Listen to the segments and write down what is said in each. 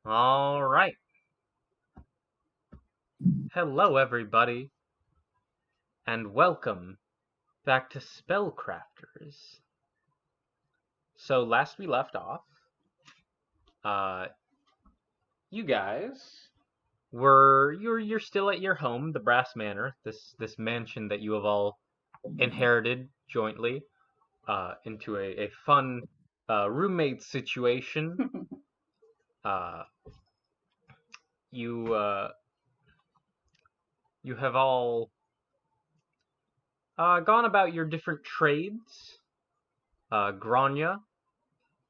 All right. Hello, everybody, and welcome back to Spellcrafters. So, last we left off, uh, you guys you're still at your home, the Brass Manor, this mansion that you have all inherited jointly, into a fun roommate situation. Uh, you you have all gone about your different trades. Grania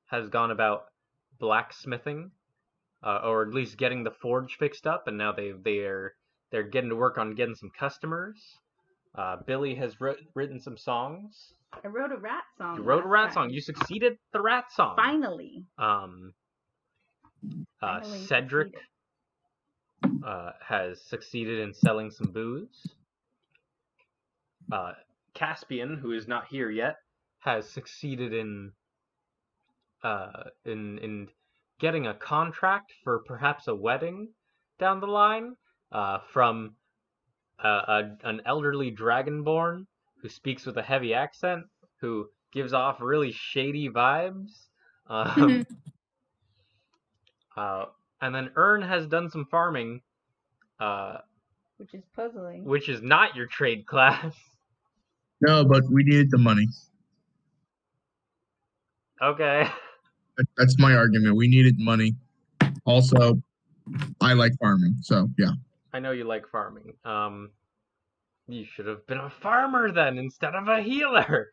has gone about blacksmithing, or at least getting the forge fixed up, and now they're getting to work on getting some customers. Billy has written some songs. I wrote a rat song. You wrote a rat song. You succeeded the rat song. Finally. Cedric has succeeded in selling some booze. Caspian, who is not here yet, has succeeded in getting a contract for perhaps a wedding down the line from an elderly dragonborn who speaks with a heavy accent, who gives off really shady vibes. And then Ern has done some farming, which is puzzling. Which is not your trade class. No, but we needed the money. Okay. That's my argument. We needed money. Also, I like farming, so yeah. I know you like farming. You should have been a farmer then instead of a healer.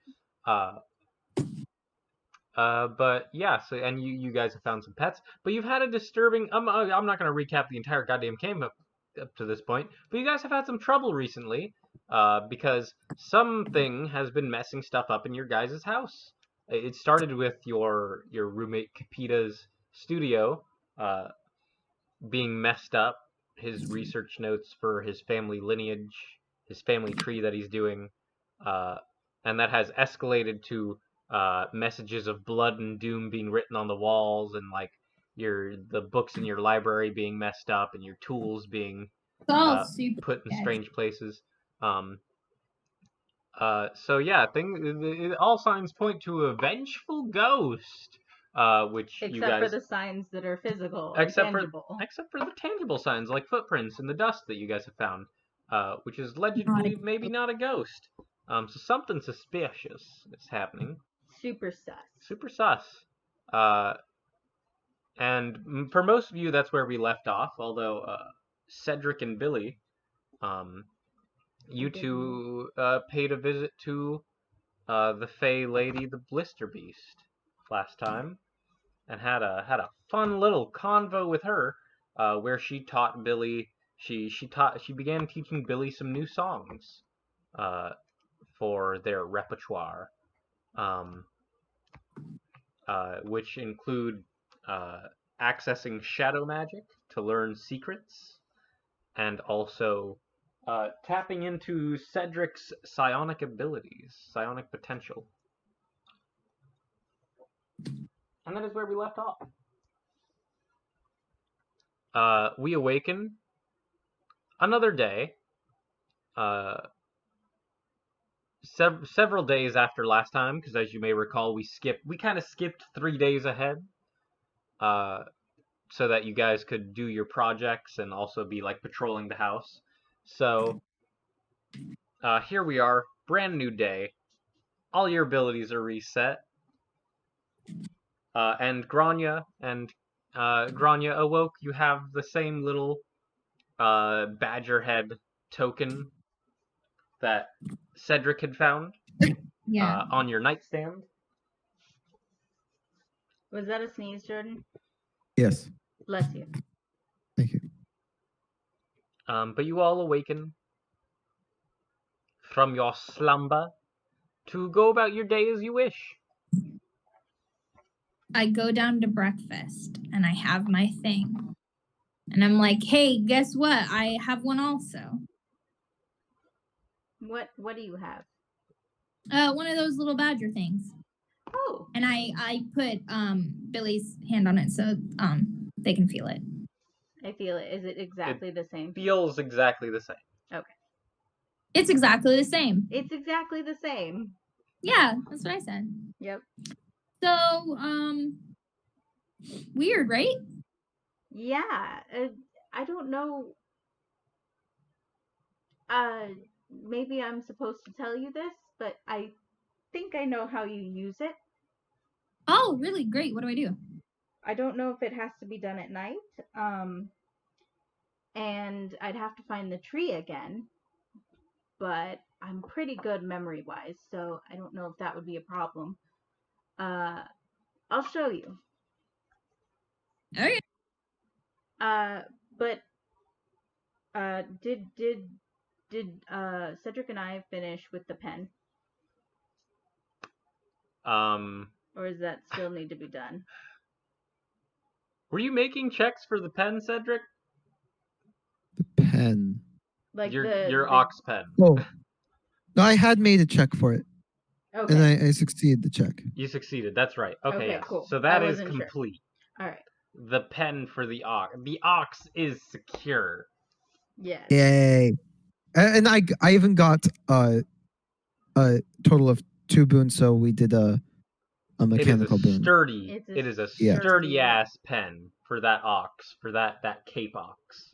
But yeah, so and you guys have found some pets, but you've had a disturbing. I'm not gonna recap the entire goddamn game up to this point, but you guys have had some trouble recently, because something has been messing stuff up in your guys' house. It started with your roommate Capita's studio, being messed up. His research notes for his family lineage, his family tree that he's doing, and that has escalated to messages of blood and doom being written on the walls, and like the books in your library being messed up, and your tools being put in strange places. So yeah, all signs point to a vengeful ghost. Which except you guys, for the signs that are physical, except tangible. for the tangible signs like footprints in the dust that you guys have found, which is allegedly maybe not a ghost. So something suspicious is happening. Super sus. Super sus. And for most of you, that's where we left off. Although Cedric and Billy, you two paid a visit to the Fey Lady, the Blister Beast, last time, and had a fun little convo with her, where she taught Billy. She began teaching Billy some new songs, for their repertoire, which include accessing shadow magic to learn secrets, and also tapping into Cedric's psionic abilities, psionic potential. And that is where we left off. We awaken another day, several days after last time, because as you may recall, we kind of skipped 3 days ahead, so that you guys could do your projects and also be like patrolling the house. So here we are, brand new day. All your abilities are reset, and Grania awoke. You have the same little badger head token that Cedric had found, on your nightstand. Was that a sneeze, Jordan? Yes. Bless you. Thank you. But you all awaken from your slumber to go about your day as you wish. I go down to breakfast and I have my thing. And I'm like, hey, guess what? I have one also. What do you have? One of those little badger things. Oh. And I put Billy's hand on it so they can feel it. I feel it. Is it exactly the same? Feels exactly the same. It's exactly the same. It's exactly the same. Yeah, that's what I said. Yep. So, weird, right? Yeah. I don't know. Maybe I'm supposed to tell you this, but I think I know how you use it. Oh, really? Great. What do I do? I don't know if it has to be done at night. And I'd have to find the tree again. But I'm pretty good memory-wise, so I don't know if that would be a problem. I'll show you. Okay. But did Cedric and I finish with the pen, or does that still need to be done? Were you making checks for the pen, Cedric? The pen. Like Your the ox pen. Oh. No, I had made a check for it. Okay. And I succeeded the check. You succeeded. That's right. Okay, Okay, yes. cool. So that I is wasn't sure. complete. All right. The pen for the ox. The ox is secure. Yes. Yay. And I even got a total of 2 boons, so we did a mechanical it is a boon. sturdy. It's a It is a Yeah. sturdy ass pen for that ox. For that cape ox.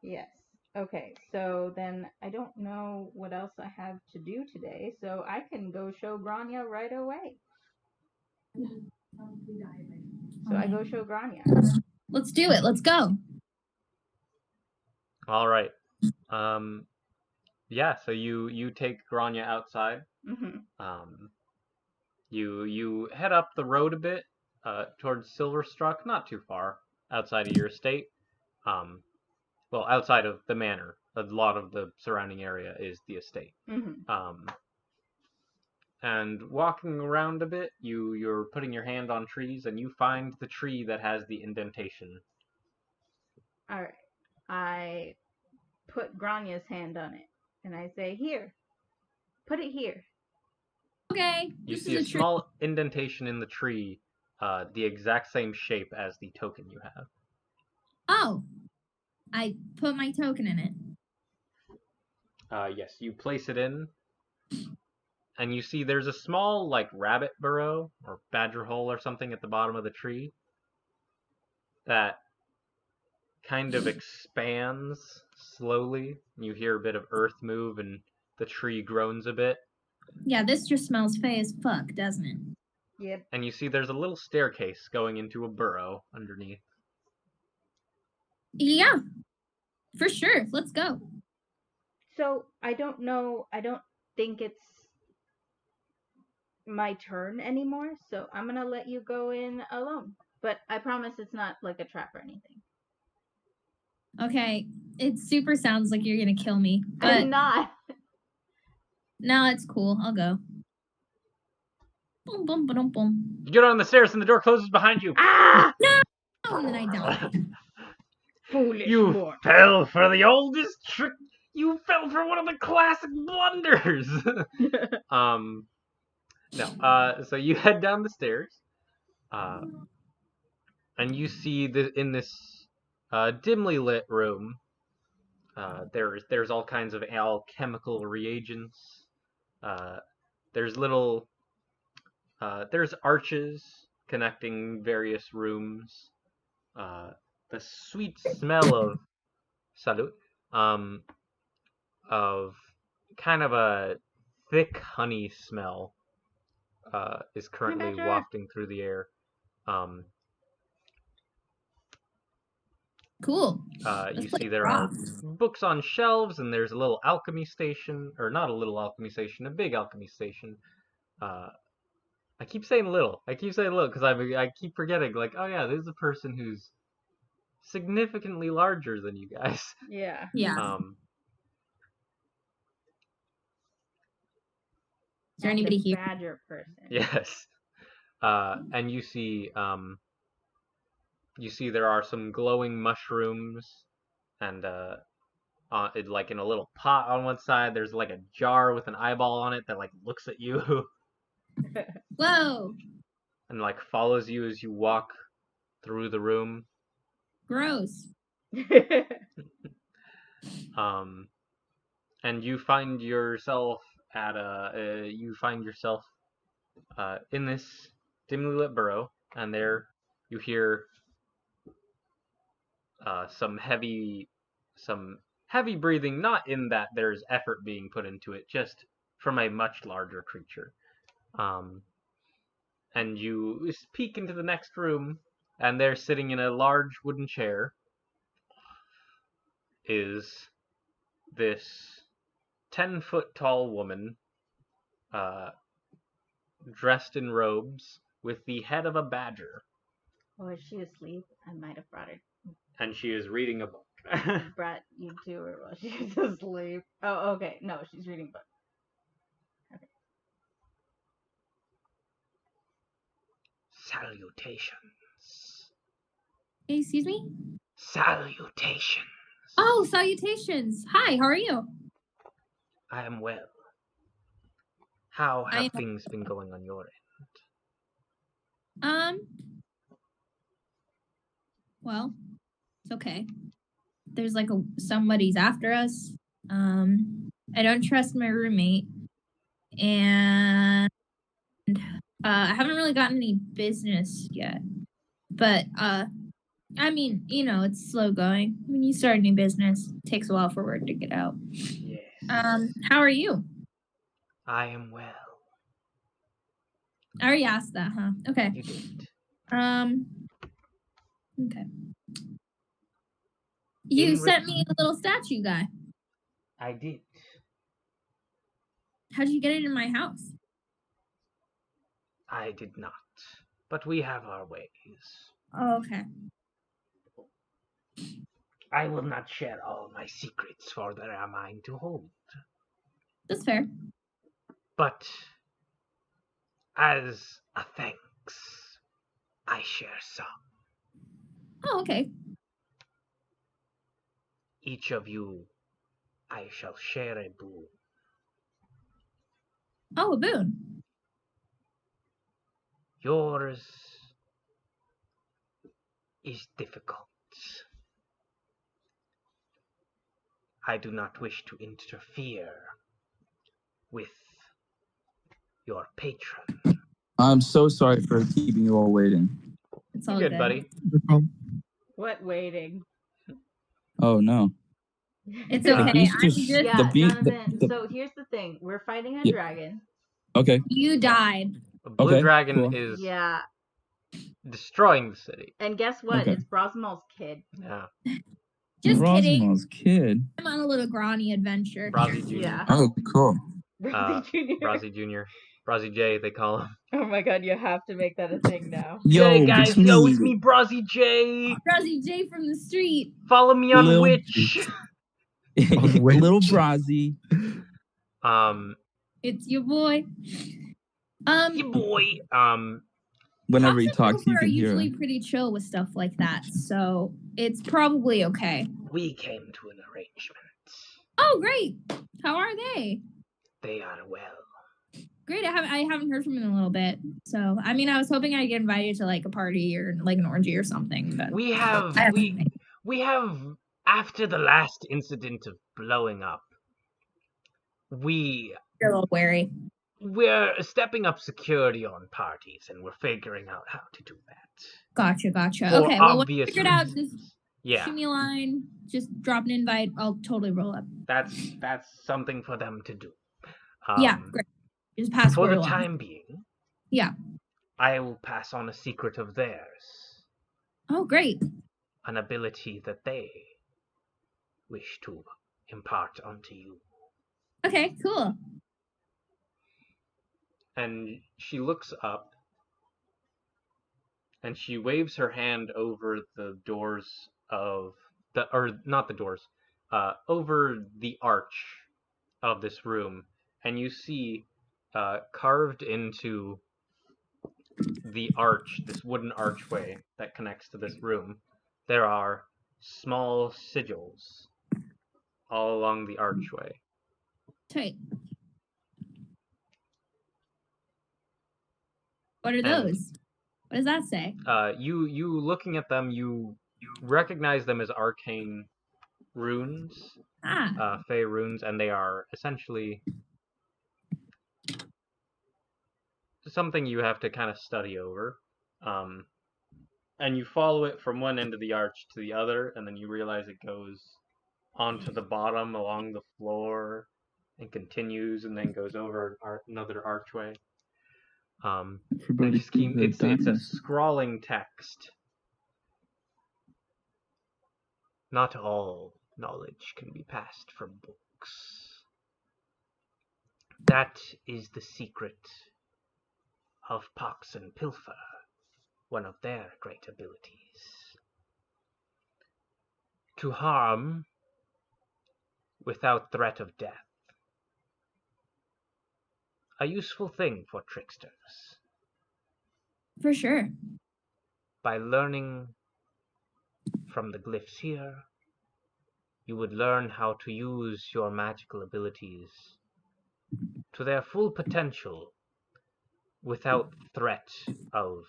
Yes. Okay. So then I don't know what else I have to do today, so I can go show Grania right away. So I go show Grania. Let's do it. Let's go. All right. Yeah. So you take Grania outside. Mm-hmm. You head up the road a bit, towards Silverstruck, not too far outside of your estate. Well, outside of the manor. A lot of the surrounding area is the estate. Mm-hmm. And walking around a bit, you're putting your hand on trees, and you find the tree that has the indentation. All right. I put Grania's hand on it, and I say, "Here, put it here." Okay. You This see a is a trick. small indentation in the tree, the exact same shape as the token you have. Oh. I put my token in it. Yes, you place it in, and you see there's a small, like, rabbit burrow or badger hole or something at the bottom of the tree that kind of expands slowly. You hear a bit of earth move, and the tree groans a bit. Yeah, this just smells fey as fuck, doesn't it? Yep. And you see there's a little staircase going into a burrow underneath. Yeah. For sure. Let's go. So I don't know. I don't think it's my turn anymore. So I'm gonna let you go in alone. But I promise it's not like a trap or anything. Okay. It super sounds like you're gonna kill me. But I'm not. no, it's cool. I'll go. Boom, boom, boom, boom. You get on the stairs and the door closes behind you. Ah! Oh, and then I die. Foolish You boy. fell for the oldest trick. You fell for one of the classic blunders. No. So you head down the stairs, and you see in this dimly lit room, there's all kinds of alchemical reagents. There's there's arches connecting various rooms. The sweet smell of salud, of kind of a thick honey smell, is currently Badger. wafting through the air. Cool. You Let's play see there are rocks. books on shelves, and there's a little alchemy station, or not a little alchemy station, a big alchemy station. I keep saying little. I keep saying little because I keep forgetting. Like, oh yeah, this is a person who's significantly larger than you guys. Yeah. Yeah. Um, Is there anybody here? Badger person. yes. And you see there are some glowing mushrooms, and like in a little pot on one side, there's like a jar with an eyeball on it that like looks at you Whoa. and like follows you as you walk through the room. Gross. And you find yourself in this dimly lit burrow, and there you hear some heavy breathing, not in that there's effort being put into it, just from a much larger creature. And you peek into the next room, and there, sitting in a large wooden chair, is this 10-foot tall woman, dressed in robes, with the head of a badger. Oh, is she asleep? I might have brought her. And she is reading a book. Brought you to her while she's asleep. Oh, okay. No, she's reading a book. Okay. Salutations. Excuse me? Salutations. Oh, salutations. Hi, how are you? I am well. How have things been going on your end? Well, it's okay. There's like somebody's after us. I don't trust my roommate, and I haven't really gotten any business yet. But I mean, it's slow going. When you start a new business, it takes a while for word to get out. Yes. How are you? I am well. I already asked that, huh? Okay. You did. Okay. You sent me a little statue guy. I did. How'd you get it in my house? I did not. But we have our ways. Oh, okay. I will not share all my secrets, for they are mine to hold. That's fair. But as a thanks, I share some. Oh, okay. Each of you, I shall share a boon. Oh, a boon. Yours is difficult. I do not wish to interfere with your patron. I'm so sorry for keeping you all waiting. It's all You're good, buddy. What waiting? Oh no. It's The okay. beast I'm just just- Yeah, the beast. Jonathan. So here's the thing: we're fighting a Yeah. dragon. Okay. You died. A blue Okay, dragon cool. is Yeah, destroying the city. and guess what? Okay. It's Brosmal's kid. Yeah. Just kidding. Rosmal's kid. I'm on a little Granny adventure. Brazzy Jr. Yeah. Oh, cool. Brosy Jr. Brazzy Jr. Brazzy J, they call him. Oh my god, you have to make that a thing now. Yo, Hey guys, between yo, it's me, Brazzy J. Brazzy J from the street. Follow me on Lil- Witch. Little Witch. Brazzy. It's your boy. Yeah, boy. Whenever he Pops and talks, you Harper can are hear usually him. pretty chill with stuff like that, so it's probably okay. We came to an arrangement. Oh, great! How are they? They are well. Great. I haven't heard from them in a little bit. So I mean, I was hoping I'd get invited to like a party or like an orgy or something. But We have I haven't. we have, after the last incident of blowing up, You're a little wary. we're stepping up security on parties, and we're figuring out how to do that. Gotcha. For Okay. Well, when you obvious figure it out, reasons. just Yeah, shoot me a line. Just drop an invite. I'll totally roll up. that's something for them to do. Yeah, great. Just pass For word the along. time being, Yeah. I will pass on a secret of theirs, Oh, great. an ability that they wish to impart onto you. Okay, cool. And she looks up, and she waves her hand over the doors of not the doors, over the arch of this room, and you see carved into the arch, this wooden archway that connects to this room, there are small sigils all along the archway. Tight. What are And- those? What does that say? You looking at them, you recognize them as arcane runes, fey runes, and they are essentially something you have to kind of study over. And you follow it from one end of the arch to the other, and then you realize it goes onto the bottom along the floor and continues and then goes over another archway. Everybody It's a scrawling text. Not all knowledge can be passed from books. That is the secret of Pox and Pilfer, one of their great abilities. To harm without threat of death. A useful thing for tricksters. For sure. By learning from the glyphs here, you would learn how to use your magical abilities to their full potential without threat of...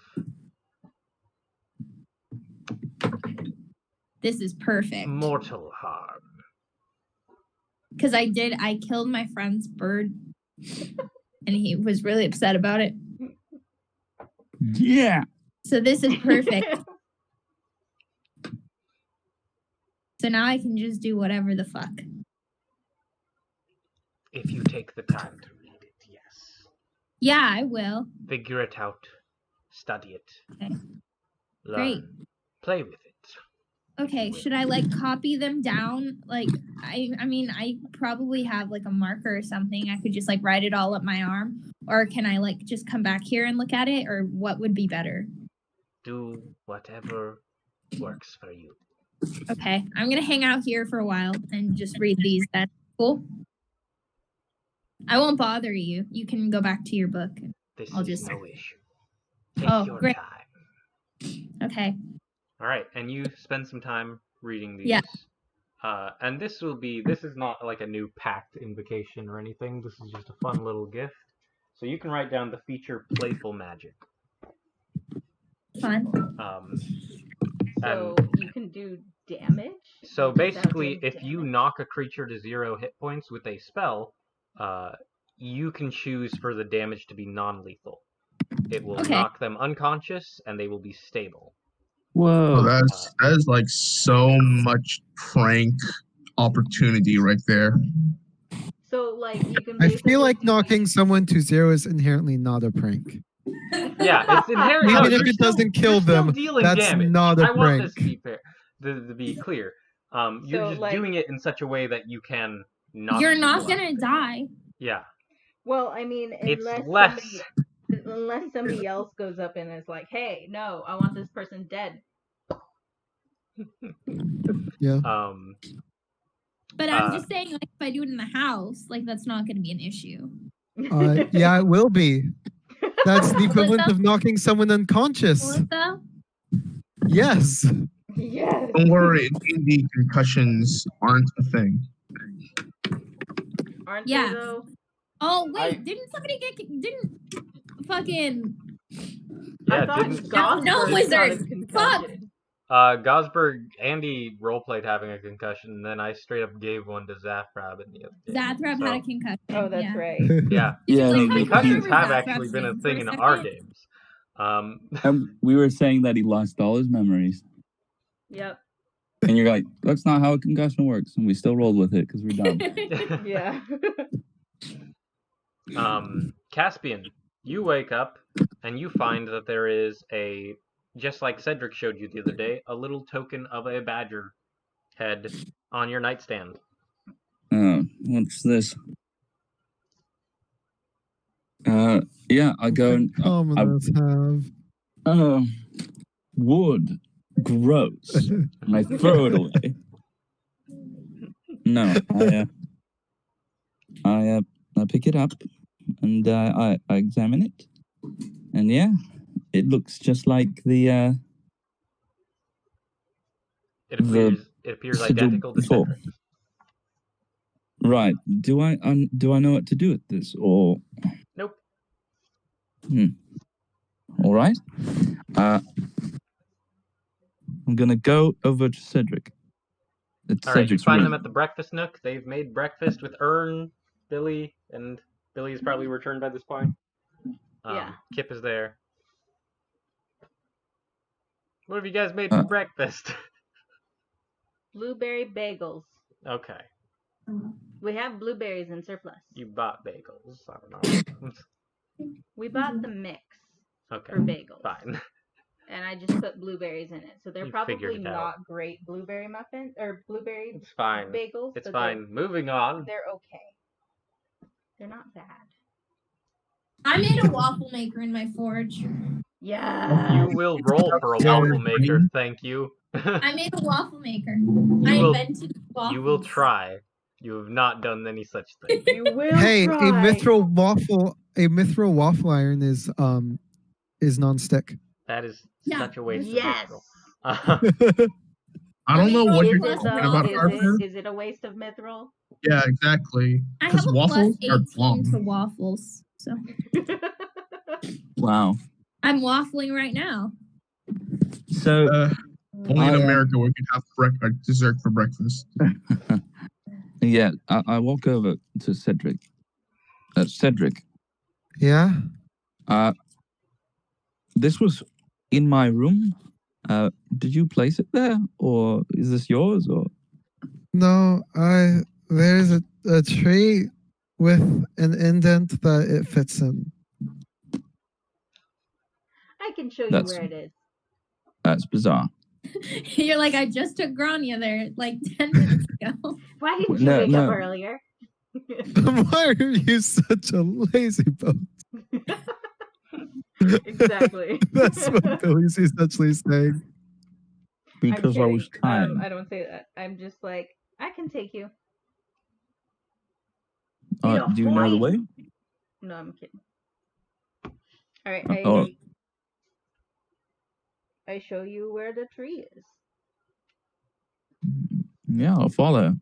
This is perfect. mortal harm. Because I killed my friend's bird, and he was really upset about it. Yeah. So this is perfect. So now I can just do whatever the fuck. If you take the time to read it, yes. Yeah, I will. Figure it out. Study it. Okay. Learn. Great. Play with it. Okay, should I like copy them down? Like I mean I probably have like a marker or something. I could just like write it all up my arm. Or can I like just come back here and look at it? Or what would be better? Do whatever works for you. Okay. I'm gonna hang out here for a while and just read these. That's cool. I won't bother you. You can go back to your book. This I'll is just... no issue. Take your great. time. Okay. All right, and you spend some time reading these. Yeah. And this is not like a new pact invocation or anything. This is just a fun little gift. So you can write down the feature playful magic. Fun. So you can do damage? So basically, Without doing if you damage? knock a creature to 0 hit points with a spell, you can choose for the damage to be non-lethal. It will knock them unconscious, and they will be stable. Whoa. Oh, that is like so much prank opportunity right there. So like you can. I feel like basically knocking someone to 0 is inherently not a prank. Yeah, it's inherent. Even no, if you're it still- doesn't kill you're still them, dealing that's damage. not a I want this prank. to be fair, to be clear. You're So, just like- doing it in such a way that you can knock. You're not people out. gonna die. Yeah, Well, I mean, it's unless less. unless somebody else goes up and is like, "Hey, no, I want this person dead." Yeah. But I'm just saying, like, if I do it in the house, like, that's not gonna be an issue. Yeah, it will be. That's the equivalent Melissa? of knocking someone unconscious. Melissa? Yes. Yes. Don't worry, in D&D, concussions aren't a thing. Aren't Yeah. they though? Oh wait, didn't somebody didn't fucking Yeah, I thought didn't Gosberg No, got a wizard. concussion. Gosberg, Andy roleplayed having a concussion, and then I straight up gave one to Zaphrab in the other game. Zathrab had a concussion? Oh, that's yeah. right. Yeah, Yeah, so like, how concussions remember have Zaphrab's actually been a name thing for in a our second? games. And we were saying that he lost all his memories. Yep. And you're like, that's not how a concussion works. And we still rolled with it because we're dumb. Yeah. Caspian, you wake up and you find that there is just like Cedric showed you the other day, a little token of a badger head on your nightstand. Oh, what's this? Yeah, I go and Commoners have. oh, wood, gross, and I throw it away. No, I pick it up and I examine it, and yeah, it looks just like the It appears sigil identical to before. Cedric's. Right. Do I know what to do with this, or? Nope. All right. I'm gonna go over to Cedric. It's All right, you Cedric's find room. them at the breakfast nook. They've made breakfast with Ern, Billy, and Billy is probably returned by this point. Yeah. Kip is there. What have you guys made for breakfast? Blueberry bagels. Okay, We have blueberries in surplus. you bought bagels. I don't know. We bought the mix Okay, for bagels. fine. And I just put blueberries in it. So they're You figured probably it out. not great blueberry muffins or blueberry It's fine. bagels. It's but fine. Moving on. They're okay. They're not bad. I made a waffle maker in my forge. Yeah. You will roll for a waffle maker, thank you. I made a waffle maker. You I will- invented waffles. You will try. You have not done any such thing. You will Hey, try. a mithril waffle iron is non-stick. That is Yeah. such a waste Yes. of mithril. I don't know what Is you're it talking though? about, Is Harper. is it a waste of mithril? Yeah, exactly. I have Because a waffles plus are 18 bomb. to waffles. So Wow. I'm waffling right now. So Only in I, America we can have dessert for breakfast. yeah, I walk over to Cedric. Cedric, Yeah. this was in my room. Did you place it there, or is this yours? Or No, there's a tree with an indent that it fits in. I can show you That's- where it is. that's bizarre. You're like, I just took Grania there like 10 minutes ago. Why didn't you No, wake no. up earlier? Why are you such a lazy boat? Exactly. That's what Billy's essentially saying. Because I was tired. I don't say that. I'm just like, I can take you. Do you know the way? No, I'm kidding. All right, Oh. I show you where the tree is. Yeah, I'll follow.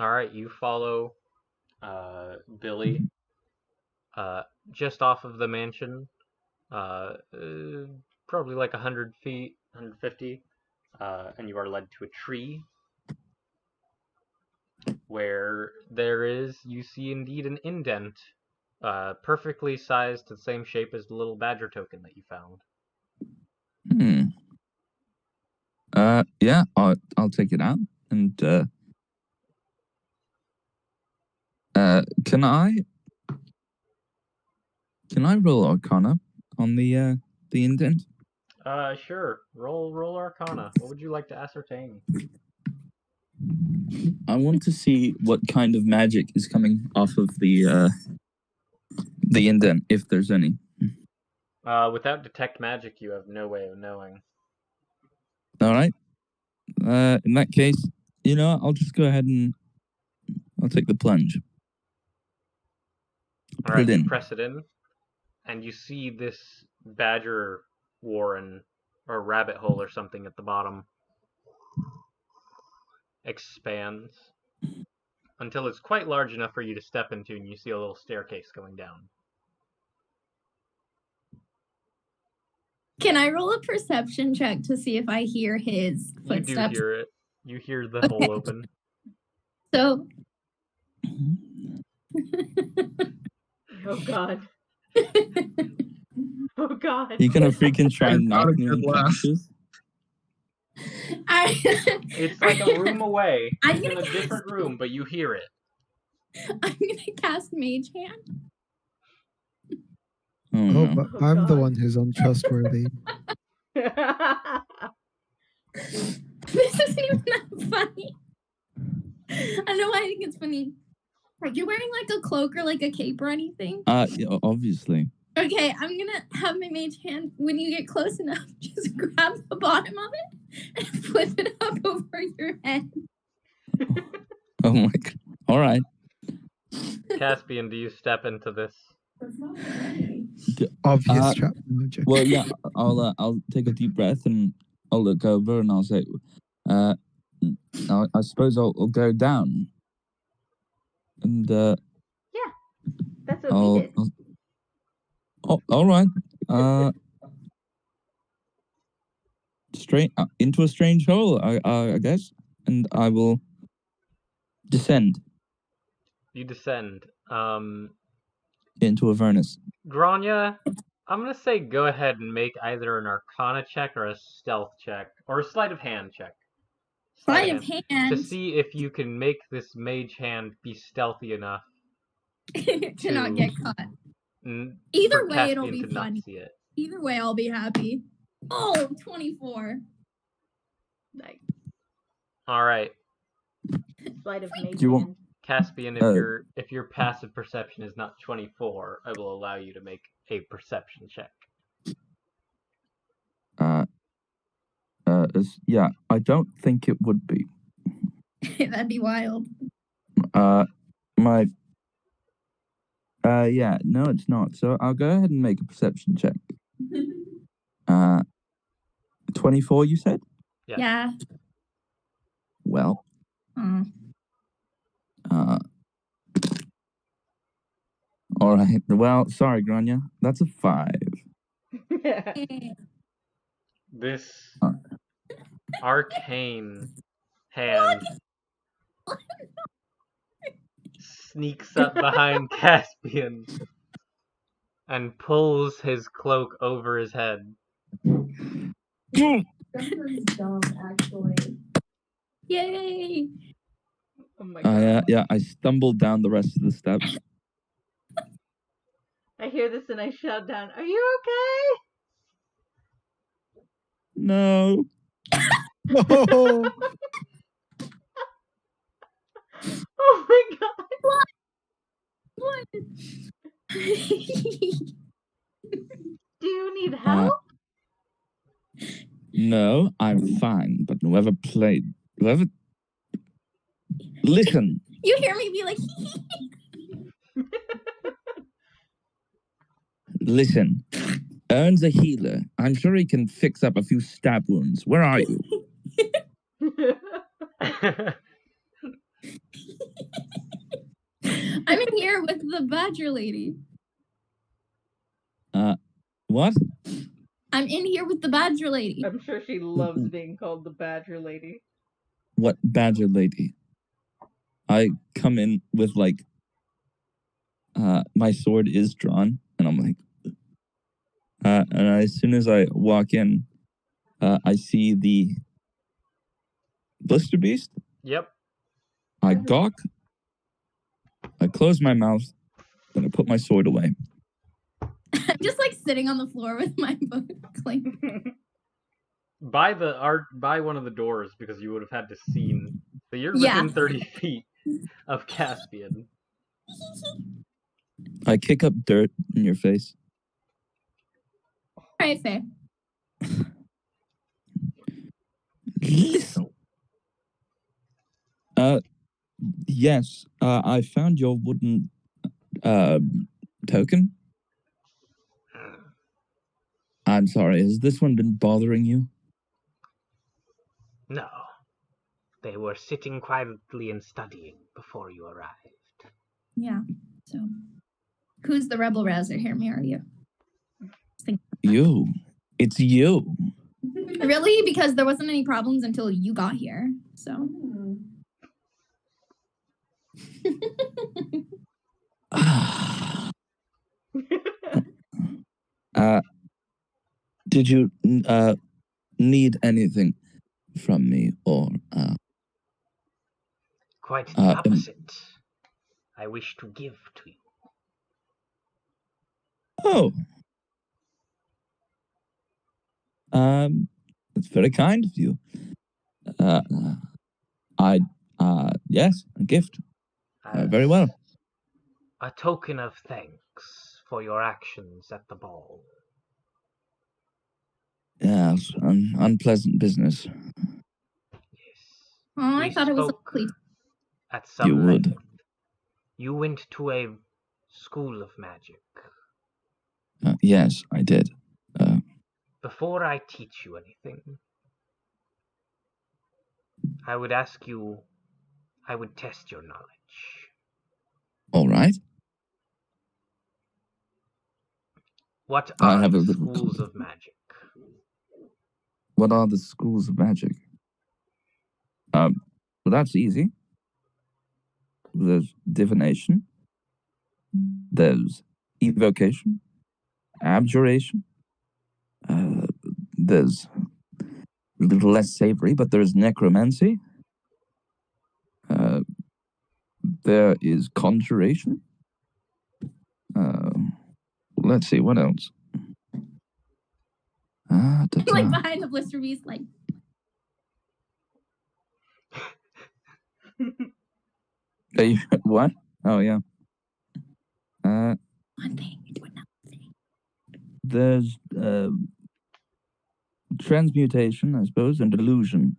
All right, you follow Billy just off of the mansion, probably like 100 feet, 150, and you are led to a tree where you see indeed an indent, perfectly sized to the same shape as the little badger token that you found. Yeah, I'll take it out and can I roll Arcana on the indent? Sure. Roll Arcana. What would you like to ascertain? I want to see what kind of magic is coming off of the indent, if there's any. Without detect magic, you have no way of knowing. All right. In that case, I'll just go ahead and I'll take the plunge. All right, Put it you in. press it in, and you see this badger warren or rabbit hole or something at the bottom expands until it's quite large enough for you to step into, and you see a little staircase going down. Can I roll a perception check to see if I hear his You do footsteps? hear it. You hear the hole open. So Oh God. Oh God. You gonna freaking try and Not knock a me good laugh. unconscious? It's like a room away. I'm It's in gonna a different room, but you hear it. I'm gonna cast Mage Hand. Oh, Oh, no. but Oh, I'm the God. one who's untrustworthy. This isn't even that funny. I don't know why I think it's funny. Like, you're wearing like a cloak or like a cape or anything? Yeah, obviously. Okay, I'm gonna have my mage hand, when you get close enough, just grab the bottom of it and flip it up over your head. Oh my god. All right. Caspian, do you step into this? Obvious trap magic. Well, yeah, I'll take a deep breath and I'll look over and I'll say, I suppose I'll go down. And Yeah, that's what we did. Oh, all right. into a strange hole, I guess, and I will descend You descend. into Avernus. Grania, I'm gonna say go ahead and make either an Arcana check or a Stealth check or a Sleight of Hand check. Sleight of to hand see if you can make this mage hand be stealthy enough to not get caught. n- Either for way, it'll Caspian be to not funny. see it. Either way, I'll be happy. Oh, 24. Nice. All right, Sleight of mage Do you want- hand. Caspian, Uh, if your passive perception is not 24, I will allow you to make a perception check. Yeah, I don't think it would be. That'd be wild. Yeah, no, it's not. So I'll go ahead and make a perception check. 24, you said? Yes. Yeah. Well, Oh. all right. Well, sorry, Grania. That's a 5. This arcane hand sneaks up behind Caspian and pulls his cloak over his head. Yay! Oh my god. Yeah, I stumbled down the rest of the steps. I hear this and I shout down, "Are you okay?" No. Oh, Oh my god. What? Do you need help? No, I'm fine. But whoever. Listen, You hear me be like, listen. Ern's a healer. I'm sure he can fix up a few stab wounds. Where are you? I'm in here with the badger lady. What? I'm in here with the badger lady. I'm sure she loves being called the Badger Lady. What badger lady? I come in with like, my sword is drawn, and I'm like, and as soon as I walk in, I see the blister beast. Yep. I gawk. I close my mouth, and I put my sword away. I'm just like sitting on the floor with my book. Like, By one of the doors because you would have had to seen. So you're within 30 feet of Caspian. I kick up dirt in your face. alright, fair. Listen. Yes. I found your wooden token. I'm sorry. Has this one been bothering you? No. They were sitting quietly and studying before you arrived. Yeah. So, who's the rebel rouser here? Me or you? You. It's you. Really? Because there wasn't any problems until you got here. So. Did you need anything from me, or Quite the opposite. I wish to give to you. Oh. That's very kind of you. Yes, a gift. Very well. A token of thanks for your actions at the ball. Yes, unpleasant business. Yes. Oh, I We thought it was spoke lovely. at some You would. length. You went to a school of magic. Yes, I did. Before I teach you anything, I would test your knowledge. All right. What I are have the a little schools of magic? What are the schools of magic? Well, that's easy. There's divination. There's evocation, abjuration. There's a little less savory, but there's necromancy. There is conjuration. Let's see, what else? Like behind the blister beast, like. What? Oh, yeah. One thing to another thing. There's transmutation, I suppose, and illusion.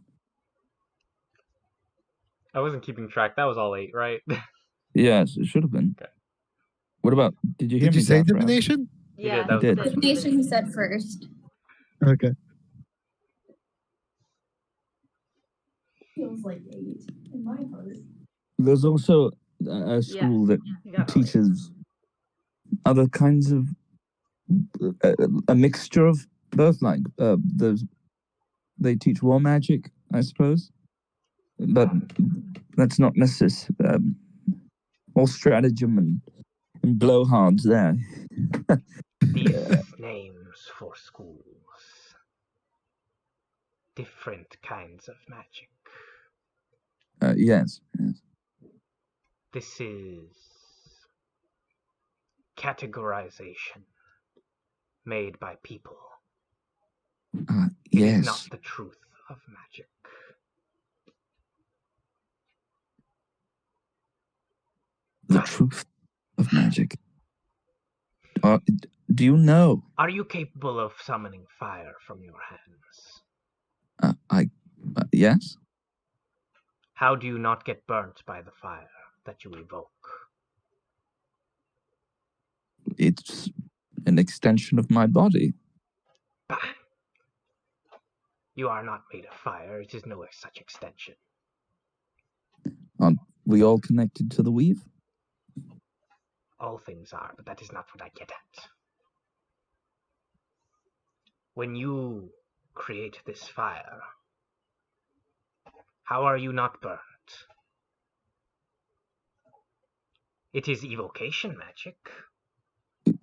I wasn't keeping track. That was all 8, right? Yes, it should have been. Okay. What about? Did you hear Did me? you say Zafra? divination? He Yeah, did. That was he the did. first one. Divination he said first. Okay. Feels like 8 in my heart. There's also a school that You got all 8. teaches other kinds of a mixture of both. Like they teach war magic, I suppose, but that's not necessary. All stratagem and blowhards there. These names for schools. Different kinds of magic. Yes. This is categorization made by people. It is not Yes. the truth of magic. The truth of magic. Do you know? Are you capable of summoning fire from your hands? Yes. How do you not get burnt by the fire that you evoke? It's an extension of my body. Bah! You are not made of fire. It is no such extension. Aren't we all connected to the weave? All things are, but that is not what I get at. When you create this fire, how are you not burnt? It is evocation magic.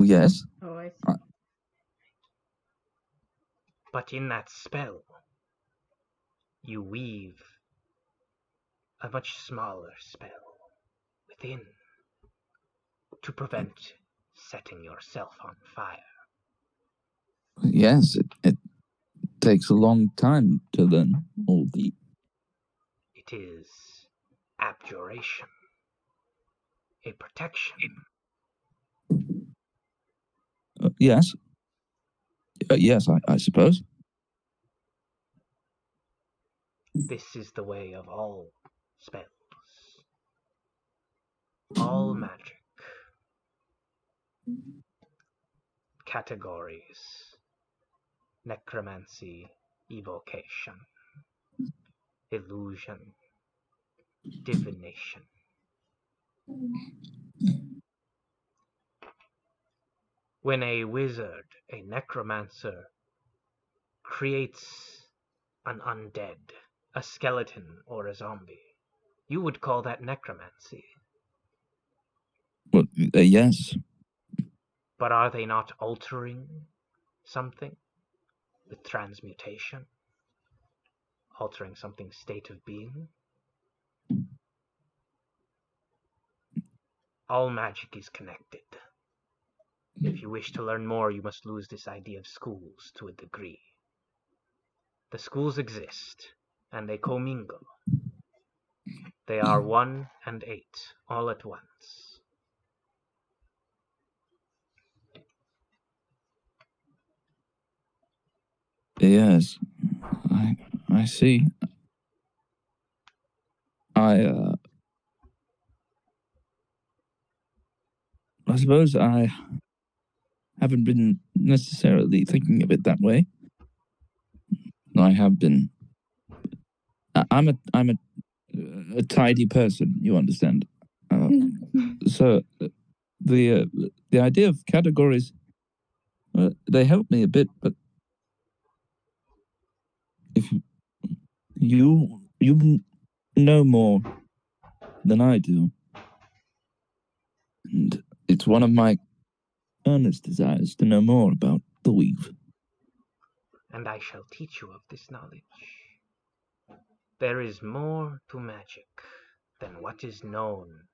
Yes. Oh, I see. But in that spell, you weave a much smaller spell within to prevent setting yourself on fire. Yes, it takes a long time to learn all the... It is abjuration, a protection. Yes. Yes, I suppose. This is the way of all spells, all magic. Categories: necromancy, evocation, illusion, divination. When a wizard, a necromancer, creates an undead, a skeleton or a zombie, you would call that necromancy. Well, yes. But are they not altering something with transmutation? Altering something's state of being? All magic is connected. If you wish to learn more, you must lose this idea of schools to a degree. The schools exist, and they commingle. They are 1 and 8, all at once. Yes. I see. I suppose I haven't been necessarily thinking of it that way. I have been. I'm a tidy person, you understand. So the idea of categories, they help me a bit, but You know more than I do, and it's one of my earnest desires to know more about the weave. And I shall teach you of this knowledge. There is more to magic than what is known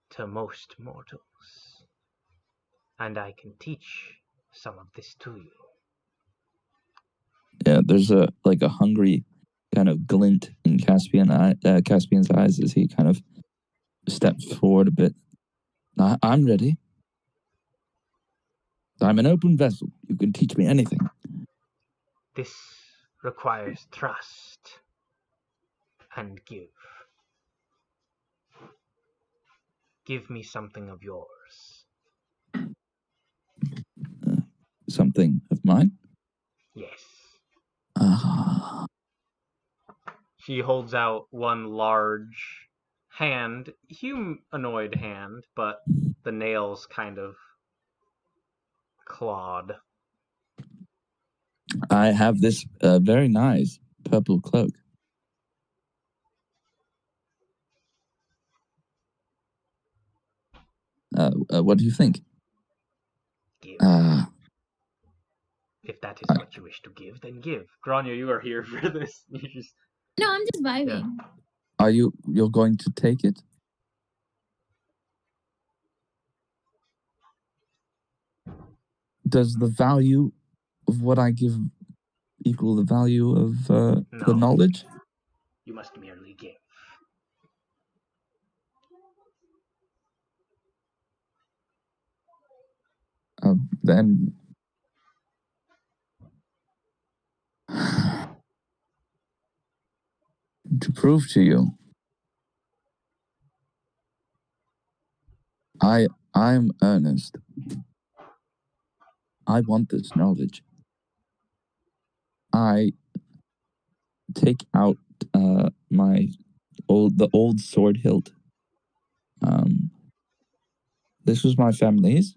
to most mortals. And I can teach some of this to you. Yeah, there's a hungry kind of glint in Caspian's eyes as he kind of steps forward a bit. I'm ready. I'm an open vessel. You can teach me anything. This requires trust and give. Give me something of yours. Something of mine? Yes. Ah, She holds out one large hand, humanoid hand, but the nails kind of clawed. I have this very nice purple cloak. What do you think? Give. If that is I- what you wish to give, then give. Grania, you are here for this. You just No, I'm just vibing. you're going to take it? Does the value of what I give equal the value of the No. knowledge? You must merely give. Then to prove to you, I'm earnest. I want this knowledge. I take out the old sword hilt. This was my family's.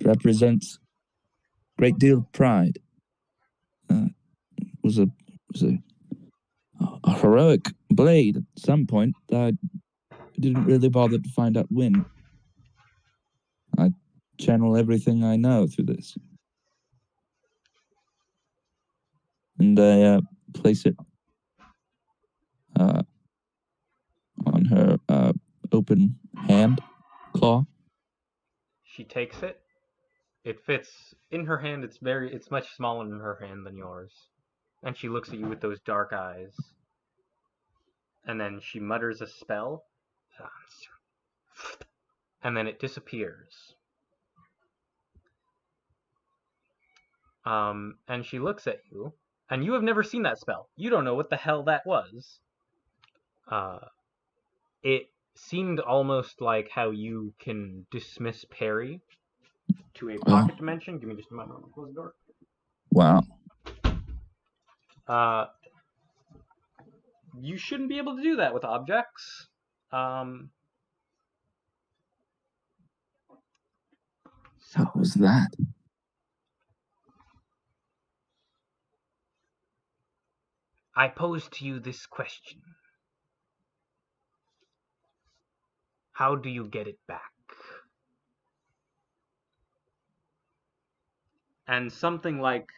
Represents great deal of pride. Was a heroic blade at some point. I didn't really bother to find out when. I channel everything I know through this. And I place it on her open hand claw. She takes it. It fits in her hand. It's much smaller in her hand than yours. And she looks at you with those dark eyes. And then she mutters a spell. And then it disappears. And she looks at you, and you have never seen that spell. You don't know what the hell that was. It seemed almost like how you can dismiss parry to a pocket dimension. Give me just a moment. I'll close the door. Wow. You shouldn't be able to do that with objects. What was that? I pose to you this question. How do you get it back? And something like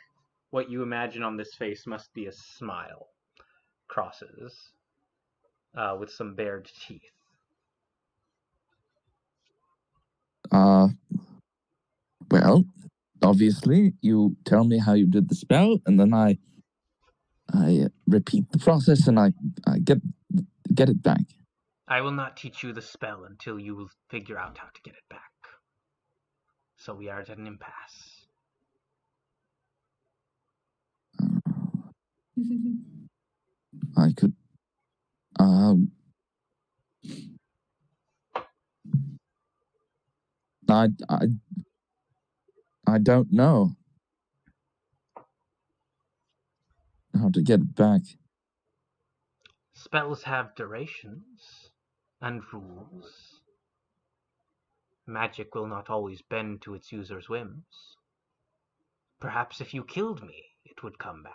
what you imagine on this face must be a smile. Crosses. With some bared teeth. Well, obviously, you tell me how you did the spell, and then I repeat the process, and I get it back. I will not teach you the spell until you will figure out how to get it back. So we are at an impasse. I could. I don't know how to get it back. Spells have durations and rules. Magic will not always bend to its user's whims. Perhaps if you killed me, it would come back.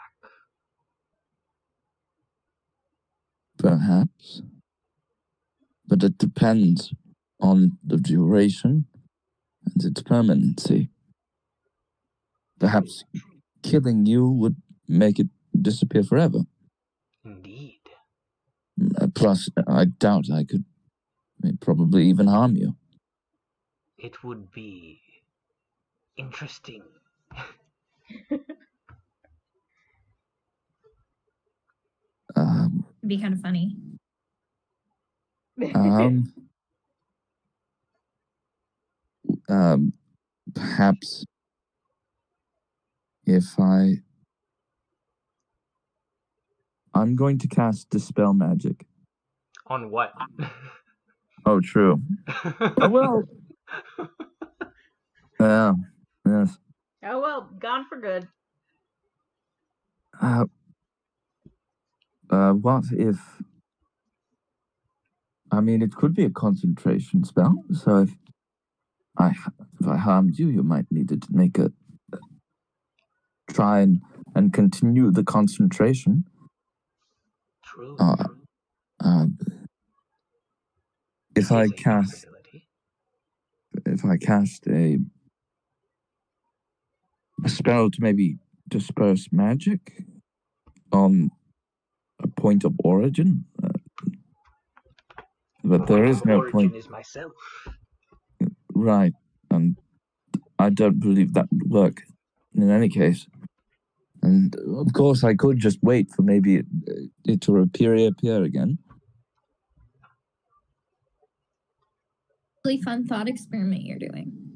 Perhaps. But it depends on the duration and its permanency. Perhaps killing you would make it disappear forever. Indeed. Plus, I doubt I could probably even harm you. It would be interesting. It'd be kind of funny. Perhaps if I'm going to cast Dispel Magic. On what? Oh, true. Oh, well. Yes. Oh well, gone for good. What if... I mean, it could be a concentration spell, so if I harmed you, you might need to make a... try and continue the concentration. True. If I cast a spell to maybe disperse magic on a point of origin, but there is no origin point. Is myself. Right, and I don't believe that would work in any case. And of course, I could just wait for maybe it to reappear again. Really fun thought experiment you're doing.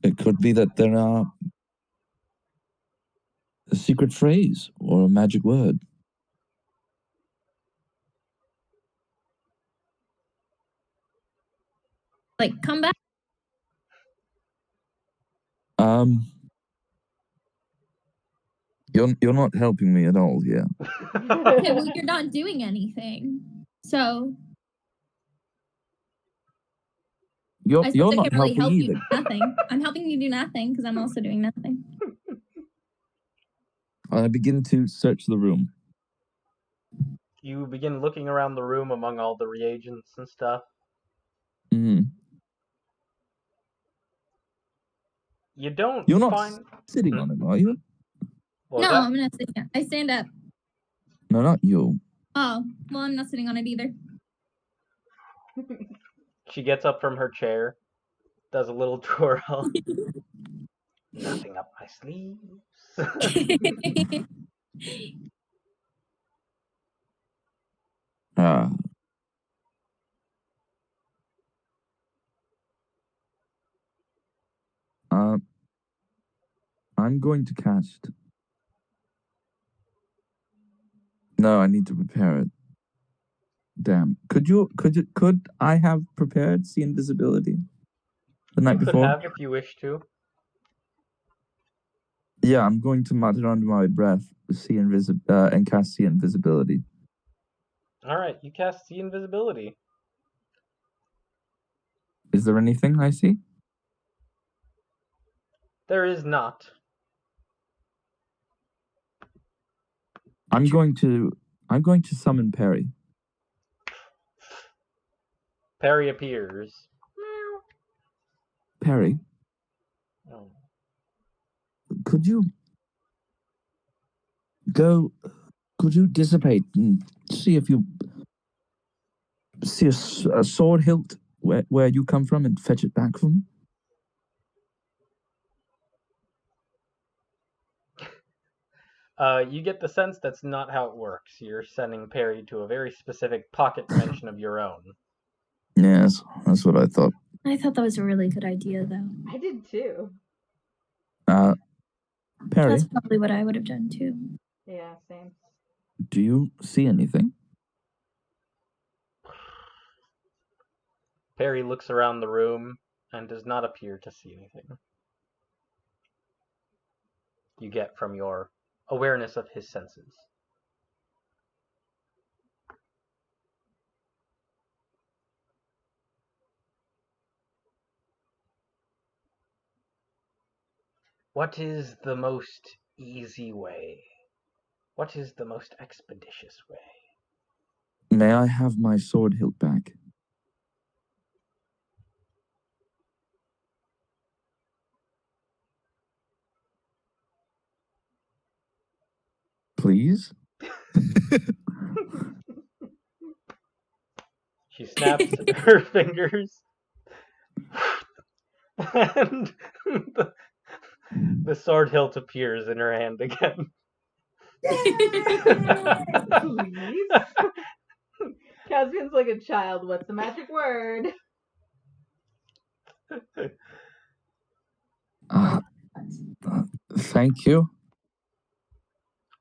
It could be that there are a secret phrase or a magic word. Like, come back. You're not helping me at all here. Okay, well, you're not doing anything. So You're I not can't really helping help either. you do nothing. I'm helping you do nothing because I'm also doing nothing. I begin to search the room. You begin looking around the room among all the reagents and stuff. Mm. You don't You're not find... sitting on it, are you? What No, was that? I'm not sitting here. I stand up. No, not you. Oh, well, I'm not sitting on it either. She gets up from her chair, does a little twirl. Nothing up my sleeves. Ah. I'm going to cast. No, I need to prepare it. Damn. Could I have prepared see invisibility the night You could before? have if you wish to. Yeah, I'm going to mutter under my breath and cast see invisibility. Alright, you cast see invisibility. Is there anything I see? There is not. I'm going to summon Perry. Perry appears. Perry, Oh. could you dissipate and see if you see a sword hilt where you come from and fetch it back for me? You get the sense that's not how it works. You're sending Perry to a very specific pocket dimension of your own. Yes, that's what I thought. I thought that was a really good idea, though. I did too. Perry, That's probably what I would have done too. Yeah, same. do you see anything? Perry looks around the room and does not appear to see anything. You get from your awareness of his senses. What is the most easy way What is the most expeditious way? May I have my sword hilt back? Please? She snaps her fingers, and the sword hilt appears in her hand again. Please. Caspian's like a child. What's the magic word? Thank you.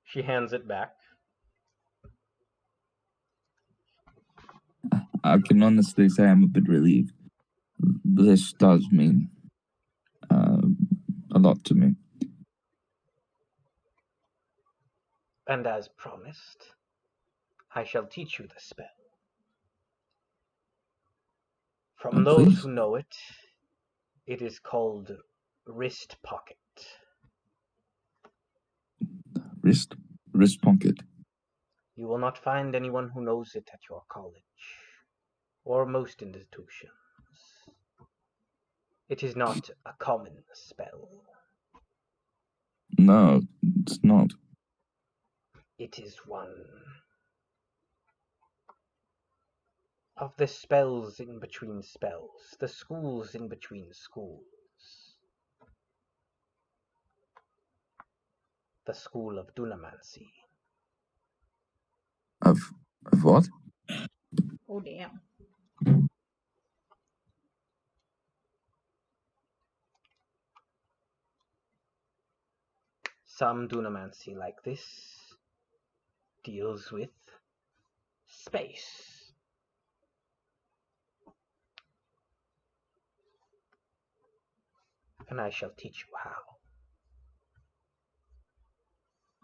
She hands it back. I can honestly say I'm a bit relieved. This does mean a lot to me. And as promised, I shall teach you the spell. From those Please. who know it, it is called Wrist Pocket. Wrist pocket. You will not find anyone who knows it at your college, or most institutions. It is not a common spell. No, it's not. It is one of the spells in between spells, the schools in between schools. The school of Dunamancy. Of what? Oh, damn. Some Dunamancy like this deals with space. And I shall teach you how.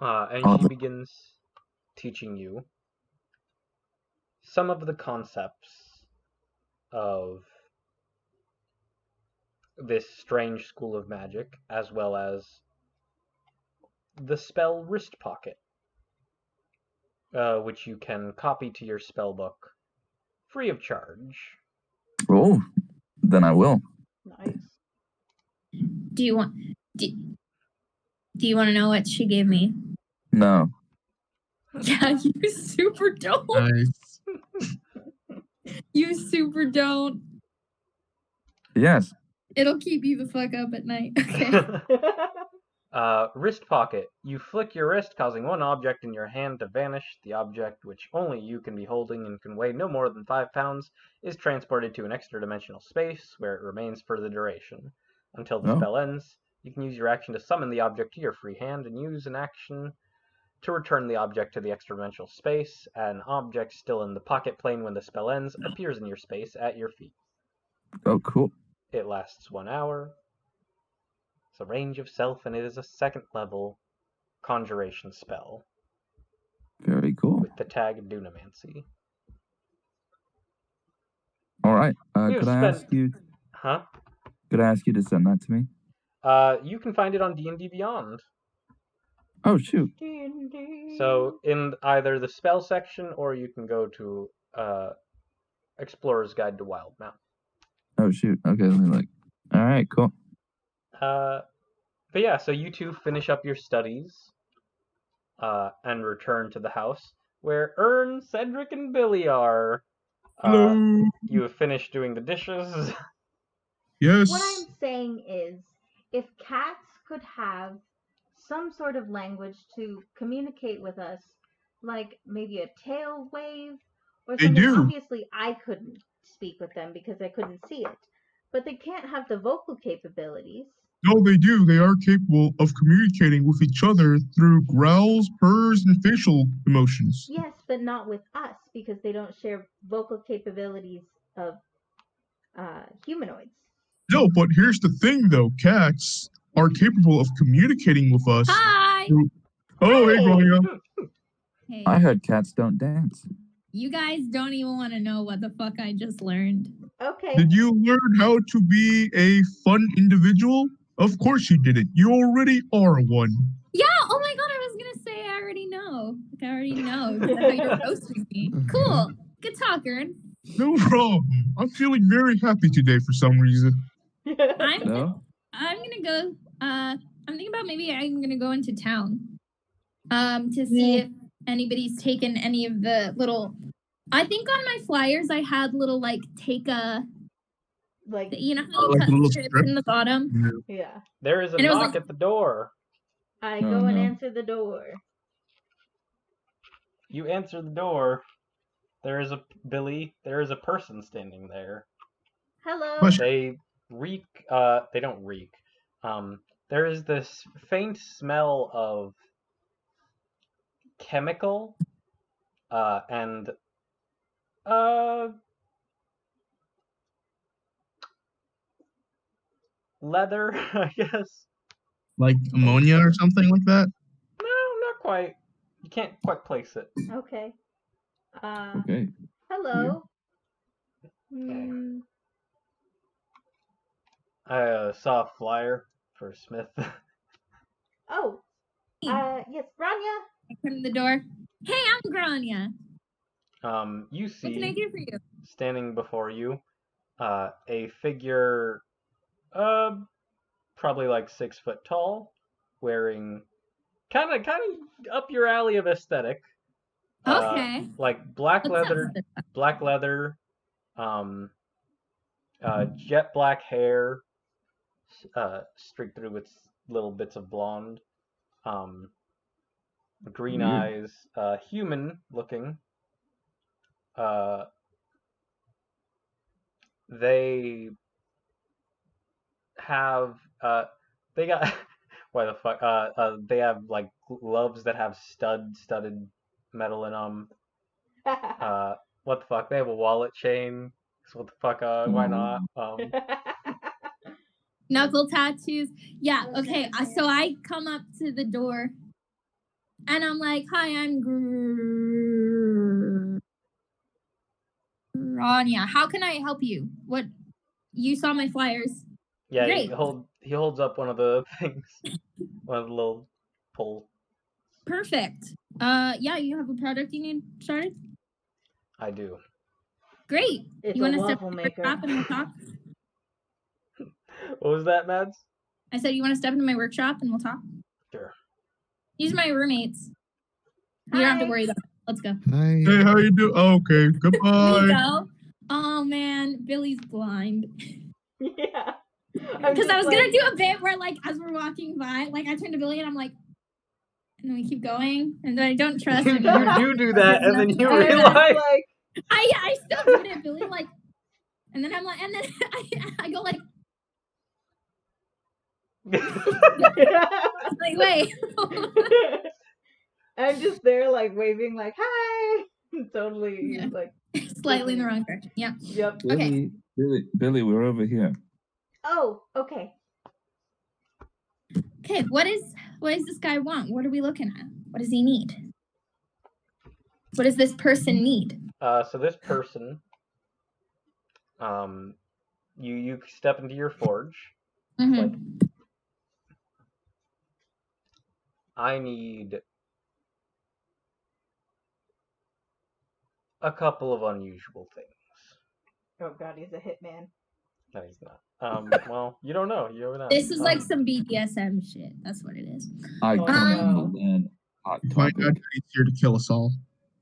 And she begins teaching you some of the concepts of this strange school of magic, as well as the spell Wrist Pocket, which you can copy to your spell book free of charge. Oh, then I will. Nice. Do you want to know what she gave me? No. Yeah, you super don't. Nice. You super don't. Yes. It'll keep you the fuck up at night. Okay. Wrist Pocket. You flick your wrist, causing one object in your hand to vanish. The object, which only you can be holding and can weigh no more than 5 pounds, is transported to an extra-dimensional space, where it remains for the duration. Until the spell ends, you can use your action to summon the object to your free hand, and use an action to return the object to the extra-dimensional space. An object still in the pocket plane when the spell ends appears in your space at your feet. Oh, cool. It lasts 1 hour. It's a range of self, and it is a 2nd level conjuration spell. Very cool. With the tag Dunamancy. All right. We have Could I ask you? Huh? Could I ask you to send that to me? You can find it on D&D Beyond. Oh, shoot. D&D. So in either the spell section, or you can go to Explorer's Guide to Wild Mount. Oh, shoot. Okay, let me look. All right, cool. But yeah, so you two finish up your studies and return to the house, where Ern, Cedric, and Billy are. Hello. You have finished doing the dishes. Yes. What I'm saying is, if cats could have some sort of language to communicate with us, like maybe a tail wave or They something, do. obviously I couldn't speak with them because I couldn't see it. But they can't have the vocal capabilities. No, they do. They are capable of communicating with each other through growls, purrs, and facial emotions. Yes, but not with us because they don't share vocal capabilities of humanoids. No, but here's the thing, though. Cats are capable of communicating with us. Hi. Oh, hey, Gloria. Hey. I heard cats don't dance. You guys don't even want to know what the fuck I just learned. Okay. Did you learn how to be a fun individual? Of course you did it. You already are one. Yeah, oh my god, I was gonna say I already know. Like, I already know. That's how you're roasting me. Cool. Good talker. No problem. I'm feeling very happy today for some reason. I'm No? gonna go. I'm thinking about maybe I'm gonna go into town. To see if anybody's taken any of the little. I think on my flyers I had little like take a. Like, You know how you Like cut a little strips strip? in the bottom? yeah. There is a And it was knock like- at the door. I Oh, go and no. answer the door. You answer the door. There is a There is a person standing there. Hello. Question. They reek. They don't reek. There is this faint smell of chemical. And leather, I guess. Like ammonia or something like that? No, not quite. You can't quite place it. Okay. Okay. Hello. Hmm. I saw a flyer for Smith. Oh. Yes, Rania. I come to the door. Hey, I'm Grania. You What can I see do for you? standing before you, a figure, probably like 6 foot tall, wearing kind of up your alley of aesthetic. Okay. Like black What's up leather, with it? jet black hair, streaked through with little bits of blonde, green Weird. eyes, human looking. They have they got why the fuck they have like gloves that have studded metal in them. What the fuck? They have a wallet chain. So what the fuck? Why not? Knuckle tattoos. Yeah, okay. So I come up to the door and I'm like, hi, I'm Grania. How can I help you? What? You saw my flyers. Yeah, Great. he holds up one of the things, one of the little pull. Perfect. Yeah, you have a product you need started? I do. Great. It's You a want to step waffle in my maker. workshop and we'll talk? What was that, Mads? I said, you want to step into my workshop and we'll talk? Sure. These are my roommates. You don't have to Hi. worry about it. Let's go. Hey, Hi. how you doing? Oh, okay, We goodbye. go. Oh man, Billy's blind. Yeah. Because I was gonna do a bit where, like, as we're walking by, like, I turn to Billy and I'm like, and then we keep going, and then I don't trust him. You do that, and then you And then realize. it's like, I still did it, Billy. Like, and then I'm like, and then I go like wait. I'm just there, like waving, like hi. Totally, Yeah. like Slightly in the wrong direction. Yeah. yep. Okay. Billy, we're over here. Oh, okay. Okay. What does this guy want? What are we looking at? What does he need? What does this person need? So this person, you step into your forge. Mm-hmm. Like, I need a couple of unusual things. Oh god, he's a hitman. No, he's not. Well, you don't know. You never know. This is like some BDSM shit. That's what it is. I Oh, come no. to learn hot My topic. dad is here to kill us all.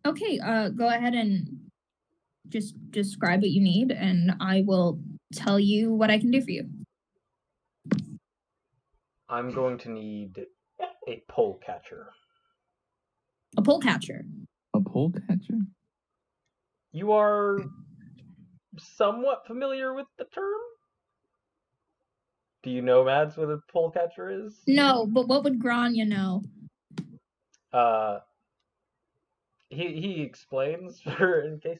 Okay. Go ahead and just describe what you need, and I will tell you what I can do for you. I'm going to need a pole catcher. A pole catcher. A pole catcher? You are somewhat familiar with the term? Do you know, Mads, what a pole catcher is? No, but what would Grania know? He explains for in case.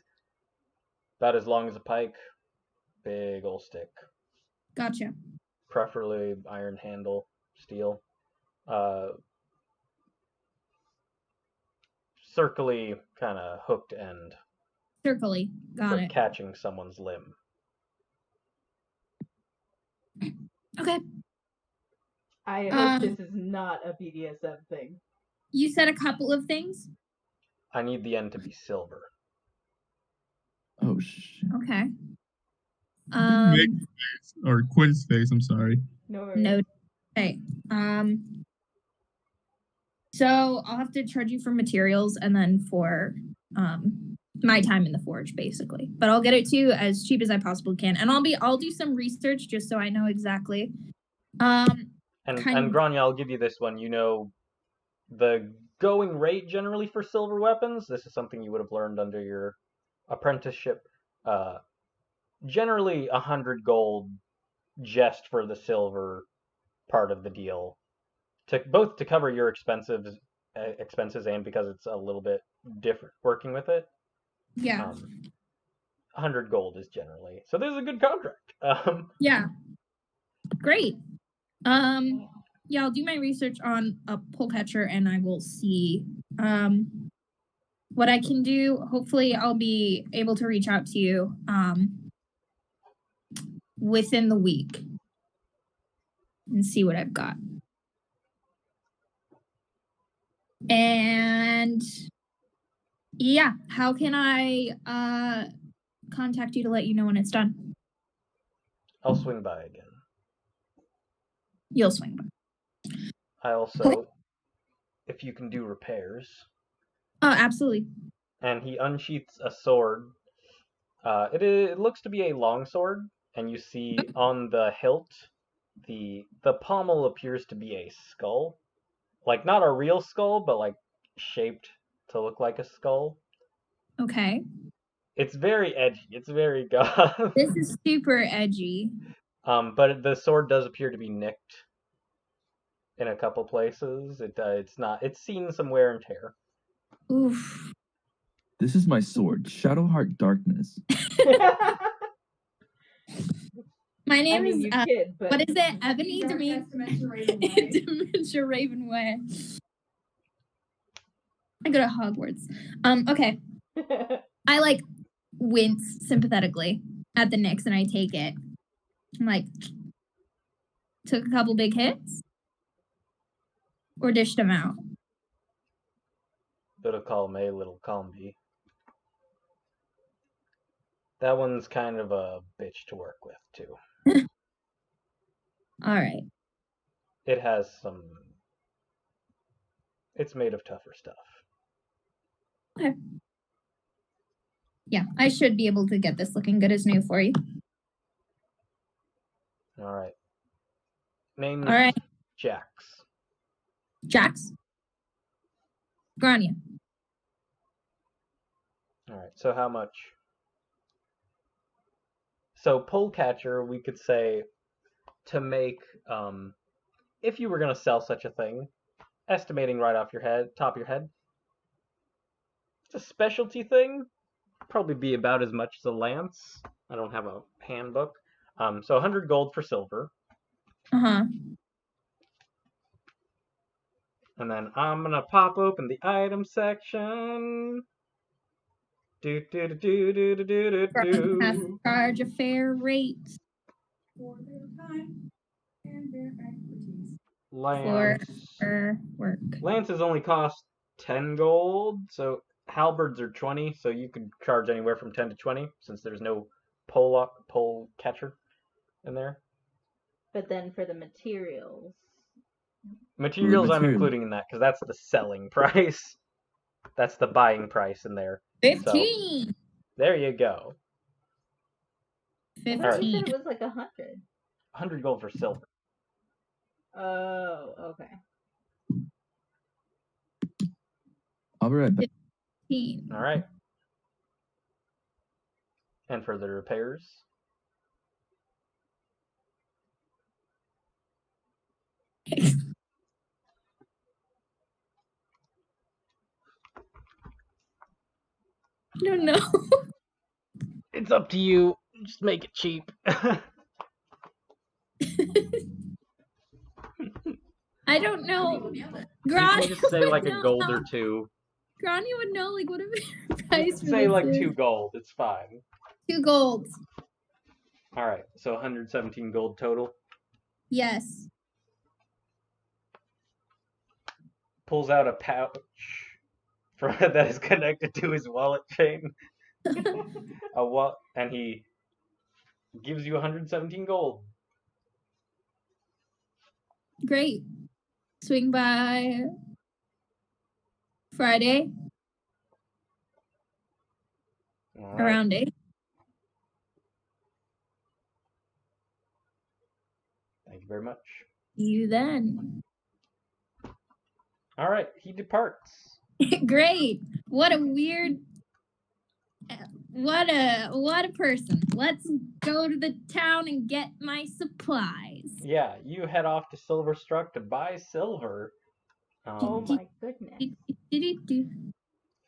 About as long as a pike, big ol' stick, Gotcha. preferably iron handle, steel. Circly, kind of hooked end Circly. Got for it. catching someone's limb. Okay. I hope this is not a BDSM thing. You said a couple of things. I need the end to be silver. Oh shit. Okay. Nick's face, or Quinn's face, I'm sorry. No. No. Okay. So I'll have to charge you for materials and then for my time in the forge, basically. But I'll get it to you as cheap as I possibly can, and I'll do some research just so I know exactly. And Kind of- Grania, I'll give you this one. You know, the going rate generally for silver weapons. This is something you would have learned under your apprenticeship. Generally 100 gold just for the silver part of the deal, both to cover your expenses and because it's a little bit different working with it. Yeah. 100 gold is generally, so this is a good contract. Yeah. Great. Yeah, I'll do my research on a polecatcher and I will see what I can do. Hopefully I'll be able to reach out to you within the week and see what I've got. And yeah, how can I contact you to let you know when it's done? I'll swing by again. You'll swing by. I also, if you can do repairs. Oh, absolutely. And he unsheaths a sword. It looks to be a long sword, and you see on the hilt, the pommel appears to be a skull. Like, not a real skull, but like shaped to look like a skull. Okay. It's very edgy. It's very goth. This is super edgy. But the sword does appear to be nicked in a couple places. It's seen some wear and tear. Oof. This is my sword, Shadowheart Darkness. My name is you kid, but what is it? Ebony Dementia Dementia Ravenway. I go to Hogwarts. Okay. I like wince sympathetically at the Knicks and I take it. I'm like, took a couple big hits? Or dished them out? Little column A, little column B. That one's kind of a bitch to work with, too. Alright. It has some... It's made of tougher stuff. Okay. Yeah, I should be able to get this looking good as new for you. Alright. Name's Alright. Jax. Jax? Grania. Alright, so how much? So polecatcher, we could say, to make, if you were going to sell such a thing, estimating right off your head, top of your head, it's a specialty thing, probably be about as much as a lance. I don't have a handbook. So 100 gold for silver. Uh-huh. And then I'm going to pop open the item section. Do do do do do do do do Have to do. charge a fair rate For their time and their expertise. Lance. for work. Lances only cost 10 gold, so halberds are 20, so you could charge anywhere from 10 to 20 since there's no pole catcher in there. But then for the materials. Materials I'm material- including in that because that's the selling price. That's the buying price in there. 15. There you go. I thought you 15. said it was like 100. 100 gold for silver. Oh, okay. I'll be right back. 15. All right. And for the repairs. I don't know. It's up to you. Just make it cheap. I don't know. You Grania can just say would like a know. gold or two. Grania would know like what a You price can for say this like is. 2 gold. It's fine. 2 golds. All right. So 117 gold total. Yes. Pulls out a pouch that is connected to his wallet chain. And he gives you 117 gold. Great. Swing by Friday All right. around 8. Thank you very much. See you then. All right, he departs. Great. What a weird. What a person. Let's go to the town and get my supplies. Yeah, you head off to Silverstruck to buy silver. Oh my goodness.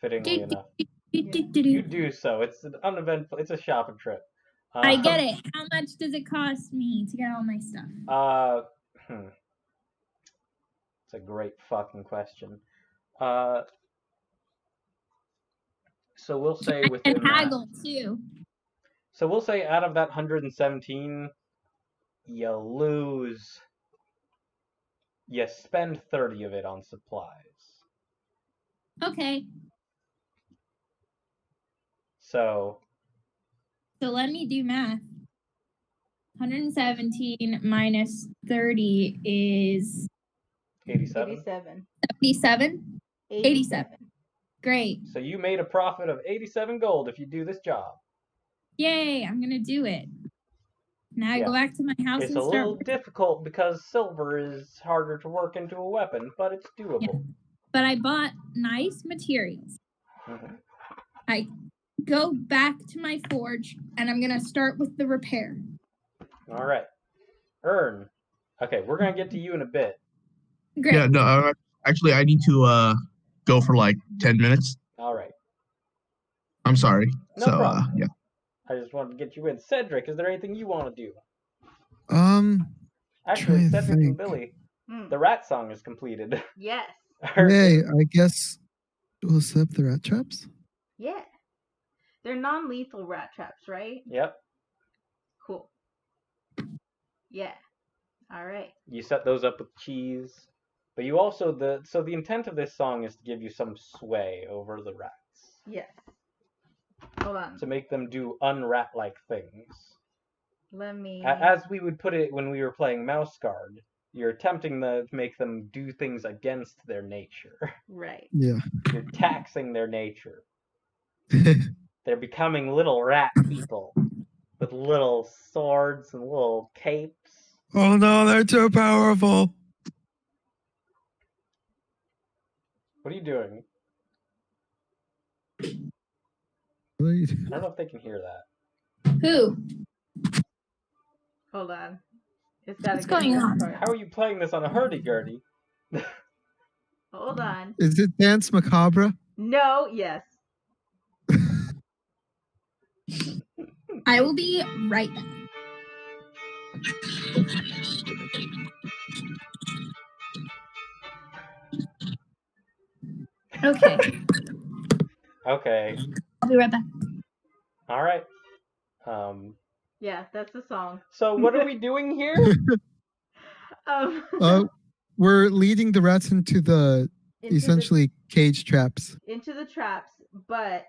Fittingly enough. You do so. It's an uneventful. It's a shopping trip. I get it. How much does it cost me to get all my stuff? It's a great fucking question. So we'll say within and haggle too. So we'll say out of that 117, you lose. You spend 30 of it on supplies. Okay. So let me do math. 117 minus 30 is 87. 77? 87. Great. So you made a profit of 87 gold if you do this job. Yay, I'm going to do it. Now I go back to my house It's and a start. little difficult because silver is harder to work into a weapon, but it's doable. Yeah. But I bought nice materials. Mm-hmm. I go back to my forge and I'm going to start with the repair. All right. Ern. Okay, we're going to get to you in a bit. Great. Yeah, no, actually, I need to go for like 10 minutes. All right. I'm sorry. No so, problem. yeah. I just wanted to get you in. Cedric, is there anything you want to do? Actually, trying to Cedric and think. Billy, the rat song is completed. Yes. Yay, I guess we'll set up the rat traps. Yeah. They're non-lethal rat traps, right? Yep. Cool. Yeah. All right. You set those up with cheese. But you also, the intent of this song is to give you some sway over the rats. Yes. Hold on. To make them do unrat-like things. Let me... As we would put it when we were playing Mouse Guard, you're attempting to make them do things against their nature. Right. Yeah. You're taxing their nature. They're becoming little rat people with little swords and little capes. Oh no, they're too powerful. What are you doing? What are you I doing? don't know if they can hear that. Who? Hold on. It's gotta What's get going this on? part. How are you playing this on a hurdy-gurdy? Hold on. Is it Dance Macabre? No, yes. I will be right back. Okay. Okay. I'll be right back. All right. Yeah, that's the song. So what are we doing here? We're leading the rats into the essentially cage traps. Into the traps, but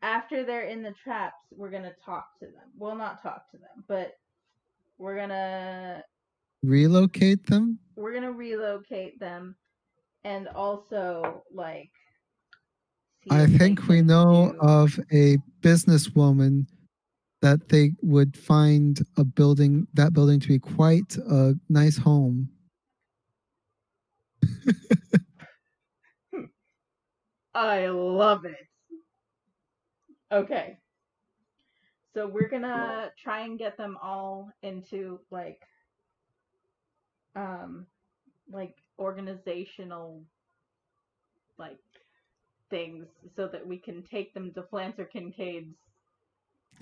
after they're in the traps, we're gonna talk to them. Well, not talk to them, but we're gonna relocate them. We're gonna relocate them, and also like. I think we know of a businesswoman that they would find that building to be quite a nice home. I love it. Okay. So we're gonna try and get them all into like organizational like things so that we can take them to Flancer Kincaid's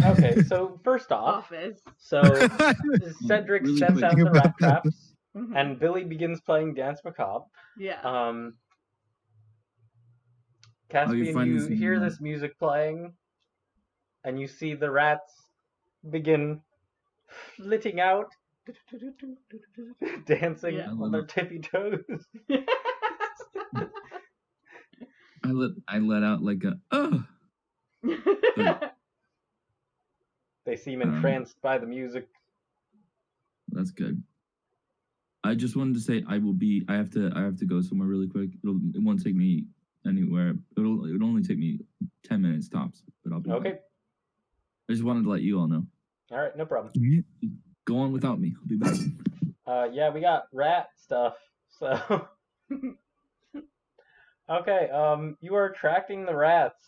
Okay, so first off, office. So Cedric Really sets quick. out the rat traps, Mhm. and Billy begins playing Dance Macabre. Yeah. Caspian, find you this in hear the- this music playing, and you see the rats begin flitting out, dancing Yeah. on their tippy toes. I let out like a They seem Um, entranced by the music. That's good. I just wanted to say I have to go somewhere really quick. It won't take me anywhere. It'll only take me 10 minutes tops, but I'll be Okay. back. I just wanted to let you all know. All right, no problem. Go on without me. I'll be back. Yeah, we got rat stuff. So okay, you are attracting the rats,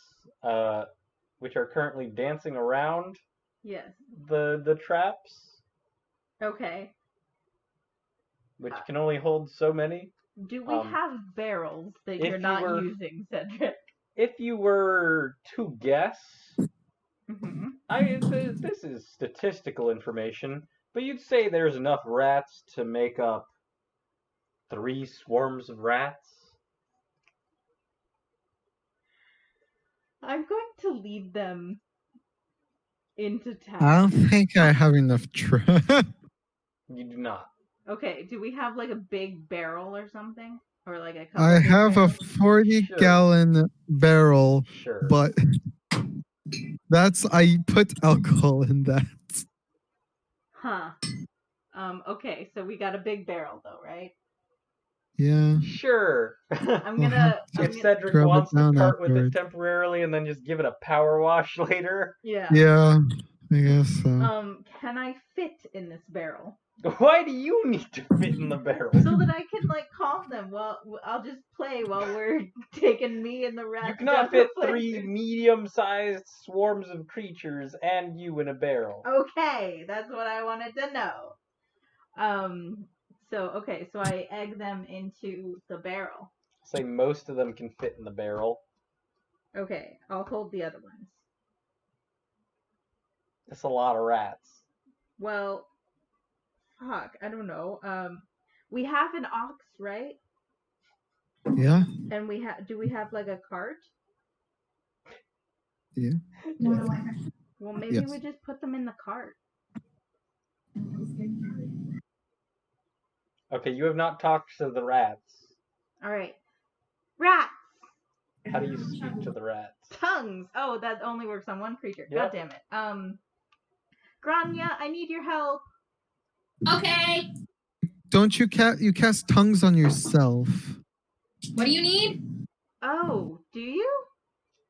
which are currently dancing around Yes. the traps, Okay. which can only hold so many. Do we have barrels that if you're you not were- using, Cedric? If you were to guess, Mm-hmm. this is statistical information, but you'd say there's enough rats to make up 3 swarms of rats. I'm going to lead them into town. I don't think I have enough You do not. Okay, do we have like a big barrel or something? Or like a couple I big have a barrels? 40-gallon barrel, Sure. but I put alcohol in that. Huh. Okay, so we got a big barrel though, right? Yeah. Sure. I'm We'll gonna have to If Cedric Scrub it wants to down part with it afterwards. temporarily and then just give it a power wash later. yeah. Yeah, I guess so. Can I fit in this barrel? Why do you need to fit in the barrel? So that I can like calm them. Well, I'll just play while we're taking me and the rats. You cannot down fit the 3 place. medium-sized swarms of creatures and you in a barrel. Okay, that's what I wanted to know. So I egg them into the barrel. Say most of them can fit in the barrel. Okay, I'll hold the other ones. That's a lot of rats. Well, fuck, I don't know. We have an ox, right? Yeah. And do we have like a cart? Yeah. Well, maybe Yes. we just put them in the cart. Okay, you have not talked to the rats. All right, rats. How do you speak to the rats? Tongues. Oh, that only works on one creature. Yep. God damn it. Grania, I need your help. Okay. Don't you cast tongues on yourself? What do you need? Oh, do you?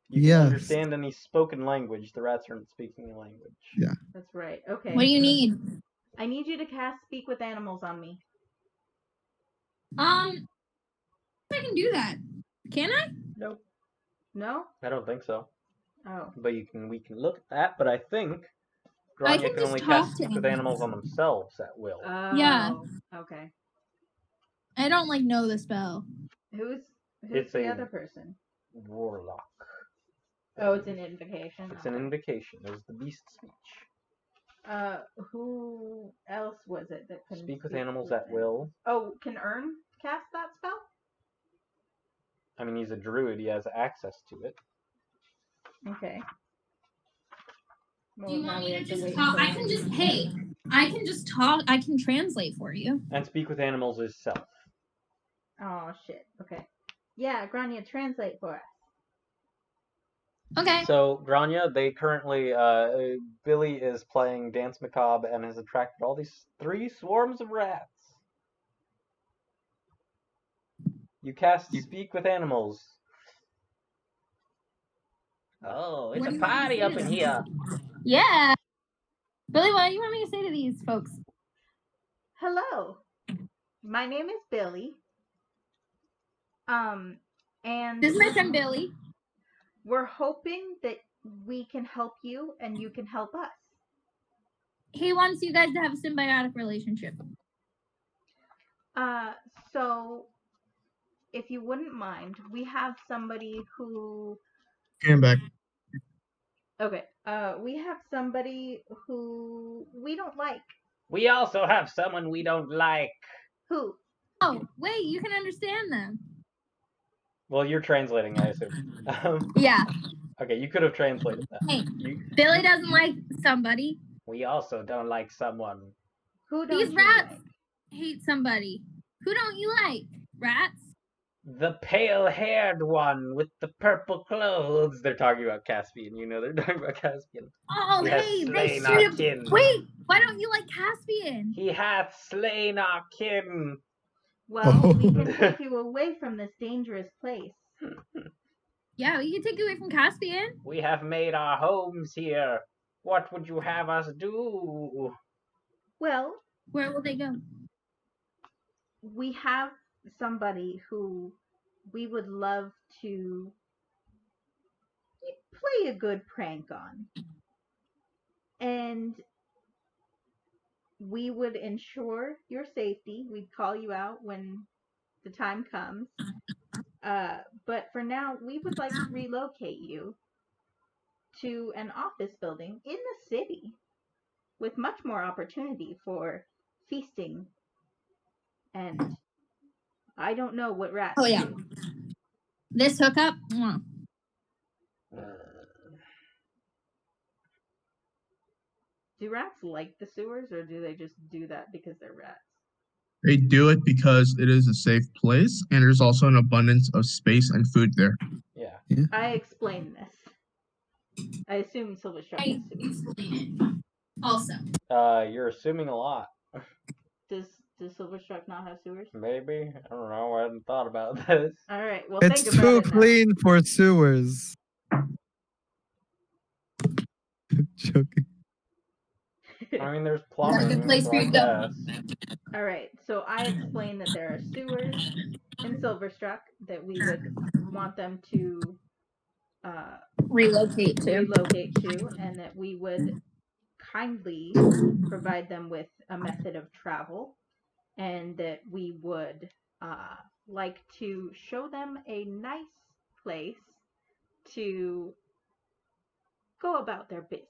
You can Yes. understand any spoken language. The rats aren't speaking the language. Yeah. That's right. Okay. What do you need? I need you to cast Speak with Animals on me. I can do that. Can I? Nope. No? I don't think so. Oh. But we can look at that, but I think I Grania can can only just talk cast to speak with animals on themselves at will. Oh. Yeah. Okay. I don't know the spell. Who's It's the a- other person? Warlock. Oh, it's an invocation. It's an invocation. There's the beast speech. Who else was it that couldn't Speak with animals at them? will. Oh, can Ern cast that spell? I mean, he's a druid. He has access to it. Okay. Do you Well, now want we me to have just wait talk? for I can just, hey, I can just talk. I can translate for you. And speak with animals is self. Oh, shit. Okay. Yeah, Grania, translate for us. Okay. So, Grania, they currently, Billy is playing Dance Macabre and has attracted all these 3 swarms of rats. You cast Speak with Animals. Oh, it's What a do you want me to party say up to in them? here. Yeah. Billy, what do you want me to say to these folks? Hello. My name is Billy. And This is my friend Billy. we're hoping that we can help you and you can help us. He wants you guys to have a symbiotic relationship. So if you wouldn't mind, we have somebody who Came back. Okay. We have somebody who we don't like. We also have someone we don't like. Who? Oh, wait, you can understand them. Well, you're translating, I assume. Yeah. Okay, you could have translated that. Hey, Billy doesn't like somebody. We also don't like someone. Who don't These you rats like? hate somebody. Who don't you like? Rats? The pale-haired one with the purple clothes. They're talking about Caspian. You know they're talking about Caspian. Oh, He has hey, they slain should our have. kin. Wait, why don't you like Caspian? He hath slain our kin. Well, we can take you away from this dangerous place. Yeah, we can take you away from Caspian. We have made our homes here. What would you have us do? Well, Where will they go? we have somebody who we would love to play a good prank on. And we would ensure your safety. We'd call you out when the time comes. But for now, we would like to relocate you to an office building in the city with much more opportunity for feasting. And I don't know what rats Oh, yeah. do. This hookup? Mwah. Do rats like the sewers, or do they just do that because they're rats? They do it because it is a safe place, and there's also an abundance of space and food there. Yeah. I explain this. I assume Silverstruck I has sewers. explain it. Also. You're assuming a lot. Does Silverstruck not have sewers? Maybe. I don't know. I hadn't thought about this. All right. Well, It's think about too it now. clean for sewers. Joking. I mean, there's That's plumbing. a good place so for I you to go. guess. All right. So I explained that there are sewers in Silverstruck that we would want them to Relocate to. and that we would kindly provide them with a method of travel, and that we would like to show them a nice place to go about their business.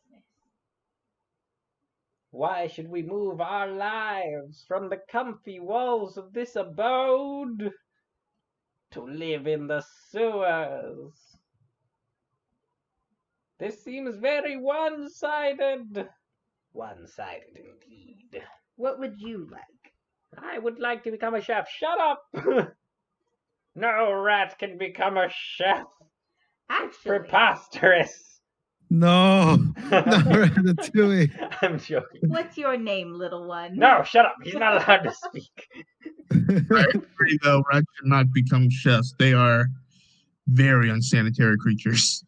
Why should we move our lives from the comfy walls of this abode to live in the sewers? This seems very one-sided. One-sided indeed. What would you like? I would like to become a chef. Shut up! No rat can become a chef. Actually, Preposterous. No, not Ratatouille. I'm joking. what's your name, little one? No, shut up. He's not allowed to speak. I agree, though, rats should not become chefs. They are very unsanitary creatures.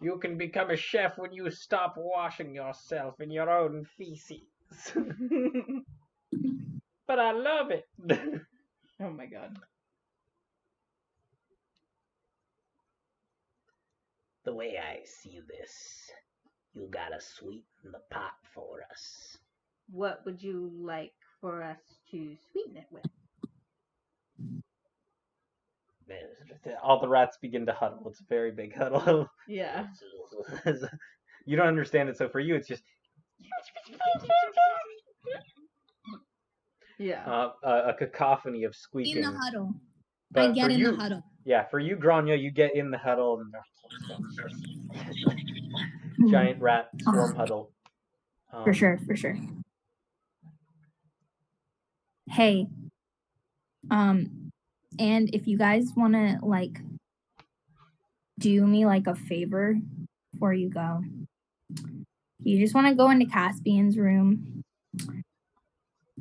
You can become a chef when you stop washing yourself in your own feces. But I love it. Oh my god. The way I see this, you gotta sweeten the pot for us. What would you like for us to sweeten it with? All the rats begin to huddle. It's a very big huddle. Yeah. You don't understand it, so for you, it's just Yeah. a cacophony of squeaking. In the huddle. But I get for in you, the huddle. Yeah, for you, Grania, you get in the huddle and giant rat swarm huddle. For sure. Hey. And if you guys want to, like, do me, like, a favor before you go. You just want to go into Caspian's room.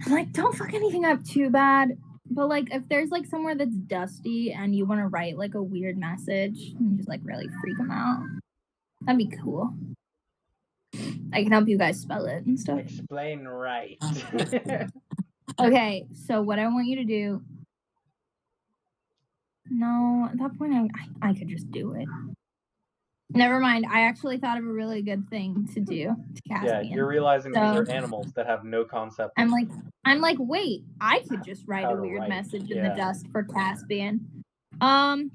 Like, don't fuck anything up too bad. But, like, if there's, like, somewhere that's dusty and you want to write, like, a weird message and just, like, really freak them out, that'd be cool. I can help you guys spell it and stuff. Explain right. Okay, so what I want you to do... No, at that point, I could just do it. Never mind. I actually thought of a really good thing to do to Caspian. Yeah, you're realizing these are animals that have no concept. I'm like, wait, I could just write How a to weird write, message in yeah. the dust for Caspian. I'd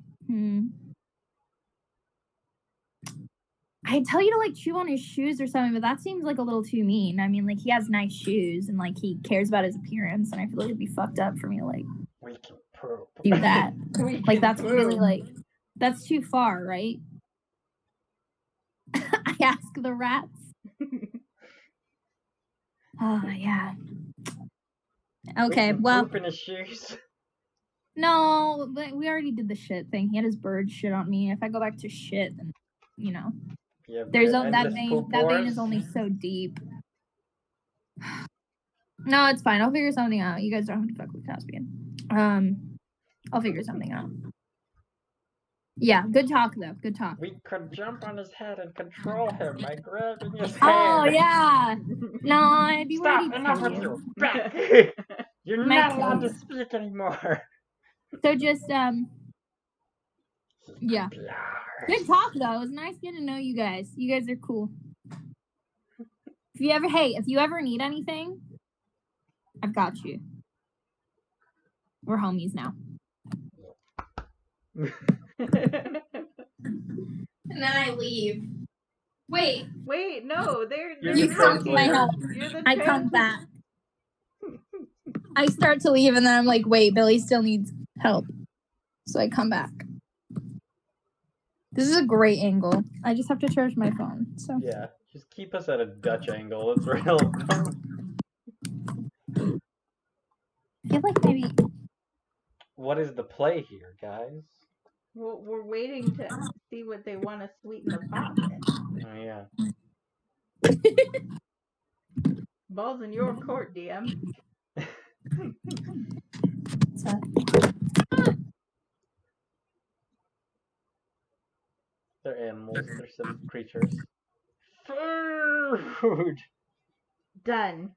tell you to, like, chew on his shoes or something, but that seems like a little too mean. I mean, like, he has nice shoes and, like, he cares about his appearance, and I feel like it'd be fucked up for me to, like, We can prove. do that. Like, that's really, like, that's too far, right? I ask the rats. Oh, yeah. Okay, well, Poop in his shoes. No, but we already did the shit thing. He had his bird shit on me. If I go back to shit, then Yeah, there's but that endless vein. poop That vein wars? is only so deep. No, it's fine. I'll figure something out. You guys don't have to fuck with Caspian. I'll figure something out. Yeah, good talk though. Good talk. We could jump on his head and control him by grabbing his hand. Oh yeah. No, I'd be Stop! ready to Enough tell with you! you. Back! You're Might not tell allowed you. to speak anymore. So just yeah. Good talk though. It was nice getting to know you guys. You guys are cool. If you ever need anything, I've got you. We're homies now. And then I leave. Wait. Wait, no, You're You the come to my translator. help. You're the I come translator. back. I start to leave and then I'm like, wait, Billy still needs help. So I come back. This is a great angle. I just have to charge my phone. So Yeah, just keep us at a Dutch angle. It's real fun. I feel like maybe What is the play here, guys? Well, we're waiting to see what they want to sweeten the pot with. Oh yeah. Ball's in your court, DM. They're animals. They're simple creatures. Food! Done.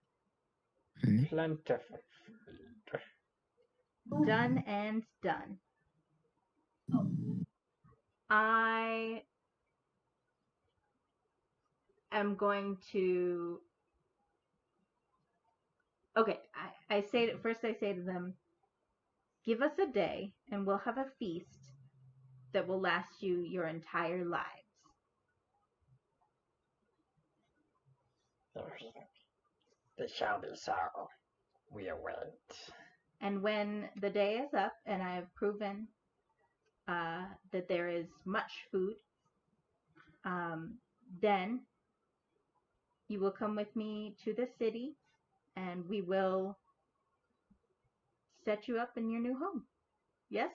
Okay. Plentiful food. Done and done. I am going to. Okay, I say to them, give us a day and we'll have a feast that will last you your entire lives. It shall be so. We await. And when the day is up and I have proven that there is much food, then you will come with me to the city and we will set you up in your new home. Yes?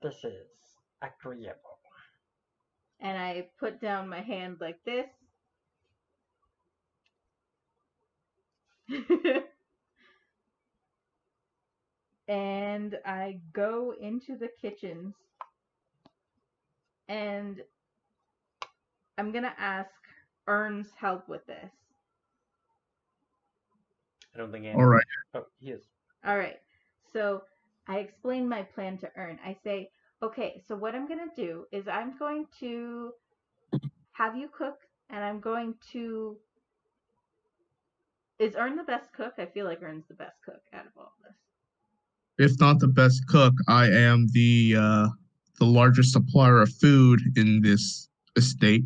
This is agreeable. And I put down my hand like this. And I go into the kitchens and I'm going to ask Ern's help with this. I don't think All right. Oh, he is. All right. So I explain my plan to Ern. I say, okay, so what I'm going to do is I'm going to have you cook and I'm going to... Is Ern the best cook? I feel like Ern's the best cook out of all of this. If not the best cook, I am the largest supplier of food in this estate.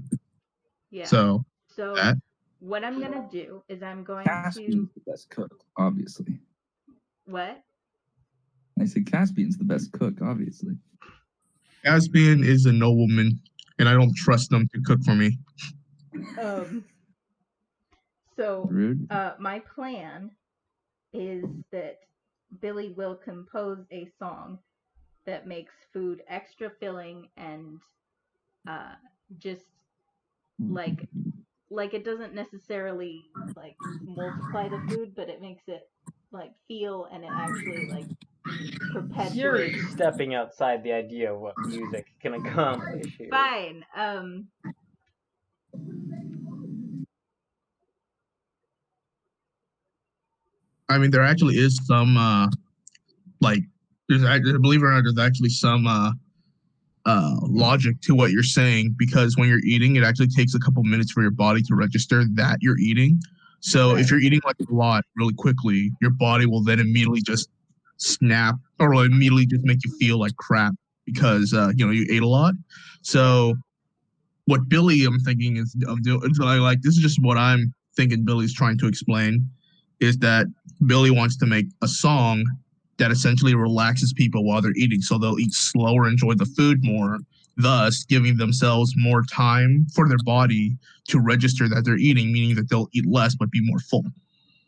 Yeah. So that. What I'm going to do is I'm going Caspian's to... the best cook, obviously. What? I said Caspian's the best cook, obviously. Caspian is a nobleman, and I don't trust them to cook for me. So, Rude. my plan is that Billy will compose a song that makes food extra filling and just like it doesn't necessarily like multiply the food, but it makes it like feel and it actually like perpetuates. You're stepping outside the idea of what music can accomplish here. Fine. I mean, there actually is some believe it or not, there's actually some logic to what you're saying, because when you're eating, it actually takes a couple minutes for your body to register that you're eating. So if you're eating like a lot really quickly, your body will then immediately just snap or will immediately just make you feel like crap because you ate a lot. So what Billy I'm thinking is of doing, like this is just what I'm thinking Billy's trying to explain, is that Billy wants to make a song that essentially relaxes people while they're eating, so they'll eat slower, enjoy the food more, thus giving themselves more time for their body to register that they're eating, meaning that they'll eat less but be more full.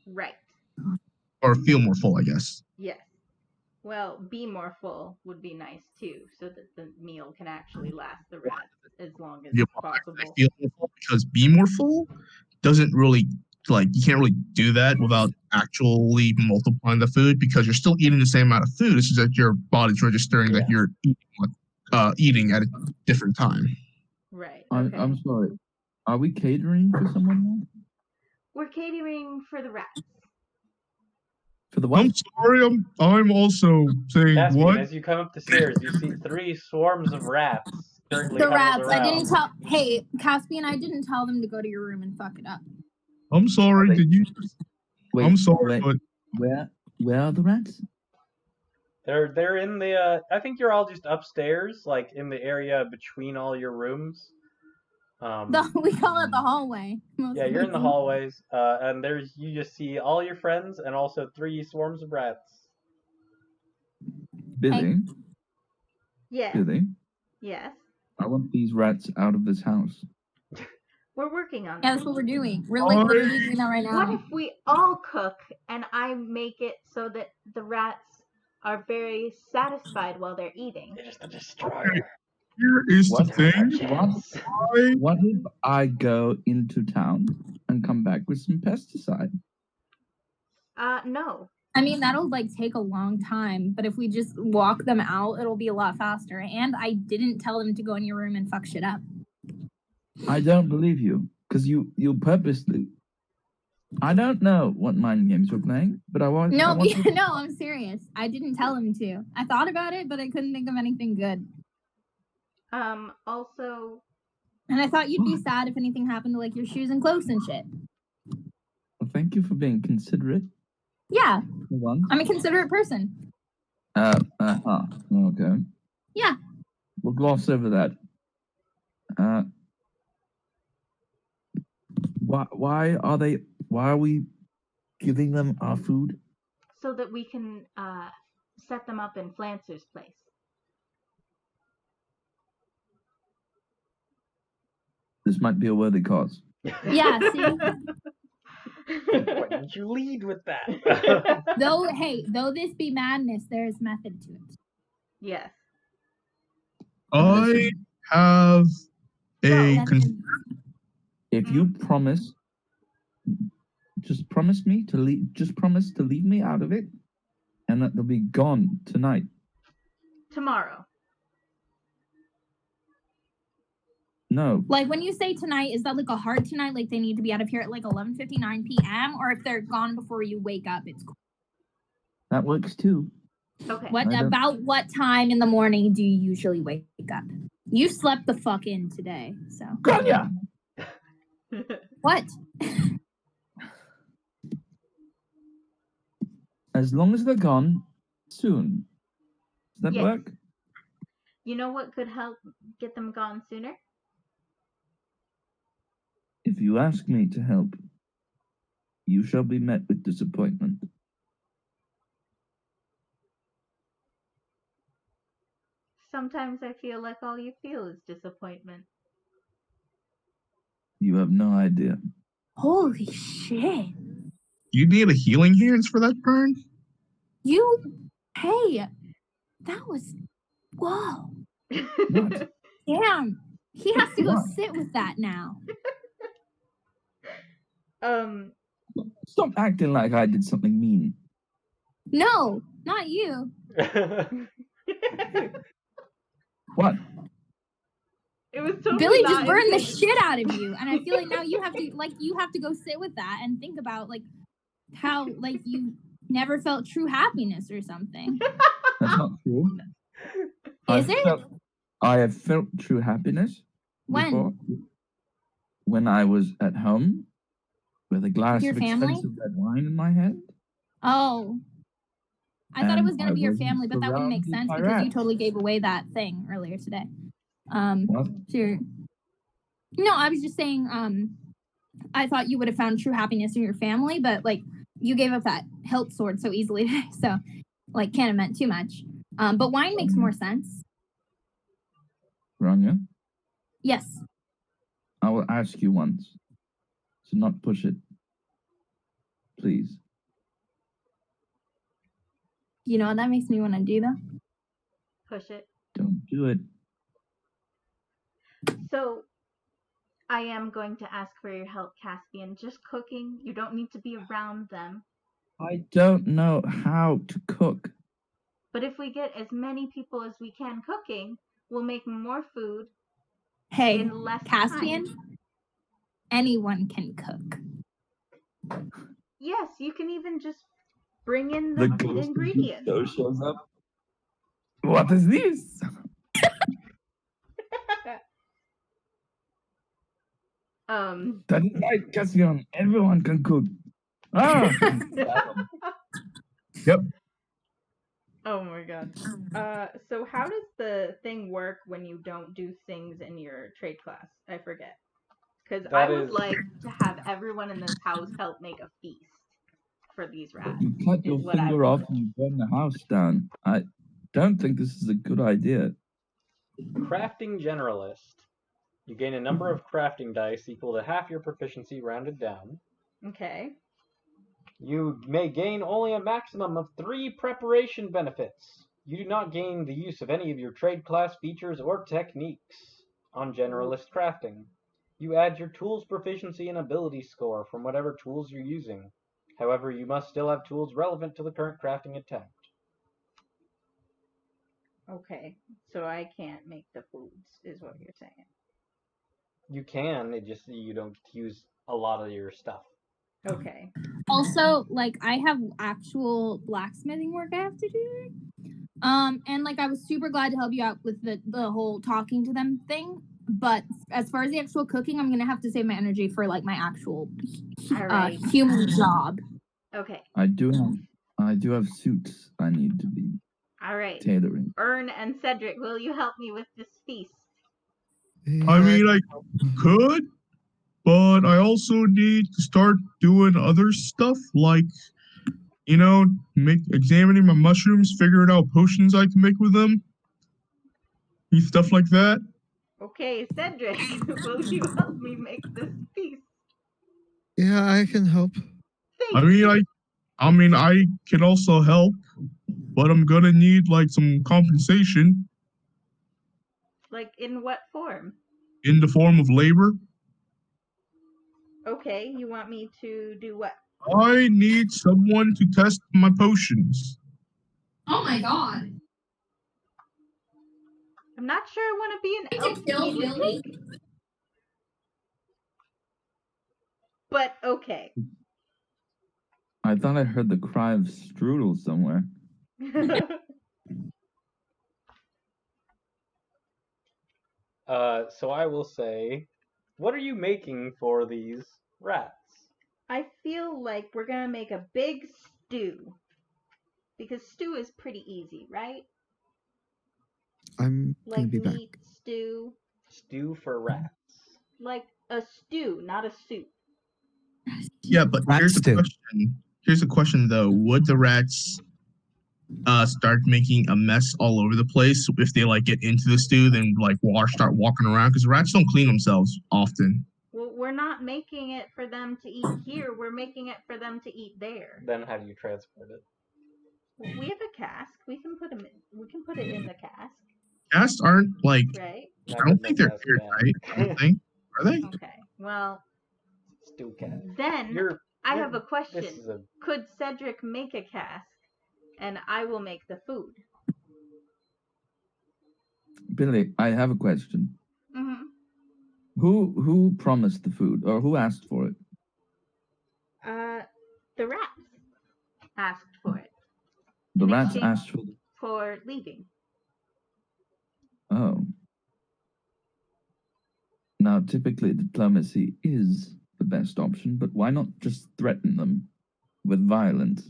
Right. or feel more full, I guess. Yes. Well, be more full would be nice too, so that the meal can actually last the rats as long as Yeah, I possible. feel more full because be more full doesn't really you can't really do that without actually multiplying the food because you're still eating the same amount of food. It's just that your body's registering that you're eating at a different time. Right. I'm, Okay. I'm sorry. Are we catering for someone now? We're catering for the rats. For the what? I'm sorry, I'm also saying Caspian, what? as you come up the stairs, you see 3 swarms of rats currently The huddled rats. I around. didn't tell. Hey, Caspian, I didn't tell them to go to your room and fuck it up. I'm sorry, Wait. did you? Wait, I'm sorry, wait. but Where are the rats? They're in the I think you're all just upstairs, like in the area between all your rooms. We call it the hallway. Yeah, you're in the mostly. hallways, and you just see all your friends and also 3 swarms of rats. Billy, Yes. Billy, Yes. I want these rats out of this house. We're working on Yeah, that. that's what we're doing. We're like literally doing that right now. What if we all cook and I make it so that the rats are very satisfied while they're eating? You're just a destroyer. here is the What? thing. What if I go into town and come back with some pesticide? No. I mean, that'll like take a long time, but if we just walk them out, it'll be a lot faster. And I didn't tell them to go in your room and fuck shit up. I don't believe you, because you purposely. I don't know what mind games you're playing, but I want. No, I want no, I'm serious. I didn't tell them to. I thought about it, but I couldn't think of anything good. Also. And I thought you'd be sad if anything happened to like your shoes and clothes and shit. Well, thank you for being considerate. Yeah, For once. I'm a considerate person. Okay. Yeah. We'll gloss over that. Why are we giving them our food? So that we can set them up in Flancer's place. This might be a worthy cause. Yeah, see? Why didn't you lead with that? Though this be madness, there is method to it. Yes. I have a So, if you promise, just promise to leave me out of it, and that they'll be gone tonight. tomorrow. No. Like when you say tonight, is that like a hard tonight? Like they need to be out of here at like 11:59 p.m. Or if they're gone before you wake up, it's cool. That works too. Okay. About what time in the morning do you usually wake up? You slept the fuck in today, so. Grania! What? As long as they're gone soon. Does that Yes. work? You know what could help get them gone sooner? If you ask me to help, you shall be met with disappointment. Sometimes I feel like all you feel is disappointment. You have no idea. Holy shit. You need a healing hands for that burn? Hey, that was, whoa. What? Damn. He has to go What? sit with that now. Stop acting like I did something mean. No, not you. What? It was totally Billy not just burned the intentional. shit out of you. And I feel like now you have to go sit with that and think about like how like you never felt true happiness or something. That's not true. Is it? I have felt true happiness. When? Before, when I was at home with a glass Your of family? expensive red wine in my hand. Oh. I thought it And was going to be your wasn't family, but that wouldn't make surrounded sense by because you rats. totally gave away that thing earlier today. What? Sure. No, I was just saying, I thought you would have found true happiness in your family, but like you gave up that hilt sword so easily today, so like can't have meant too much. But wine makes more sense. Rania, Yes. I will ask you once to not push it. Please. You know what that makes me want to do though? Push it. Don't do it. So, I am going to ask for your help, Caspian. Just cooking. You don't need to be around them. I don't know how to cook. But if we get as many people as we can cooking, we'll make more food Hey, in less Caspian, time. anyone can cook. Yes, you can even just bring in The the ghost of the ingredients. show shows up. What is this? That is right, Cassian. Everyone can cook. Ah! Yep. Oh my god. So how does the thing work when you don't do things in your trade class? I forget. Because I would like to have everyone in this house help make a feast for these rats. You cut your is what I finger off want. and you burn the house down. I don't think this is a good idea. Crafting generalist. You gain a number of crafting dice equal to half your proficiency rounded down. Okay. You may gain only a maximum of 3 preparation benefits. You do not gain the use of any of your trade class features or techniques on generalist crafting. You add your tool's proficiency and ability score from whatever tools you're using. However, you must still have tools relevant to the current crafting attempt. Okay. So I can't make the foods, is what you're saying. You can, it just you don't use a lot of your stuff. Okay. Also, like, I have actual blacksmithing work I have to do. And like, I was super glad to help you out with the whole talking to them thing. But as far as the actual cooking, I'm gonna have to save my energy for like my actual Alright. human job. Okay. I do have suits I need to be Alright. tailoring. Ern and Cedric, will you help me with this feast? I mean, I could, but I also need to start doing other stuff like, examining my mushrooms, figuring out potions I can make with them, stuff like that. Okay, Cedric, will you help me make this feast? Yeah, I can help. Thank I mean, you. I can also help, but I'm gonna need like some compensation Like, in what form? in the form of labor. Okay, you want me to do what? I need someone to test my potions. Oh my god! I'm not sure I want to be an elf guinea pig. But okay. I thought I heard the cry of strudel somewhere. So I will say, what are you making for these rats? I feel like we're gonna make a big stew. Because stew is pretty easy, right? I'm gonna Like be back. meat stew. Stew for rats. Like a stew, not a soup. Yeah, but Rat here's the stew. question. Here's the question though: would the rats start making a mess all over the place if they like get into the stew, then like start walking around? Because rats don't clean themselves often. Well, we're not making it for them to eat here. We're making it for them to eat there. Then how do you transport it? We have a cask. We can put it in the cask, Casts aren't like right? I don't think they're airtight. I don't think. Are they? Okay. Well, Stew cat. then I have a question. This is a Could Cedric make a cask, and I will make the food? Billy, I have a question. Mm-hmm. Who promised the food, or who asked for it? The rats asked for it. The In rats exchange asked for. for leaving. Oh. Now, typically, diplomacy is the best option, but why not just threaten them with violence?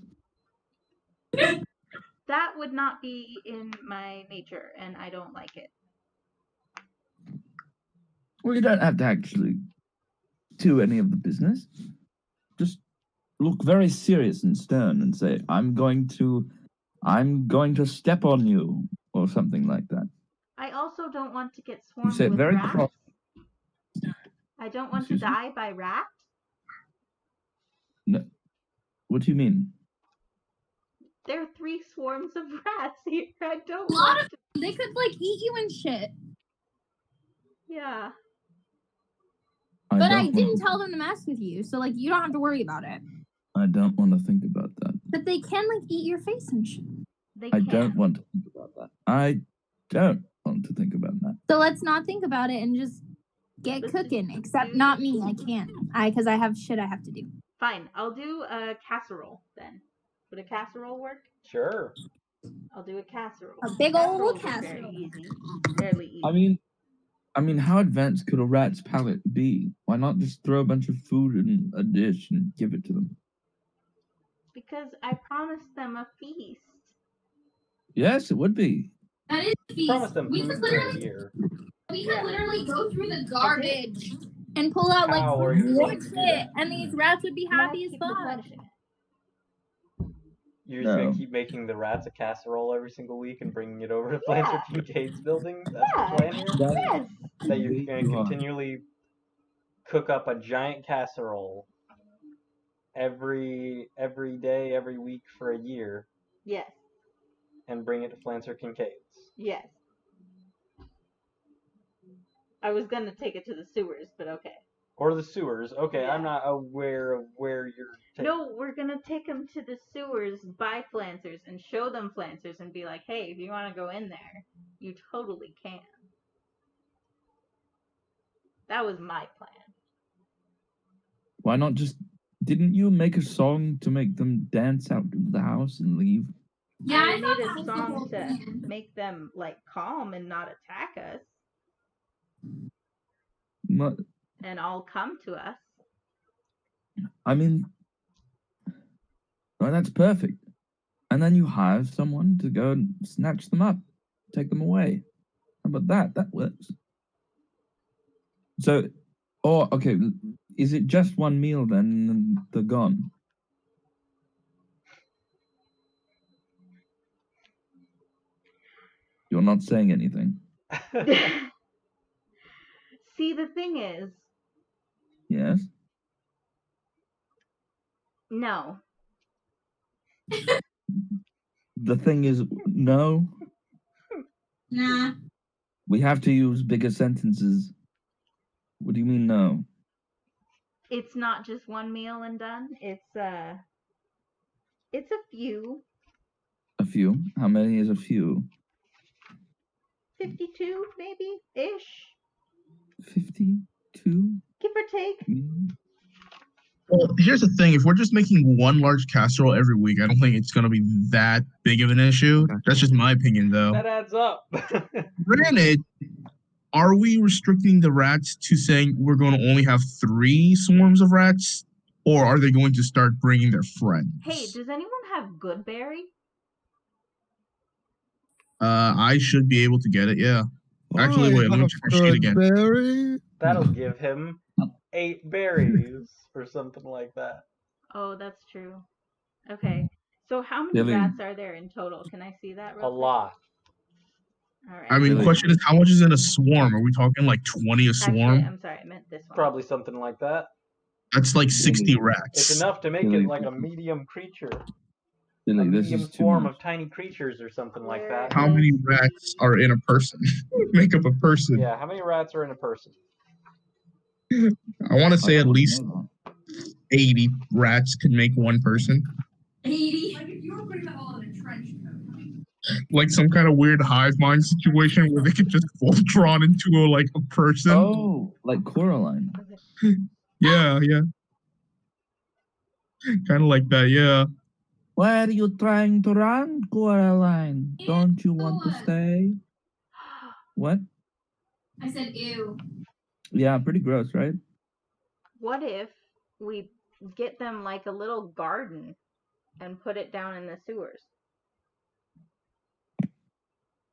That would not be in my nature, and I don't like it. Well, you don't have to actually do any of the business. Just look very serious and stern and say, I'm going to step on you, or something like that. I also don't want to get You swarmed say it with very rats. cross. I don't want Excuse to me? die by rat. No. What do you mean? There are 3 swarms of rats here. I don't A lot want of they could like eat you and shit. Yeah. But I don't want didn't to- tell them to mess with you, so like you don't have to worry about it. I don't want to think about that. But they can like eat your face and shit. They I can. don't want to think about that. I don't want to think about that. So let's not think about it and just get Let's cooking. just Except do not the- me. I can't. Because I have shit I have to do. Fine. I'll do a casserole then. Would a casserole work? Sure. I'll do a casserole. A big old Casseroles are casserole. Very easy. Fairly easy. I mean, how advanced could a rat's palate be? Why not just throw a bunch of food in a dish and give it to them? Because I promised them a feast. Yes, it would be. That is a feast. Promise them We food could for a literally year. go through the garbage and pull out like How are you fruit going and to do shit, that? and these rats would be I'm gonna have happy to as keep fuck. replenishing it. You're just No. gonna keep making the rats a casserole every single week and bringing it over to Yeah. Flancer Kincaid's building? That's Yeah. the plan here? Yes. That you're Way gonna too hard. continually cook up a giant casserole every day, every week for a year, Yes. and bring it to Flancer Kincaid's. Yes. I was gonna take it to the sewers, but okay. Or the sewers. Okay, Yeah. I'm not aware of where you're taking. No, we're gonna take them to the sewers by Flancers and show them Flancers and be like, hey, if you want to go in there, you totally can. That was my plan. Why not just... Didn't you make a song to make them dance out of the house and leave? Yeah, I I thought made that a was the song whole to plan. make them like calm and not attack us, What? and all come to us. I mean... Well, that's perfect. And then you hire someone to go and snatch them up, take them away. How about that? That works. So, okay, is it just one meal then and they're gone? You're not saying anything. See, the thing is, Yes? no. The thing is, no. Nah. We have to use bigger sentences. What do you mean, no? It's not just one meal and done. It's a few. A few? How many is a few? 52, maybe ish, 52? give or take. Well, here's the thing: if we're just making one large casserole every week, I don't think it's gonna be that big of an issue. That's just my opinion, though. That adds up. Granted, are we restricting the rats to saying we're going to only have 3 swarms of rats, or are they going to start bringing their friends? Hey, does anyone have good berry? I should be able to get it. Yeah. Actually, wait. Let me check my sheet again. Berry. That'll give him 8 berries or something like that. Oh, that's true. Okay. So how many Billy. rats are there in total? Can I see that real A quick? lot. All right. I mean, the Really? question is, how much is in a swarm? Are we talking like 20 a Actually, swarm? I'm sorry, I meant this one. Probably something like that. That's like 60 Billy. rats. It's enough to make Billy. it like a medium creature. Billy, A this medium is too swarm much. of tiny creatures or something like that. How many rats are in a person? Make up a person. Yeah, how many rats are in a person? I want to say at least No. 80 rats could make one person. 80. Like if you were putting them all in a trench coat. Like some kind of weird hive mind situation where they could just Voltron into a person. Oh, like Coraline. Yeah. Kind of like that, yeah. Where are you trying to run, Coraline? Don't you want to stay? What? I said ew. Yeah, pretty gross, right? What if we get them like a little garden and put it down in the sewers?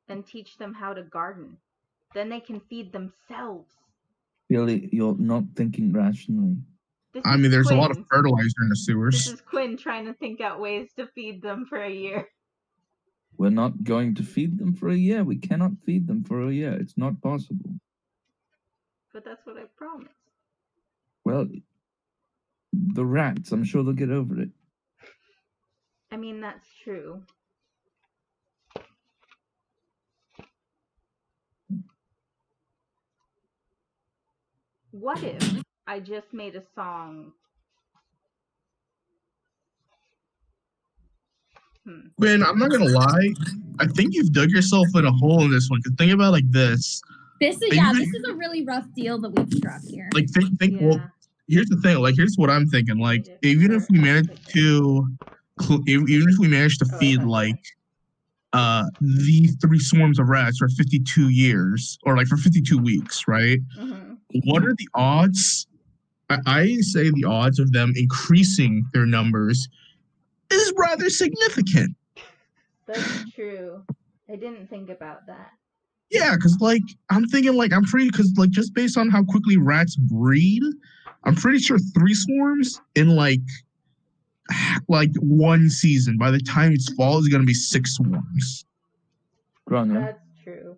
And teach them how to garden. Then they can feed themselves. Billy, you're not thinking rationally. This I is mean, there's a lot of Quinn. fertilizer in the This sewers. is Quinn trying to think out ways to feed them for a year. We're not going to feed them for a year. We cannot feed them for a year. It's not possible. But that's what I promised. Well, the rats, I'm sure they'll get over it. I mean, that's true. What if I just made a song? Man, I'm not gonna lie. I think you've dug yourself in a hole in this one. Cause think about it like this. This is Even- this is a really rough deal that we've struck here. Like think. Yeah. Well, here's the thing. Like here's what I'm thinking. Like even if we manage to, even if we manage to feed like, these 3 swarms of rats for 52 years, or like for 52 weeks, right? Mm-hmm. What are the odds? I say the odds of them increasing their numbers is rather significant. That's true. I didn't think about that. Yeah, because like I'm thinking like I'm pretty because like just based on how quickly rats breed, I'm pretty sure 3 swarms in like 1 season. By the time it's fall, is gonna be 6 swarms. Grania, That's true.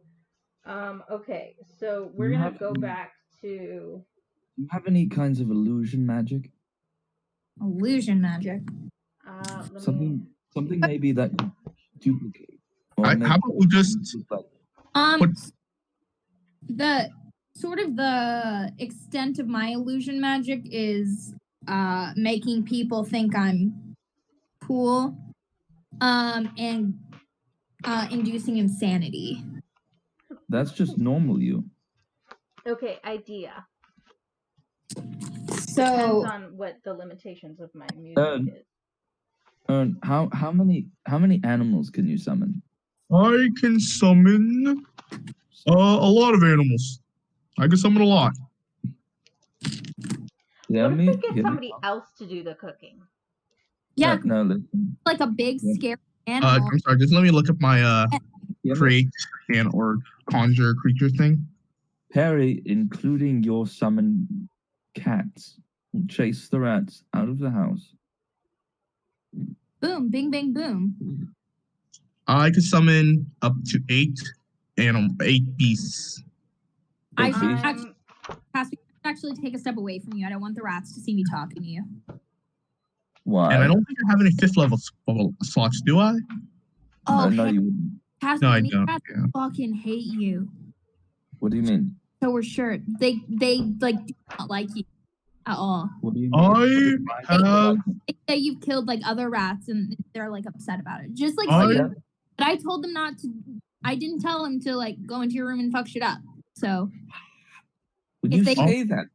Okay, so we're You gonna have go any- back to. do you have any kinds of illusion magic? Illusion magic. Let me. Something maybe that could duplicate. Or How make about we just like The sort of the extent of my illusion magic is making people think I'm cool, and inducing insanity. that's just normal you. Okay, idea. So Depends on what the limitations of my music is. How many animals can you summon? I can summon a lot of animals. I can summon a lot. Yeah, What if we get somebody else to do the cooking? yeah, No, listen. like a big Yeah. scary animal. I'm sorry, just let me look up my Yeah, create and or conjure creature thing. Perry, including your summoned cats, will chase the rats out of the house. Boom, bing, bang, boom. I could summon up to 8 beasts. I Okay. should actually take a step away from you. I don't want the rats to see me talking to you. Why? And I don't think I have any 5th level slots, do I? Oh, no, hey, you wouldn't. No, I these don't. rats Yeah. fucking hate you. What do you mean? So we're sure they like do not like you at all. What do you I mean? have. They say you've killed like other rats and they're like upset about it. Just like I- you. But I told them not to. I didn't tell them to like go into your room and fuck shit up. So Would if you they- say that?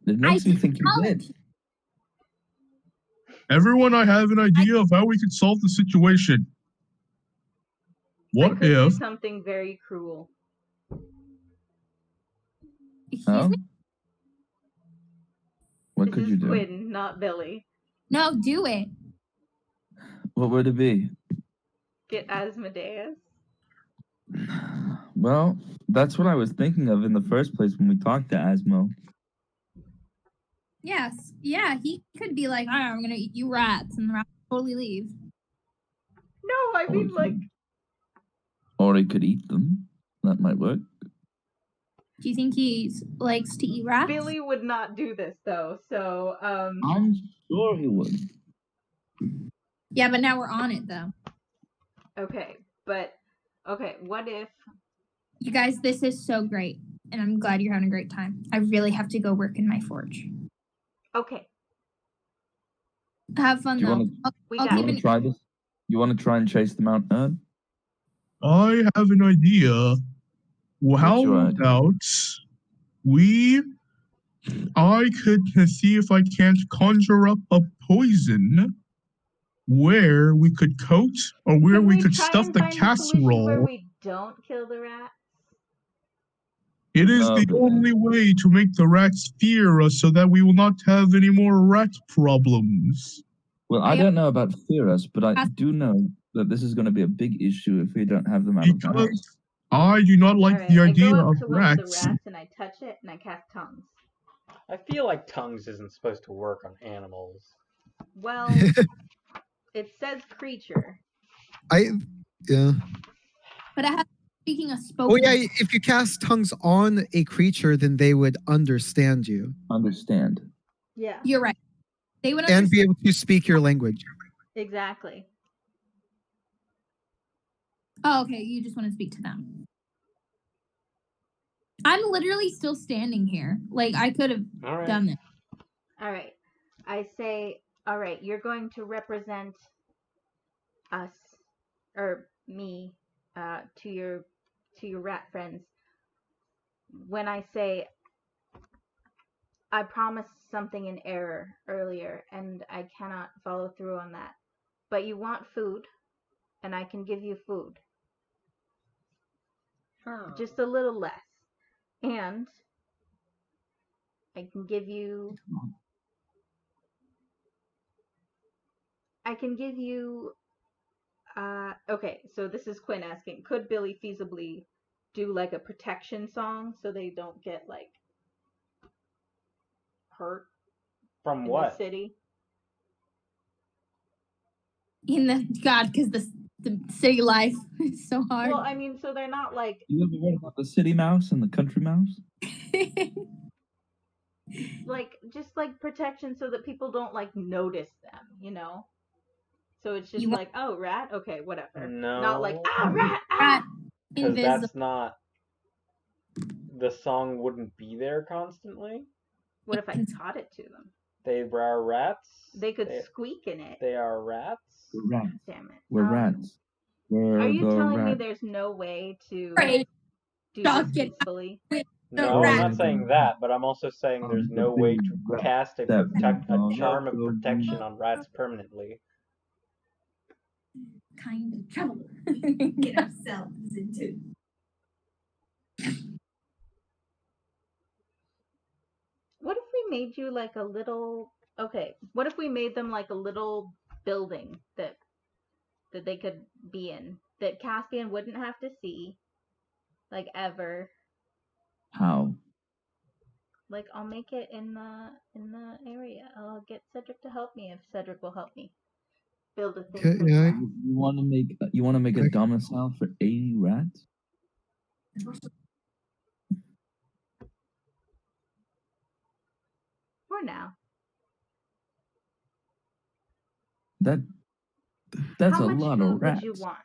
It makes me think you tell them did. to. Everyone, I have an idea of how we could solve the situation. I What could do if? something very cruel. Excuse Oh? me? What This could is you do? Quinn, not Billy. No, do it. What would it be? Get Asmodeus. Well, that's what I was thinking of in the first place when we talked to Asmo. Yes. Yeah, he could be like, "All right, I'm gonna eat you rats," and the rats totally leave. No, I mean like. Or he could eat them. That might work. Do you think he likes to eat rats? Billy would not do this though, so I'm sure he would. Yeah, but now we're on it though. okay, what if You guys, this is so great, and I'm glad you're having a great time. I really have to go work in my forge. okay, Have fun Do you though. wanna- we I'll got You keep want it. to try this? You want to try and chase them out, Erd? I have an idea. Well, how What's your idea? about I could see if I can't conjure up a poison where we could coat or where Can we could try stuff and the find a solution where casserole. we don't kill the rats? It is No, the but- only way to make the rats fear us so that we will not have any more rat problems. Well, I I- don't know about fear us, but I do know that this is going to be a big issue if we don't have them out of the house. Because I do not like Alright, the I idea go up of to one of the rats. rats and I touch it and I cast tongues. I feel like tongues isn't supposed to work on animals. Well, it says creature. Yeah. But I have speaking of spoken. Oh yeah, if you cast tongues on a creature, then they would understand you Understand. Yeah. You're right. They would and understand. be able to speak your language. Exactly. Oh, okay. You just want to speak to them. I'm literally still standing here. Like, I could have All right. done this. All right. I say, all right, you're going to represent us, or me, to your rat friends. When I say I promised something in error earlier, and I cannot follow through on that. But you want food, and I can give you food. Just a little less. And I can give you... okay, so this is Quinn asking, could Billy feasibly do like a protection song so they don't get like hurt From in the what? city? God, because the city life is so hard. Well, I mean, so they're not like... You ever read about the city mouse and the country mouse? like, just like protection so that people don't like notice them, you know? So it's just like, oh, rat? Okay, whatever. No. Not like, rat, Rat, ah! Because invisible. that's not... The song wouldn't be there constantly. What if I taught it to them? They are rats. They could squeak in it. They are rats. We're rats. Damn it. We're rats. We're Are you the telling me rats. there's no way to Right. do Dog this get- peacefully? No, I'm not saying that, but I'm also saying there's The no way big to rat cast a that charm of loves protection on rats permanently. Kind of trouble. Get ourselves into. What if we made you like a little... Okay, what if we made them like a little building that they could be in, that Caspian wouldn't have to see, like, ever? How? Like, I'll make it in the area. I'll get Cedric to help me if Cedric will help me build a thing. Okay, yeah. You want to make a Okay. domicile for 80 rats? For now. That's How a much lot food of rats. would you want?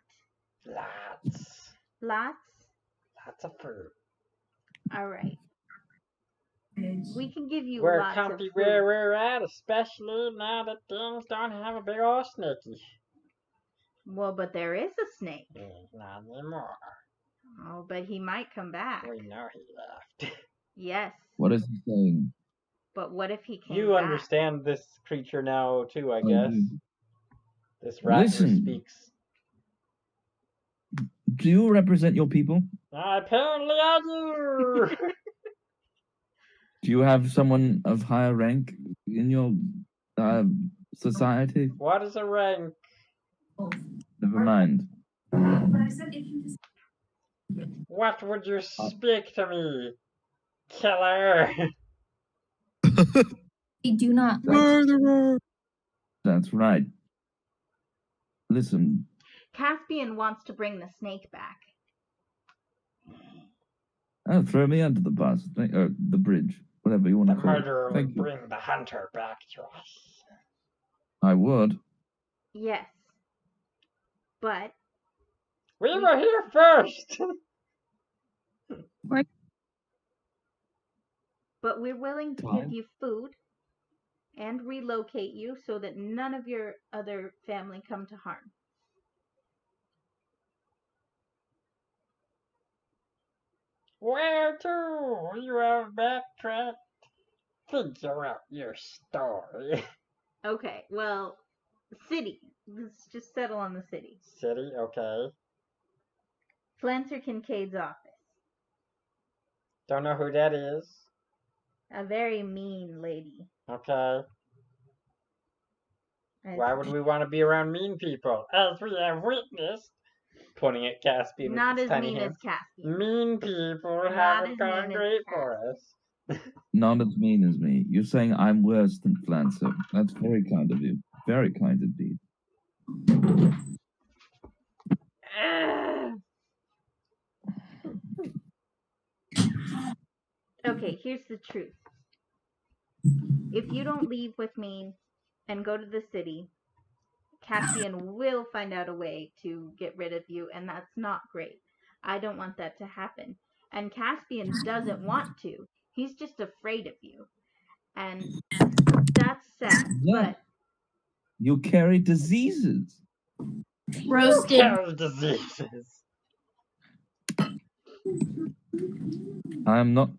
Lots. Lots? Lots of food. All right. We can give you We're lots of comfy food. where we're at, especially now that things don't have a big old snaky. Well, but there is a snake. Not anymore. Oh, but he might come back. We know he left. Yes. What is he saying? But what if he came You back? understand this creature now too, I Oh, guess. you- This rat who Listen. speaks. Do you represent your people? Apparently I do. Do you have someone of higher rank in your society? What is a rank? Never mind. But I said if you just. What would you speak to me, killer? They do not like Murderer! That's right. Listen, Caspian wants to bring the snake back. throw me under the bus, or the bridge, whatever you want The to call it. murderer would Thank you. bring the hunter back to us. I would. Yes. But We were here first. but we're willing to Fine. give you food and relocate you so that none of your other family come to harm. Where to? You have backtracked. Figure out your story. Okay, well, city. Let's just settle on the city. City, okay. Flancer Kincaid's office. Don't know who that is. A very mean lady. Okay. As- Why would we want to be around mean people? As we have witnessed. Pointing at Caspian Not with his as tiny mean hands. as Caspian. Mean people Not haven't as gone mean as great Caspian. for us. Not as mean as me. You're saying I'm worse than Flancer. That's very kind of you. Very kind indeed. Okay, here's the truth. If you don't leave with me and go to the city, Caspian will find out a way to get rid of you, and that's not great. I don't want that to happen. And Caspian doesn't want to. He's just afraid of you. And that's sad. Yeah. But You carry diseases. Roasted. Carry diseases. I'm not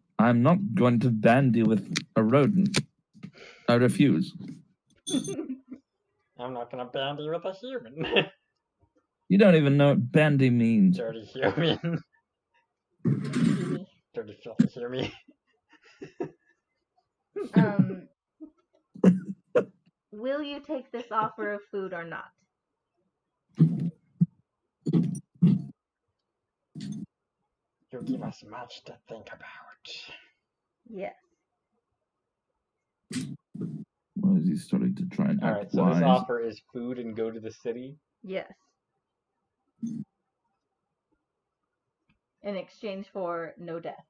going to bandy with a rodent. I refuse. I'm not gonna bandy with a human. You don't even know what bandy means. Dirty human. Kitty. Dirty filthy human. Will you take this offer of food or not? You give us much to think about. Yes. Why is he starting to try and act Alright, so wise? this offer is food and go to the city. Yes. In exchange for no death.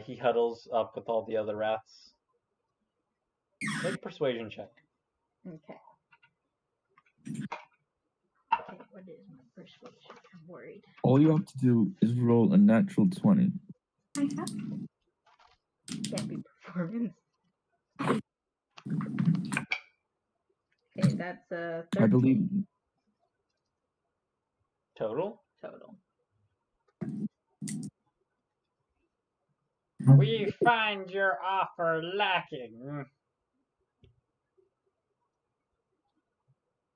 He huddles up with all the other rats. Make a persuasion check. Okay. Okay, what is my persuasion? I'm worried. All you have to do is roll a natural 20. I have to. Can't be performance. Okay, that's a 13 I believe. Total? total. We find your offer lacking.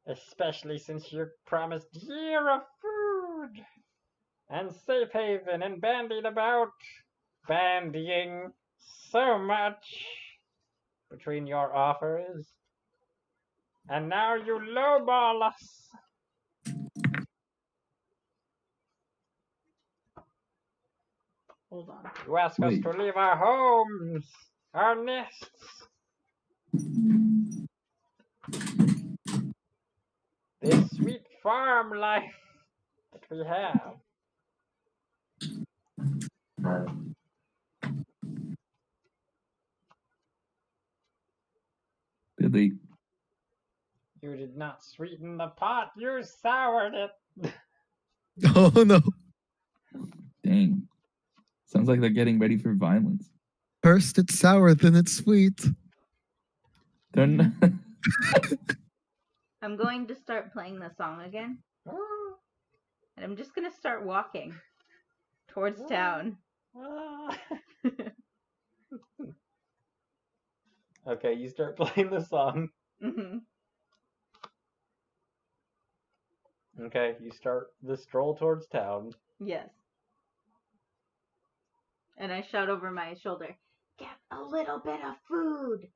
Especially since you promised year of food and safe haven and bandied about bandying so much between your offers. And now you lowball us. Hold on. You ask us Wait. to leave our homes, our nests. This sweet farm life that we have. Billy, You did not sweeten the pot, you soured it. Oh no. dang. Sounds like they're getting ready for violence. First it's sour, then it's sweet. They're not. I'm going to start playing the song again. And I'm just going to start walking towards town. Okay, you start playing the song. Mm-hmm. Okay, you start the stroll towards town. Yes. And I shout over my shoulder, get a little bit of food.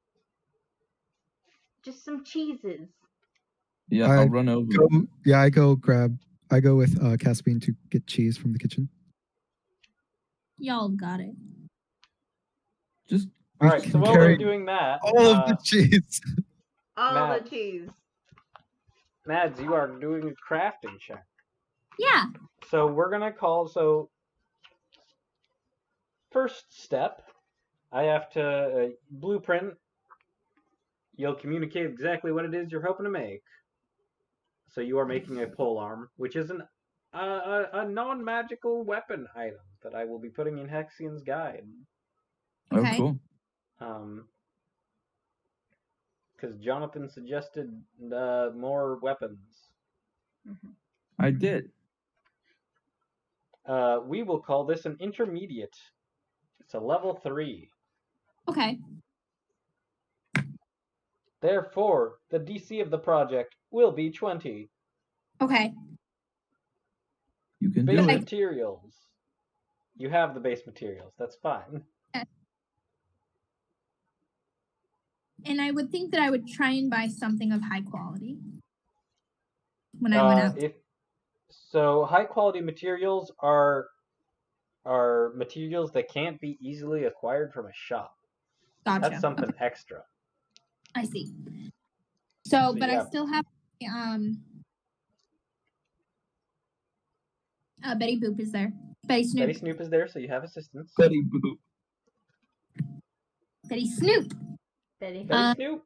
Just some cheeses. Yeah, I I'll run over. I go with Caspian to get cheese from the kitchen. Y'all got it. Just We Alright, so can while carry we're doing that, all of the cheese. All Matt. the cheese. Mads, you are doing a crafting check. Yeah. So we're gonna call, first step, I have to blueprint. You'll communicate exactly what it is you're hoping to make. So you are making a polearm, which is a non-magical weapon item that I will be putting in Hexian's guide. Okay. Oh, cool. Because Jonathan suggested more weapons. Mm-hmm. I did. We will call this an intermediate. It's a level 3. Okay. Therefore, the DC of the project will be 20. Okay. You can Base do it. materials. You have the base materials. That's fine. And I would think that I would try and buy something of high quality when I went out. So high quality materials are materials that can't be easily acquired from a shop. Gotcha. That's something Okay. extra. I see. So, but yeah. I still have Betty Boop is there. Betty Snoop. Betty Snoop is there, so you have assistance. Betty Boop. Betty Snoop. Betty. Betty Snoop.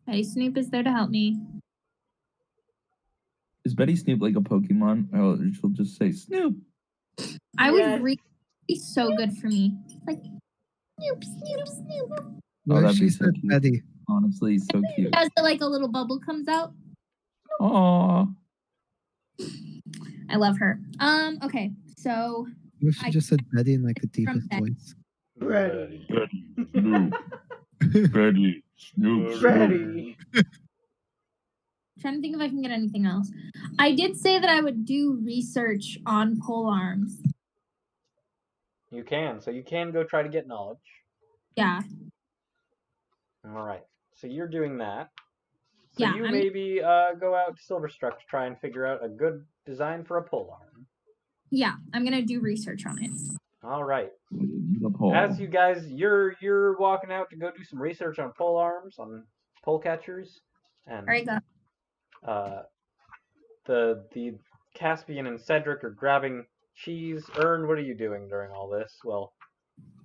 Betty Snoop is there to help me. Is Betty Snoop like a Pokemon? Or she'll just say Snoop. I Yes. would really be so good for me. Like Snoop, Snoop, Snoop. What if that'd she be so said cute. Betty? Honestly, so cute. As like a little bubble comes out. Aww. I love her. Okay, so What if she just said Betty in like the deepest Betty. voice? Betty. Snoop. Betty Snoop. Betty. trying to think if I can get anything else. I did say that I would do research on pole arms. You can. So you can go try to get knowledge. Yeah. All right. So you're doing that. So Yeah, you I'm- maybe go out to Silverstruck to try and figure out a good design for a pole arm. Yeah, I'm gonna do research on it. All right. The pole. As you guys, you're walking out to go do some research on pole arms, on pole catchers, and All right, go. the Caspian and Cedric are grabbing cheese. Ern, what are you doing during all this? Well,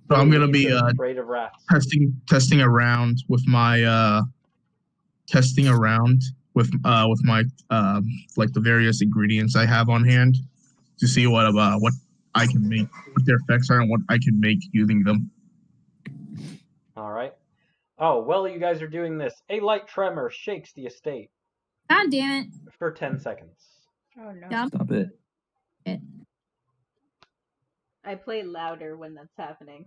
So I'm gonna he's be afraid of rats. testing around with my like the various ingredients I have on hand to see what I can make, what their effects are, and what I can make using them. All right. Oh, while you guys are doing this, a light tremor shakes the estate God damn it. for 10 seconds. Oh no. Yeah. Stop it. I play louder when that's happening.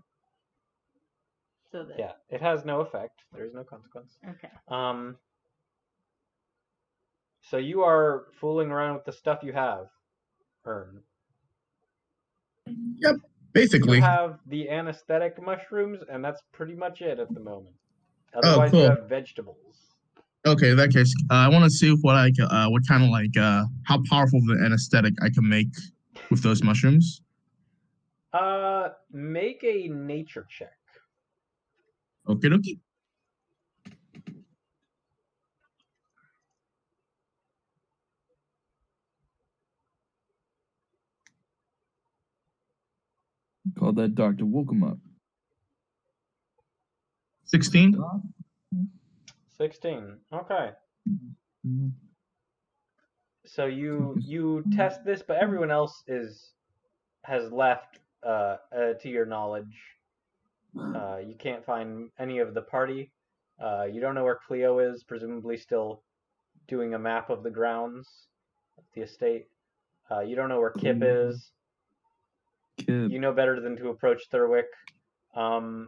So that. Yeah, it has no effect. There is no consequence. Okay. So you are fooling around with the stuff you have, Ern. Yep, basically. You have the anesthetic mushrooms, and that's pretty much it at the moment. Otherwise, cool. you have vegetables. Okay, in that case, I want to see what kind of how powerful of an anesthetic I can make with those mushrooms. Make a nature check. Okie dokie. Call that doctor. Woke him up. 16. 16. Okay. Mm-hmm. So you test this, but everyone else has left. To your knowledge, you can't find any of the party. You don't know where Cleo is. Presumably still doing a map of the grounds of the estate. You don't know where Kip is. Kip. You know better than to approach Thurwick. I mean,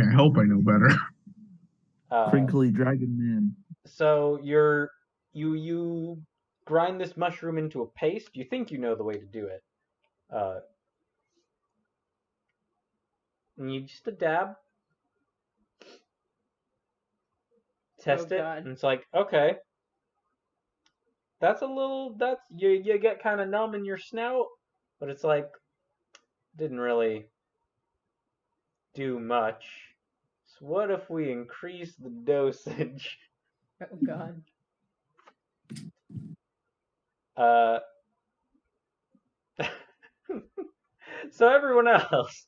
I hope I know better. Crinkly Dragon Man. So you grind this mushroom into a paste. You think you know the way to do it. And you just a dab. Test it. God. And it's like, okay. That's you get kind of numb in your snout, but it's like didn't really do much. So what if we increase the dosage? Oh god. So everyone else,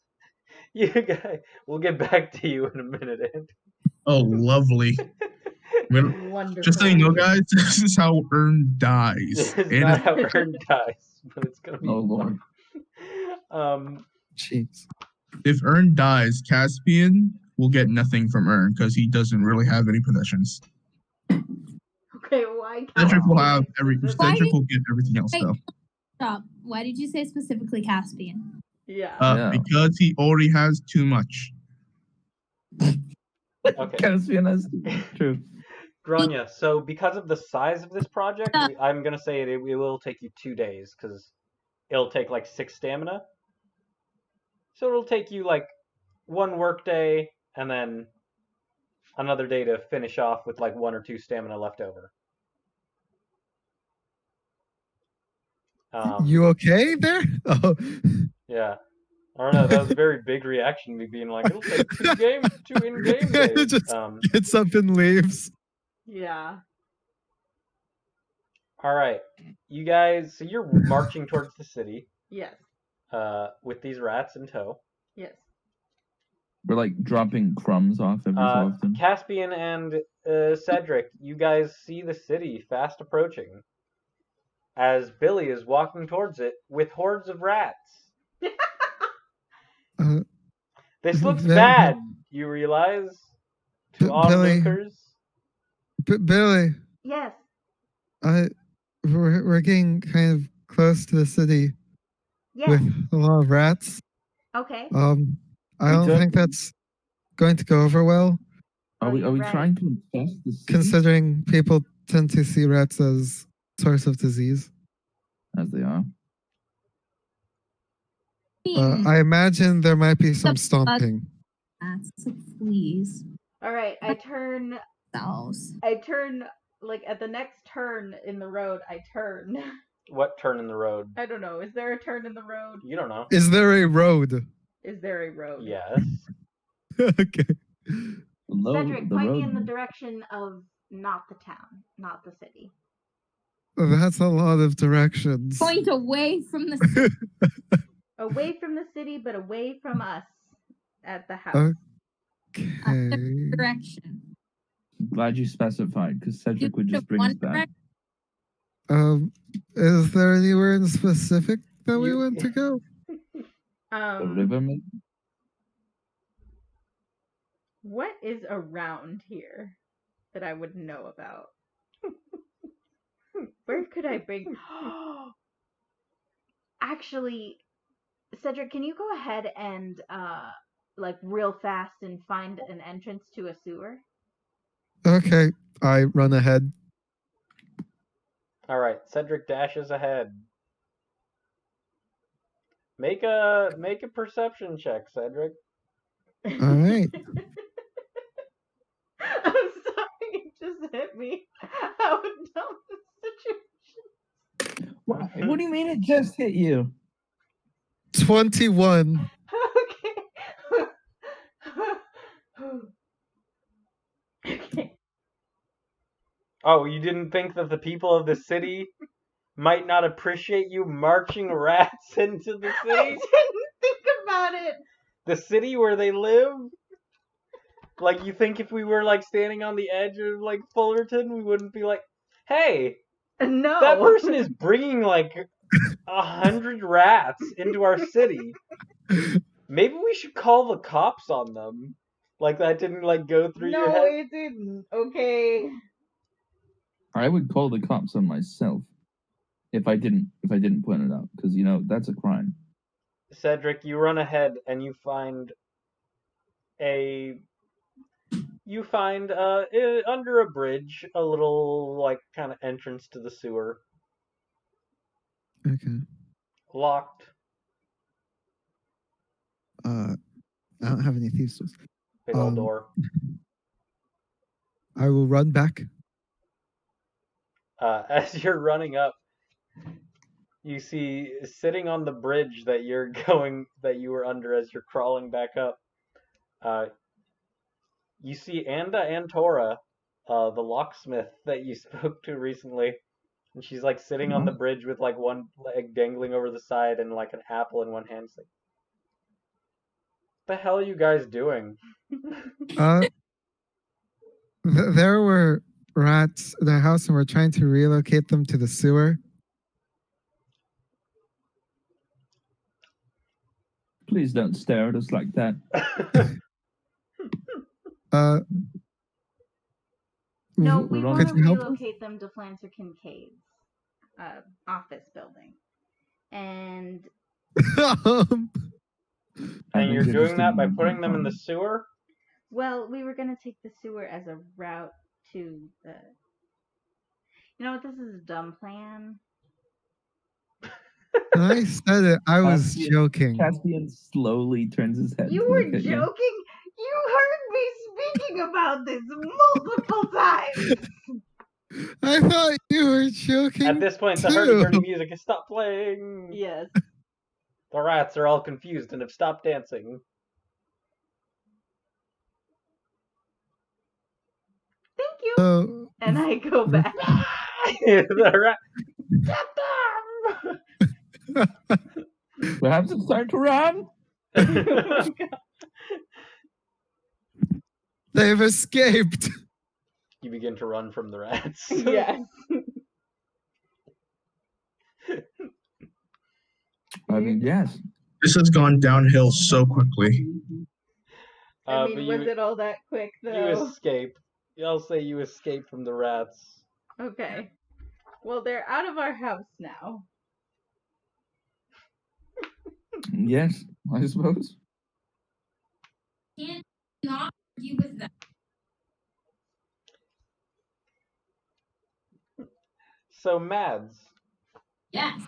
you guys, we'll get back to you in a minute, Andy. Oh, lovely. Wonderful. Just so you know, guys, this is how Ern dies. This is not how Ern dies, but it's gonna be Oh fun. Lord. Jeez. If Ern dies, Caspian will get nothing from Ern because he doesn't really have any possessions. Okay, why? Cedric will have Why Cedric will get everything else Wait. though. Stop. Why did you say specifically Caspian? Yeah. Yeah. Because he already has too much. Okay. Caspian has true. Grania, so because of the size of this project, I'm going to say it will take you 2 days, because it'll take like 6 stamina. So it'll take you like 1 work day, and then another day to finish off with like 1 or 2 stamina left over. You okay there? Oh. Yeah. I don't know, that was a very big reaction, me being like, it'll take 2 in-game days. Just gets up and leaves. Yeah. All right, you guys. So you're marching towards the city. Yes. With these rats in tow. Yes. We're like dropping crumbs off every so often. Caspian and Cedric, you guys see the city fast approaching as Billy is walking towards it with hordes of rats. This looks bad, you realize, to onlookers. Billy, Yes. we're getting kind of close to the city Yes. with a lot of rats. Okay. I don't think that's going to go over well. Are we right. trying to infest the city? Considering people tend to see rats as source of disease. As they are. I imagine there might be some stomping. Please. All right. I turn, like, at the next turn in the road, I turn. What turn in the road? I don't know. Is there a turn in the road? You don't know. Is there a road? Is there a road? Yes. Okay. Cedric, point me in the direction of not the town, not the city. That's a lot of directions. Point away from the city. Away from the city, but away from us at the house. Okay. Direction. Glad you specified, because Cedric would just bring us back. Is there anywhere in specific that we want to go? The river, maybe? What is around here that I would know about? Where could I bring? Actually, Cedric, can you go ahead and like real fast and find an entrance to a sewer? Okay, I run ahead. All right, Cedric dashes ahead. Make a perception check, Cedric. All right. I'm sorry, it just hit me. How dumb the situation. What do you mean it just hit you? 21. Okay. Oh, you didn't think that the people of the city might not appreciate you marching rats into the city? I didn't think about it. The city where they live? Like, you think if we were, like, standing on the edge of, like, Fullerton, we wouldn't be like, hey, no, that person is bringing, like, 100 rats into our city. Maybe we should call the cops on them. Like, that didn't, like, go through your head? No, it didn't. Okay. I would call the cops on myself if I didn't point it out, because, you know, that's a crime. Cedric, you run ahead and you find under a bridge, a little, like, kind of entrance to the sewer. Okay. Locked. I don't have any thieves' tools. Big old door. I will run back. As you're running up, you see sitting on the bridge that you were under as you're crawling back up. You see Anda Antora, the locksmith that you spoke to recently, and she's like sitting on the bridge with like one leg dangling over the side and like an apple in one hand. It's like, what the hell are you guys doing? There were rats in the house, and we're trying to relocate them to the sewer. Please don't stare at us like that. No, we want to could you help us? relocate them to Flancer Kincaid's office building. And And you're doing that by putting them in the sewer? well, we were going to take the sewer as a route to the... You know what? This is a dumb plan. When I said it, I was joking. Caspian slowly turns his head. You were joking? You heard me speaking about this multiple times. I thought you were joking. At this point, the hurdy-gurdy music has stopped playing. Yes. The rats are all confused and have stopped dancing. Thank you. And I go back. The rat. Get them! Perhaps it's time to run. They've escaped. You begin to run from the rats. Yes. I mean, yes. This has gone downhill so quickly. I But mean, was it all that quick you though? escape. I'll say you escape from the rats. Okay. Well, they're out of our house now. Yes, I suppose. Can't not argue with that. So, Mads, Yes.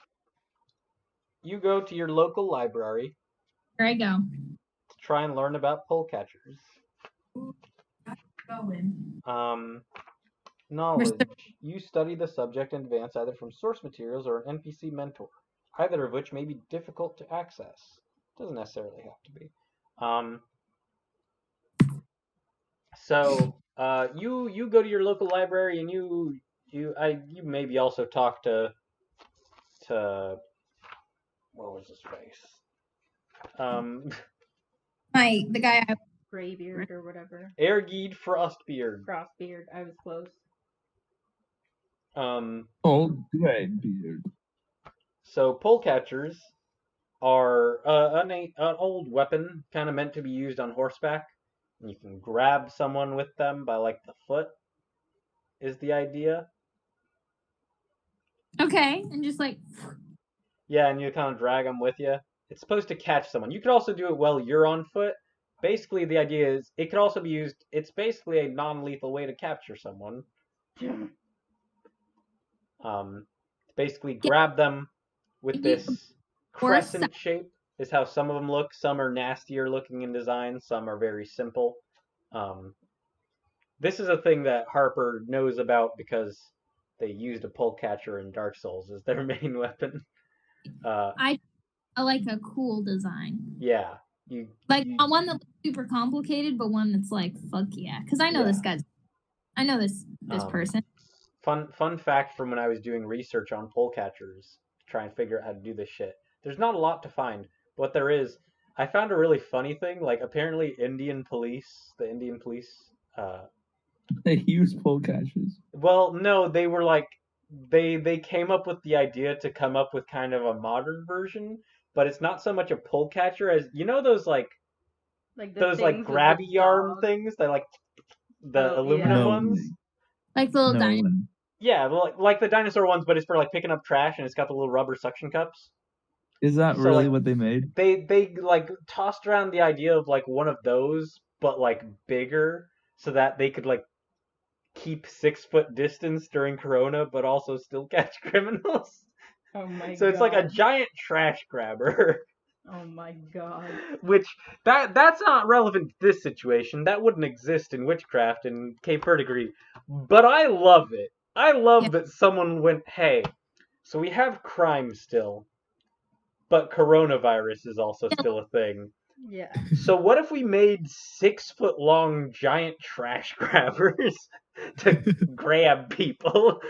you go to your local library Here I go. to try and learn about polecatchers. Going. Knowledge. You study the subject in advance either from source materials or an NPC mentor, either of which may be difficult to access. Doesn't necessarily have to be. So you go to your local library and you maybe also talk to what was his face? The guy I Graybeard or whatever. Ergid Frostbeard. Frostbeard. I was close. Old Greybeard. So polecatchers are an old weapon, kind of meant to be used on horseback. And you can grab someone with them by like the foot. Is the idea? Okay, and just like Yeah, and you kind of drag them with you. It's supposed to catch someone. You could also do it while you're on foot. Basically, the idea is it could also be used. It's basically a non-lethal way to capture someone. Basically grab them with this crescent shape. Is how some of them look. Some are nastier looking in design. Some are very simple. This is a thing that Harper knows about because they used a polecatcher in Dark Souls as their main weapon. I like a cool design. Yeah. Not one that's super complicated, but one that's like, fuck yeah. Because I know this guy's. I know this person. Fun fact from when I was doing research on polecatchers to try and figure out how to do this shit. There's not a lot to find. What there is, I found a really funny thing. Like, apparently the Indian police, They use polecatchers. well, no, they were like, they came up with the idea to come up with kind of a modern version, but it's not so much a polecatcher as, you know, those like those like grabby arm things, that like the aluminum ones. Like the little dinosaur. Yeah, like the dinosaur ones, but it's for like picking up trash, and it's got the little rubber suction cups. Is that So, really like, what they made? They like tossed around the idea of like one of those, but like bigger, so that they could like keep 6-foot distance during Corona, but also still catch criminals. Oh my god. So it's like a giant trash grabber. Oh my god. Which that's not relevant to this situation. That wouldn't exist in Witchcraft and Cape Verdigris. But I love it. I love that someone went, hey, so we have crime still, but coronavirus is also still a thing. Yeah. So what if we made 6-foot-long giant trash grabbers to grab people?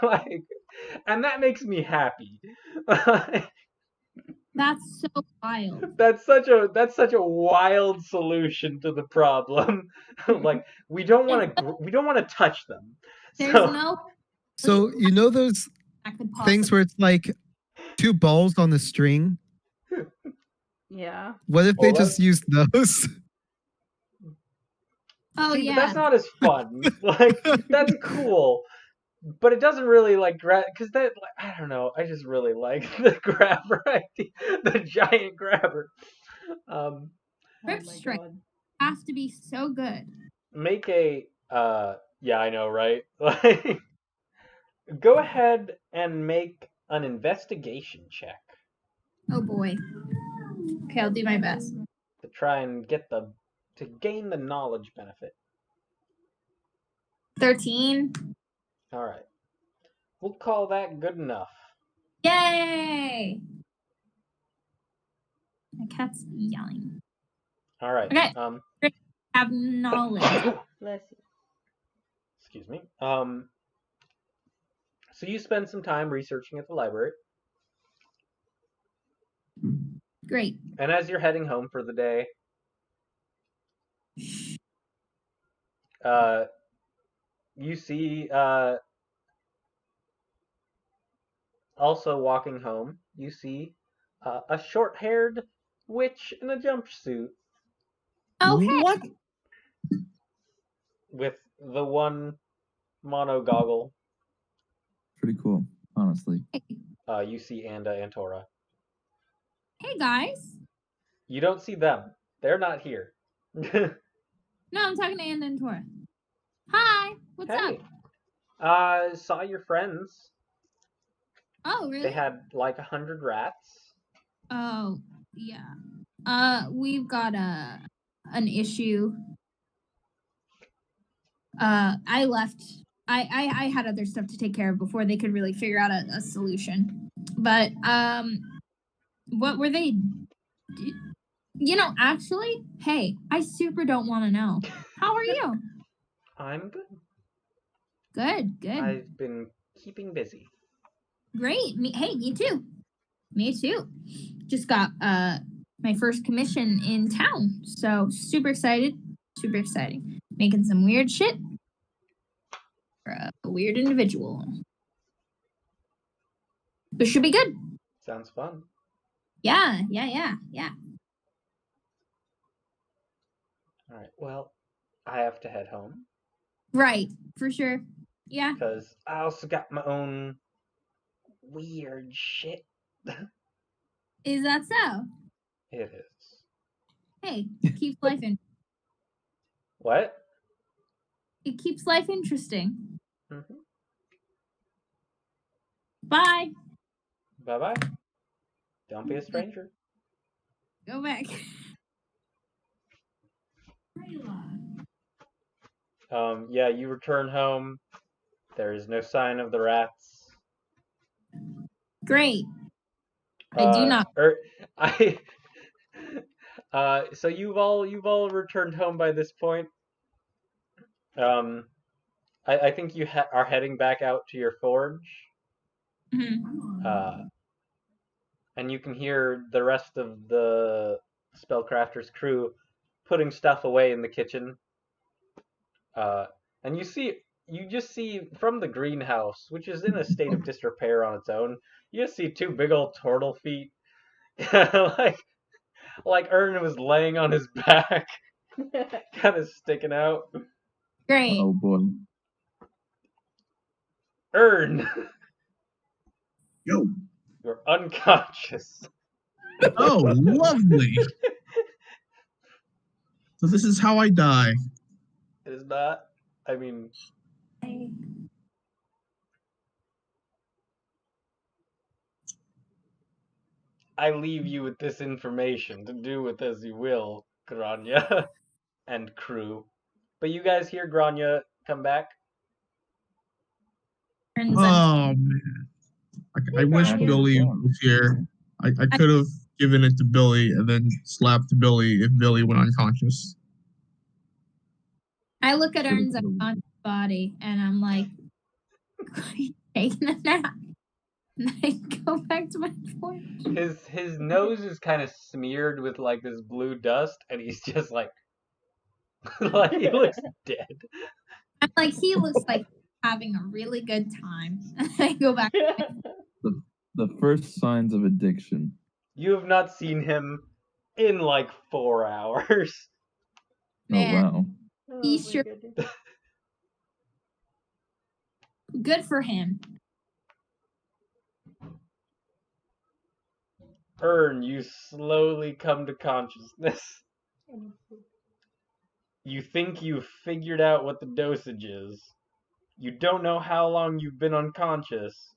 Like, and that makes me happy. That's so wild. That's such a wild solution to the problem. Like, we don't want to touch them. There's So, no So you know those that could things where it's like 2 balls on a string? Yeah. What if they just use those? Oh see, yeah. but that's not as fun. Like, that's cool, but it doesn't really like grab, because that, like, I don't know. I just really like the grabber idea, the giant grabber. Rip strike have to be so good. Make a yeah, I know, right? Like, go ahead and make an investigation check Oh boy. Okay, I'll do my best. to try and to gain the knowledge benefit. 13. All right, we'll call that good enough. Yay! My cat's yelling. All right. Okay. Have knowledge. Bless you. Excuse me. So you spend some time researching at the library. Great. And as you're heading home for the day, You see, also walking home, you see a short-haired witch in a jumpsuit Oh, hey. What? with the one mono goggle. Pretty cool, honestly. You see Anda and Tora. Hey, guys. You don't see them. They're not here. No, I'm talking to Anna and Tora. Hi. What's up? Hey. Saw your friends. Oh, really? They had like 100 rats. Oh, yeah. We've got an issue. I left. I had other stuff to take care of before they could really figure out a solution. But what were they? You know, actually, hey, I super don't want to know. How are you? I'm good. Good, good. I've been keeping busy. Great. Me too. Me too. Just got my first commission in town, so super excited. Super exciting. Making some weird shit for a weird individual. But should be good. Sounds fun. Yeah. All right. Well, I have to head home Right, for sure. Yeah. because I also got my own weird shit. Is that so? It is. Hey, keeps life in. What? It keeps life interesting. Mm-hmm. Bye. Bye-bye. Don't be a stranger. Go back. Yeah, you return home. There is no sign of the rats. Great. I do not. I. So you've all returned home by this point. I think you are heading back out to your forge. Mhm. And you can hear the rest of the Spellcrafters crew putting stuff away in the kitchen. And you just see from the greenhouse, which is in a state of disrepair on its own, you just see two big old turtle feet, like Ern was laying on his back, kind of sticking out. Great. Oh boy. Ern, Yo. you're unconscious. Oh, lovely. So this is how I die. It is not. I mean, I leave you with this information to do with as you will, Grania and crew. But you guys hear Grania come back? Turns Oh man. I wish Grania. Billy was here. I could have given it to Billy and then slapped Billy if Billy went unconscious. I look at Should've Ern's killed him. unconscious body and I'm like, taking a nap. And I go back to my forge. His nose is kind of smeared with like this blue dust, and he's just like, like he looks dead. I'm like, he looks like having a really good time. And I go back. The first signs of addiction. You have not seen him in like 4 hours. Man, Oh wow. Oh, he my sure goodness. good for him. Ern, you slowly come to consciousness. You think you've figured out what the dosage is. You don't know how long you've been unconscious.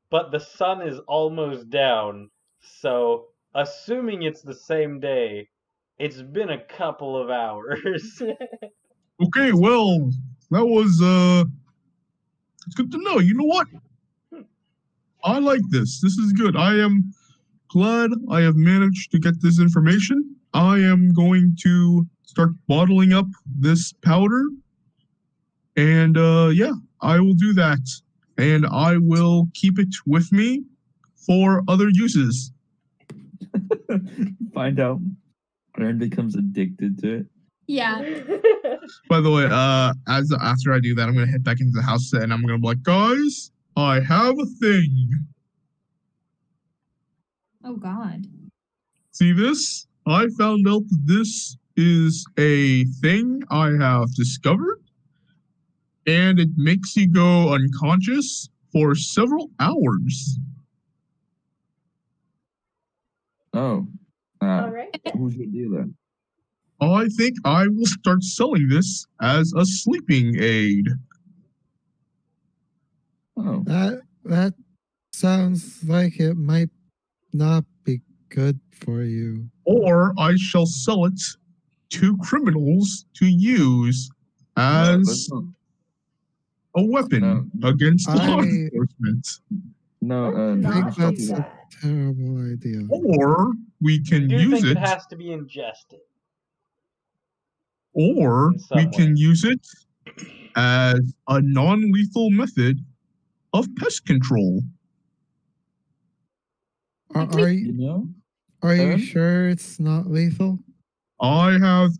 But the sun is almost down, so assuming it's the same day, it's been a couple of hours. Okay, well, that was it's good to know. You know what? I like this. This is good. I am glad I have managed to get this information. I am going to start bottling up this powder. And yeah, I will do that. And I will keep it with me for other uses. Find out. Aaron becomes addicted to it. Yeah. By the way, after I do that, I'm gonna head back into the house and I'm gonna be like, guys, I have a thing. Oh God. See this? I found out that this is a thing I have discovered, and it makes you go unconscious for several hours. Oh. All right. Who's your dealer? I think I will start selling this as a sleeping aid. Oh. That sounds like it might not be good for you. Or I shall sell it to criminals to use No, let's as not. a weapon No. against law I enforcement. No, Let's I think not that's do a that. terrible idea. Or we You can do use think it it, has to be ingested. or in some we can way. use it as a non-lethal method of pest control. Are You know? you Aaron? sure it's not lethal? I have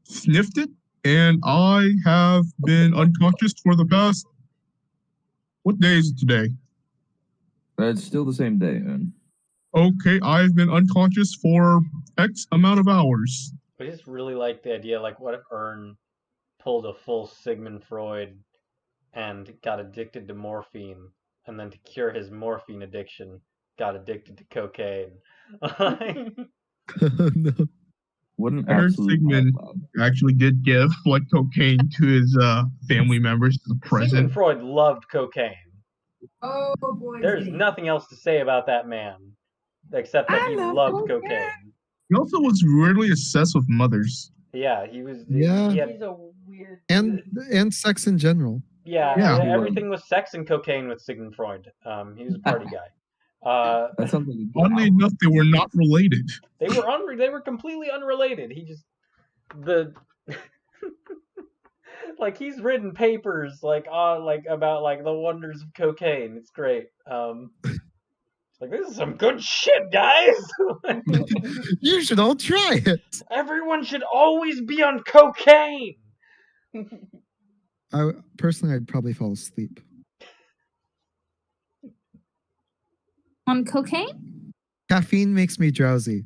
sniffed it, and I have been unconscious for the past. What day is it today? It's still the same day, Aaron. Okay, I've been unconscious for X amount of hours. I just really like the idea, like, what if Ern pulled a full Sigmund Freud and got addicted to morphine, and then to cure his morphine addiction, got addicted to cocaine. No. What an I heard absolute Sigmund outlaw. actually did give like cocaine to his family members as a present. Sigmund Freud loved cocaine. Oh boy. There's nothing else to say about that man, except that he loved cocaine. He also was weirdly obsessed with mothers. Yeah, he was. Yeah. He had, He's a weird. And sex in general. yeah, Yeah. everything was sex and cocaine with Sigmund Freud. He was a party guy. That sounds like a good Oddly enough, they were not related. They were completely unrelated. He just like he's written papers like about like the wonders of cocaine. It's great. Like this is some good shit, guys. You should all try it. Everyone should always be on cocaine. I'd probably fall asleep. On cocaine? Caffeine makes me drowsy.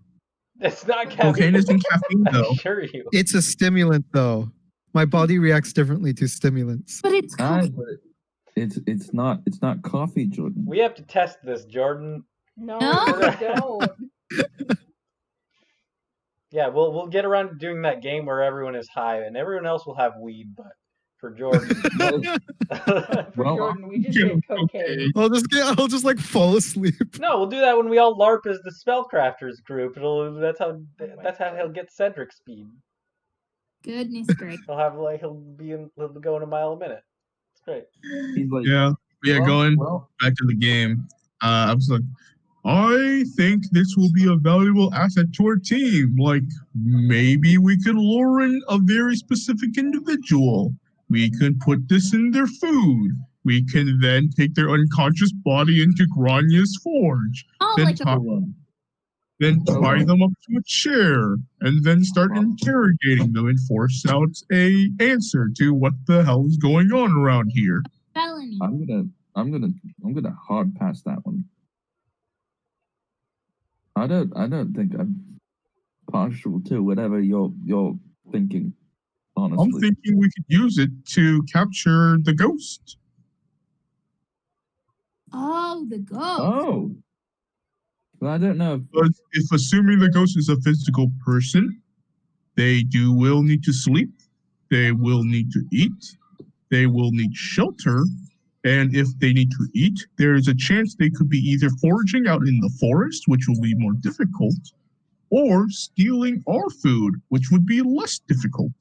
It's not caffeine. Cocaine isn't caffeine, I though. assure you. It's a stimulant, though. My body reacts differently to stimulants. But it's Aye, cocaine. but it's not coffee, Jordan. We have to test this, Jordan. No, No? we don't. Yeah, we'll get around to doing that game where everyone is high and everyone else will have weed, but for Jordan, For Well, Jordan, we just get cocaine. I'll just like fall asleep. no, we'll do that when we all LARP as the Spellcrafters group. That's how he'll get Cedric speed. Goodness gracious. He'll be going a mile a minute. It's great. He's like, Yeah, well, going well, back to the game. I was like, I think this will be a valuable asset to our team. Like, maybe we could lure in a very specific individual. We can put this in their food. We can then take their unconscious body into Granya's forge. Oh, Then like a top- hold on. Then tie them up to a chair, and then start interrogating them and force out a answer to what the hell is going on around here. felony. I'm gonna hard pass that one. I don't think I'm partial to whatever you're thinking. Honestly, I'm thinking we could use it to capture the ghost. Oh, the ghost. Oh, well, I don't know. But if assuming the ghost is a physical person, they will need to sleep, they will need to eat, they will need shelter, and if they need to eat, there is a chance they could be either foraging out in the forest, which will be more difficult, or stealing our food, which would be less difficult.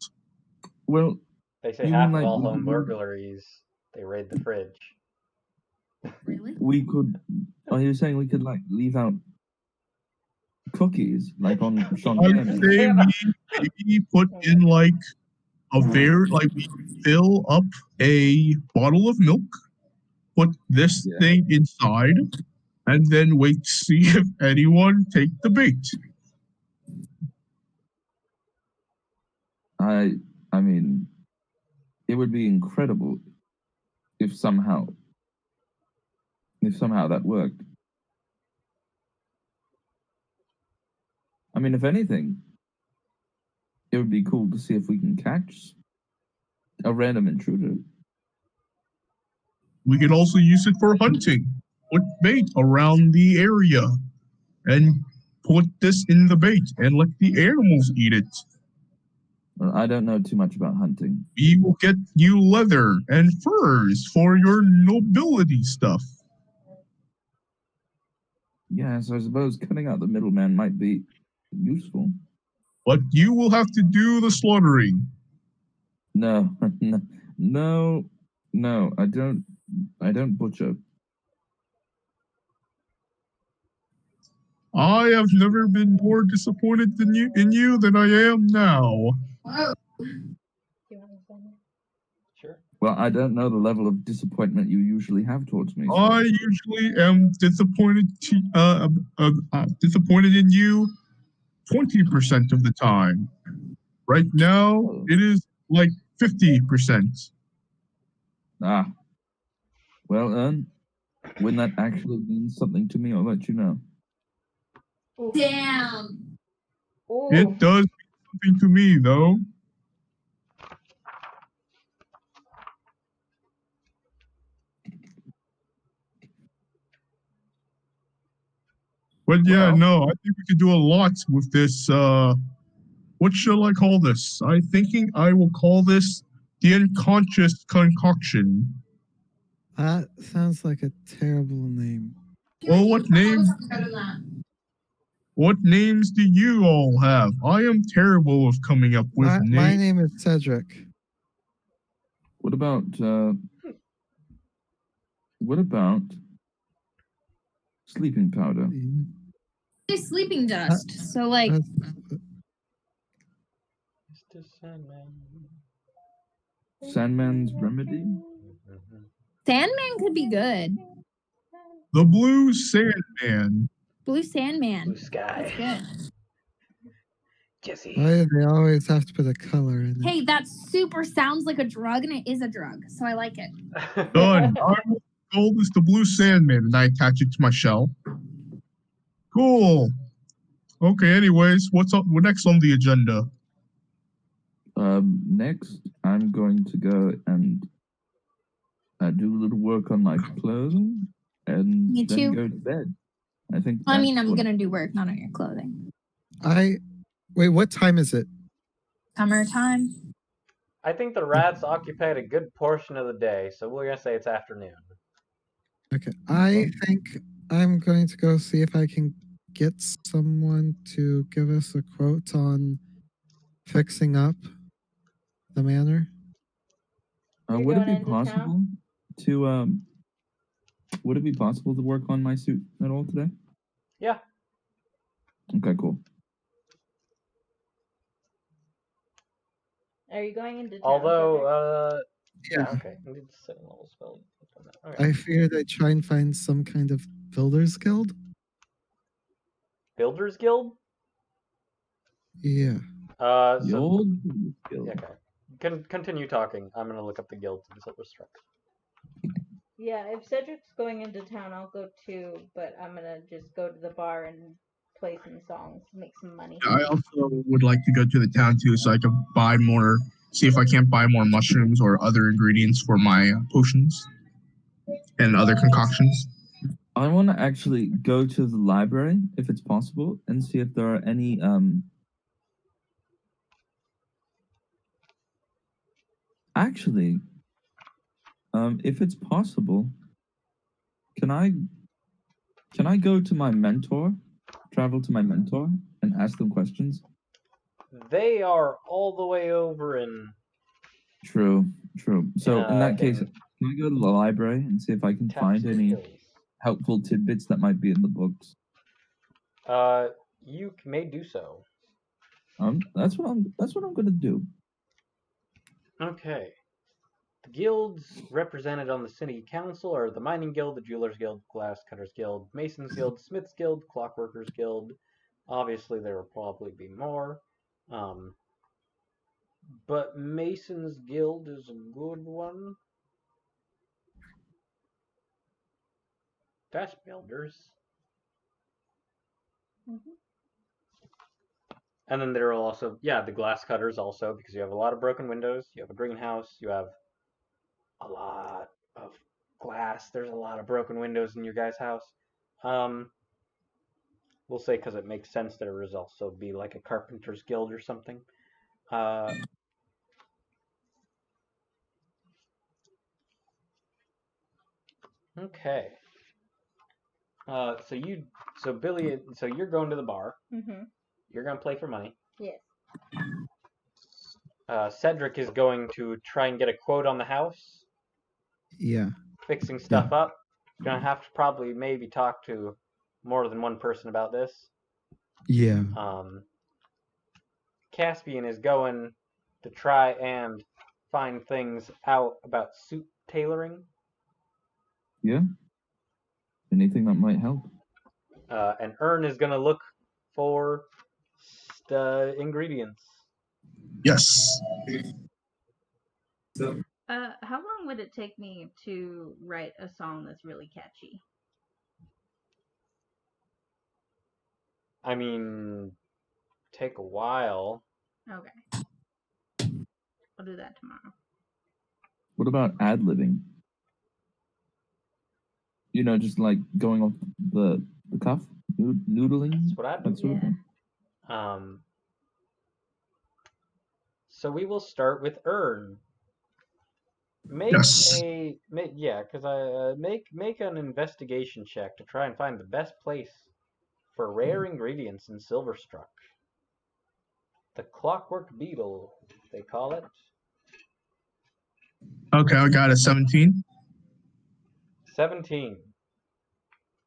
Well, They say You half mean of like all we home could- burglaries they raid the fridge. Really? we could. Are you saying we could like leave out cookies like on Sean I'd Campbell? say we maybe put in like we fill up a bottle of milk, put this Yeah. thing inside, and then wait to see if anyone take the bait. I mean, it would be incredible if somehow that worked. I mean, if anything, it would be cool to see if we can catch a random intruder. We could also use it for hunting. Put bait around the area and put this in the bait and let the animals eat it. Well, I don't know too much about hunting. We will get you leather and furs for your nobility stuff. Yes, I suppose cutting out the middleman might be useful. But you will have to do the slaughtering. No, no, I don't butcher. I have never been more disappointed in you than I am now. Whoa. Sure. Well, I don't know the level of disappointment you usually have towards me. So. I usually am disappointed disappointed in you 20% of the time. Right now, it is like 50%. Ah. Well, when that actually means something to me, I'll let you know. Damn. Ooh. It does mean something to me, though. But yeah, Well, no, I think we could do a lot with this. What shall I call this? I'm thinking I will call this the unconscious concoction. That sounds like a terrible name. Well, what names do you all have? I am terrible with coming up with My names. name is Cedric. what about sleeping powder? It's sleeping dust. So like Mr. Sandman. Sandman's remedy? Sandman could be good. The Blue Sandman. Blue Sandman. Blue sky. That's good. Jesse. Why do they always have to put a color in it? Hey, that super sounds like a drug and it is a drug, so I like it. Done. I will call this the Blue Sandman, and I attach it to my shell. Cool. Okay. Anyways, what's up? What next on the agenda? Next, I'm going to go and do a little work on my clothing and Me then too. go to bed. I think. I mean, that's I'm what- gonna do work, not on your clothing. Wait, what time is it? Summertime. I think the rats occupied a good portion of the day, so we're gonna say it's afternoon. Okay, I think I'm going to go see if I can get someone to give us a quote on fixing up the manor. You're would it going be into possible town? to Would it be possible to work on my suit at all today? Yeah. Okay, cool. Are you going into town? Although, Yeah. okay. I need to set a level spell. Okay. I figured I'd try and find some kind of builder's guild. Builders Guild? Yeah. The So old guild. okay. Continue talking. I'm gonna look up the guilds and Silver Struck. Yeah, if Cedric's going into town, I'll go too, but I'm gonna just go to the bar and play some songs, make some money. I also would like to go to the town too, so I can buy more. See if I can't buy more mushrooms or other ingredients for my potions and other concoctions. I want to actually go to the library, if it's possible, and see if there are any Actually, if it's possible, can I go to my mentor, travel to my mentor, and ask them questions? They are all the way over in. True. So in that case, in can I go to the library and see if I can find Tapestry any Hills. helpful tidbits that might be in the books? You may do so. That's what I'm gonna do. Okay. The guilds represented on the city council are the Mining Guild, the Jewelers Guild, Glasscutters Guild, Masons Guild, Smiths Guild, Clockworkers Guild. Obviously, there will probably be more. but Mason's Guild is a good one. That's builders. Mhm. And then there are also, yeah, the glass cutters also, because you have a lot of broken windows. You have a greenhouse. You have a lot of glass. There's a lot of broken windows in your guys' house. We'll say because it makes sense that it would also be like a carpenter's guild or something. Okay. So Billy, so you're going to the bar. Mhm. You're gonna play for money. Yes. Cedric is going to try and get a quote on the house, Yeah. fixing stuff up. Gonna have to probably maybe talk to more than one person about this. Yeah. Caspian is going to try and find things out about suit tailoring. Yeah. Anything that might help. And Ern is gonna look for ingredients. Yes. How long would it take me to write a song that's really catchy? I mean, take a while. Okay. I'll do that tomorrow. What about ad-libbing? You know, just like going off the cuff, noodling, That's what I do. that sort of thing. So we will start with Ern. Make Yes. make an investigation check to try and find the best place for rare ingredients in Silverstruck. The Clockwork Beetle, they call it. Okay, I got a 17. 17.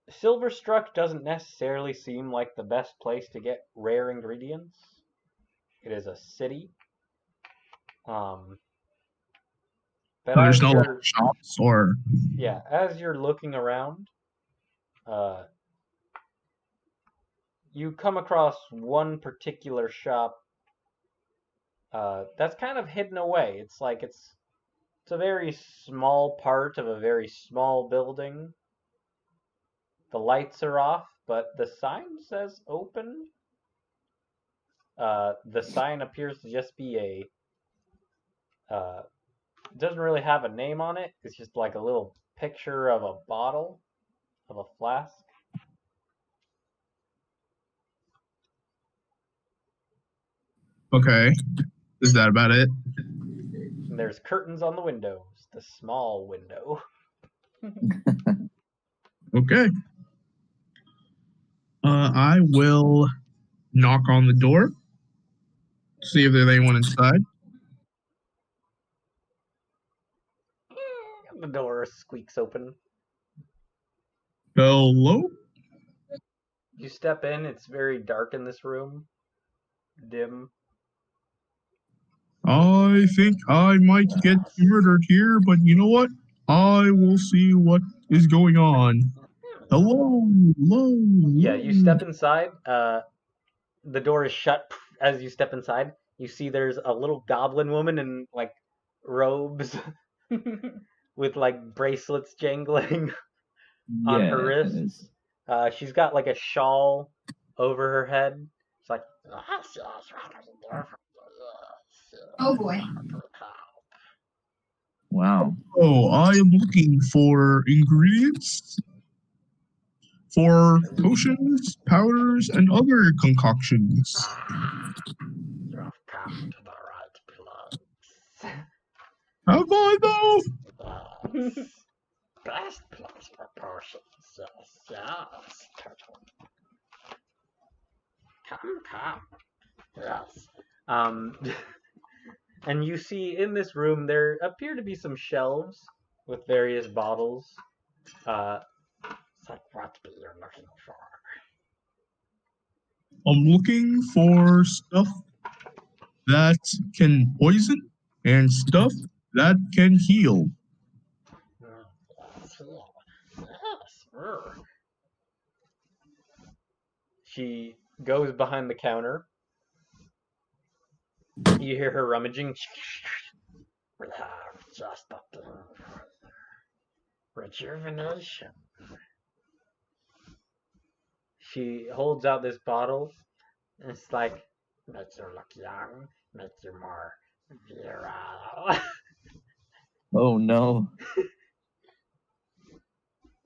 Silverstruck doesn't necessarily seem like the best place to get rare ingredients. It is a city. But So there's as no like you're shops or as you're looking around, you come across one particular shop that's kind of hidden away. It's like it's a very small part of a very small building. The lights are off, but the sign says open. The sign appears to just be it doesn't really have a name on it. It's just like a little picture of a bottle, of a flask. okay. Is that about it? And there's curtains on the windows, the small window. Okay. I will knock on the door. See if there's anyone inside. The door squeaks open. Hello? You step in, it's very dark in this room. Dim. I think I might get murdered here, but you know what? I will see what is going on. Hello, hello. Yeah, you step inside. The door is shut as you step inside. You see there's a little goblin woman in like robes with like bracelets jangling on her wrists. She's got like a shawl over her head. It's like, Oh boy. Wow. Oh, I am looking for ingredients for potions, powders, and other concoctions. you have come to the right place. Have I though? Best place for potions. Yes, turtle. Come. Yes. And you see in this room there appear to be some shelves with various bottles. It's like, what be you looking for? I'm looking for stuff that can poison and stuff that can heal. Yes. She goes behind the counter. You hear her rummaging. We have just a thing for rejuvenation. She holds out this bottle, and it's like, makes you look young, makes you more virile. Oh no.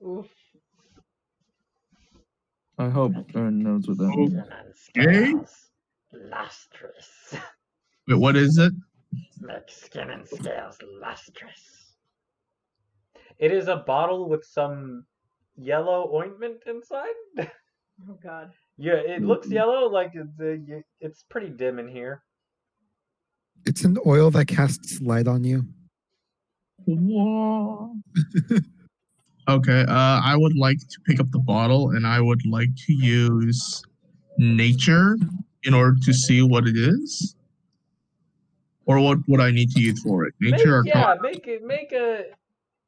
Oof. I hope Ern knows what that means. Skin and Okay. scales lustrous. Wait, what is it? Make skin and scales lustrous. It is a bottle with some yellow ointment inside. Oh God. Yeah, it looks yellow, like it's pretty dim in here. It's an oil that casts light on you. Whoa. Okay, I would like to pick up the bottle and I would like to use nature in order to see what it is. Or what would I need to use for it? Nature or con? Make a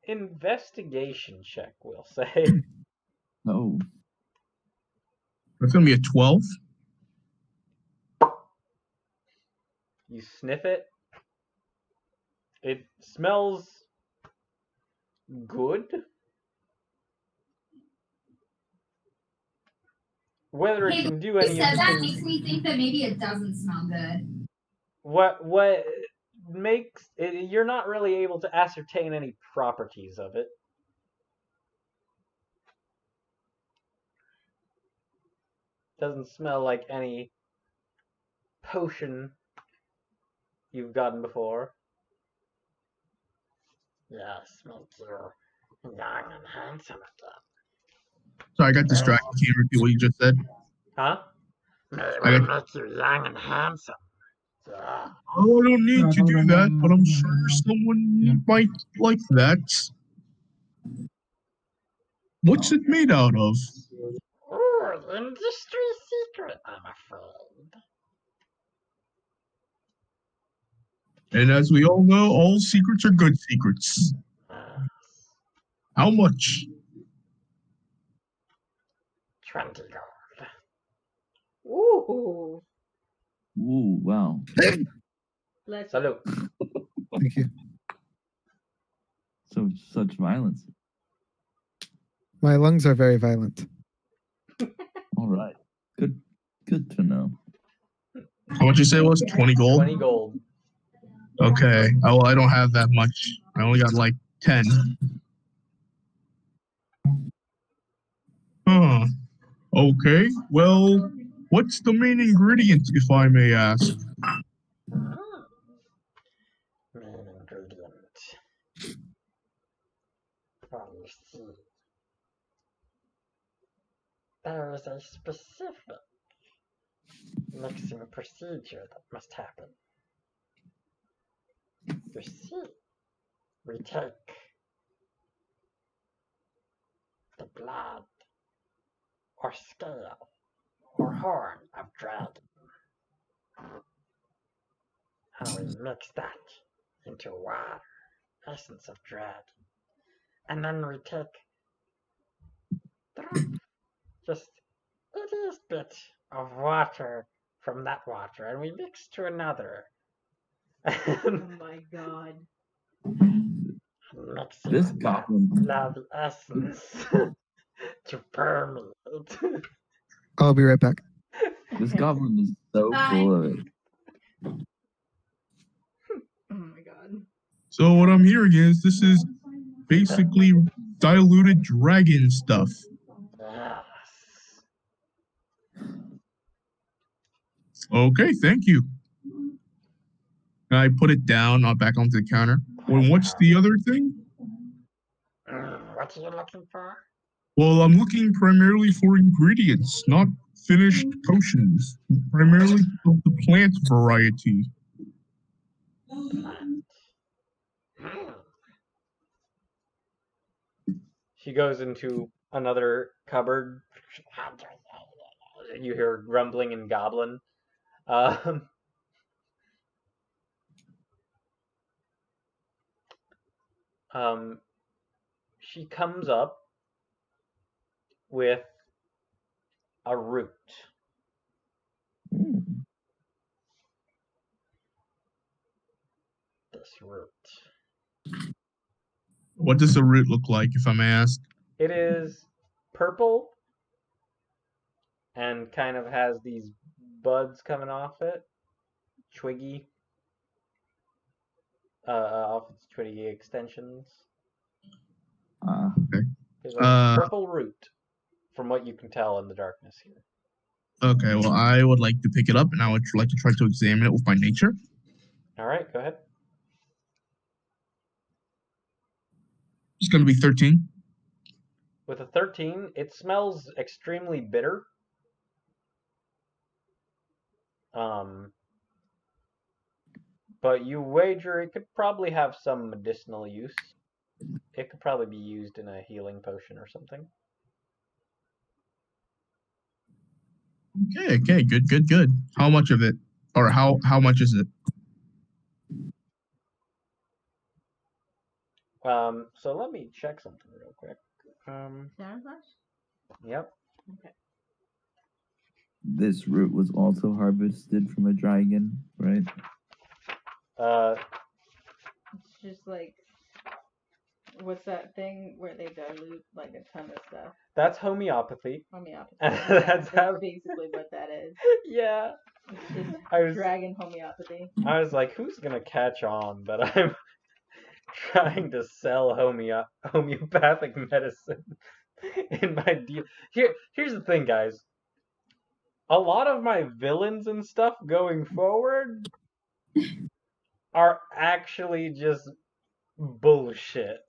investigation check, we'll say. No. It's gonna be a 12. You sniff it. It smells good. Whether it can do any of the that things. makes me think that maybe it doesn't smell good. What makes it, you're not really able to ascertain any properties of it. Doesn't smell like any potion you've gotten before. Yes, makes you young and handsome again. Sorry, I got distracted. Can you repeat what you just said? Huh? I got- Makes you young and handsome. Yeah. Oh, I don't need to do that, but I'm sure someone might like that. What's it made out of? Ooh, industry secret, I'm afraid. And as we all know, all secrets are good secrets. How much? 20 gold. Ooh. Ooh, wow. Let's. Salute. Thank you. So such violence. My lungs are very violent. All right. Good to know. How much you say it was? 20 gold? 20 gold. Okay. Oh, well, I don't have that much. I only got like 10. Huh. Okay. Well, what's the main ingredient, if I may ask? Main ingredient. Well, you see, there is a specific mixing procedure that must happen. You see, we take the blood or scale or horn of dragon and we mix that into water, essence of dragon, and then we take just a little bit of water from that water and we mix to another. Oh my God. Mixing This that goblin. love essence to permeate. I'll be right back. This goblin is so full of it. Oh my God. So what I'm hearing is this is basically diluted dragon stuff. Yes. Okay, thank you. I put it down, back onto the counter. Well, what's the other thing? What are you looking for? Well, I'm looking primarily for ingredients, not finished potions. Primarily of the plant variety. She goes into another cupboard. You hear grumbling and goblin. Um, she comes up with a root. this root. What does the root look like, if I may ask? It is purple and kind of has these buds coming off it, twiggy, off its twiggy extensions. It's a purple root, from what you can tell in the darkness here. Okay, well, I would like to pick it up, and I would like to try to examine it with my nature. All right, go ahead. It's going to be 13. With a 13, it smells extremely bitter. But you wager it could probably have some medicinal use. It could probably be used in a healing potion or something. Okay, good. How much of it? Or how much is it? So let me check something real quick. Sound much? Yep. Okay. This root was also harvested from a dragon, right? It's just like, what's that thing where they dilute like a ton of stuff? That's homeopathy. Homeopathy. That's how. Basically what that is. Yeah. It's dragon homeopathy. I was like, who's gonna catch on that I'm trying to sell homeopathic medicine in my deal? Here's the thing, guys. A lot of my villains and stuff going forward are actually just bullshit.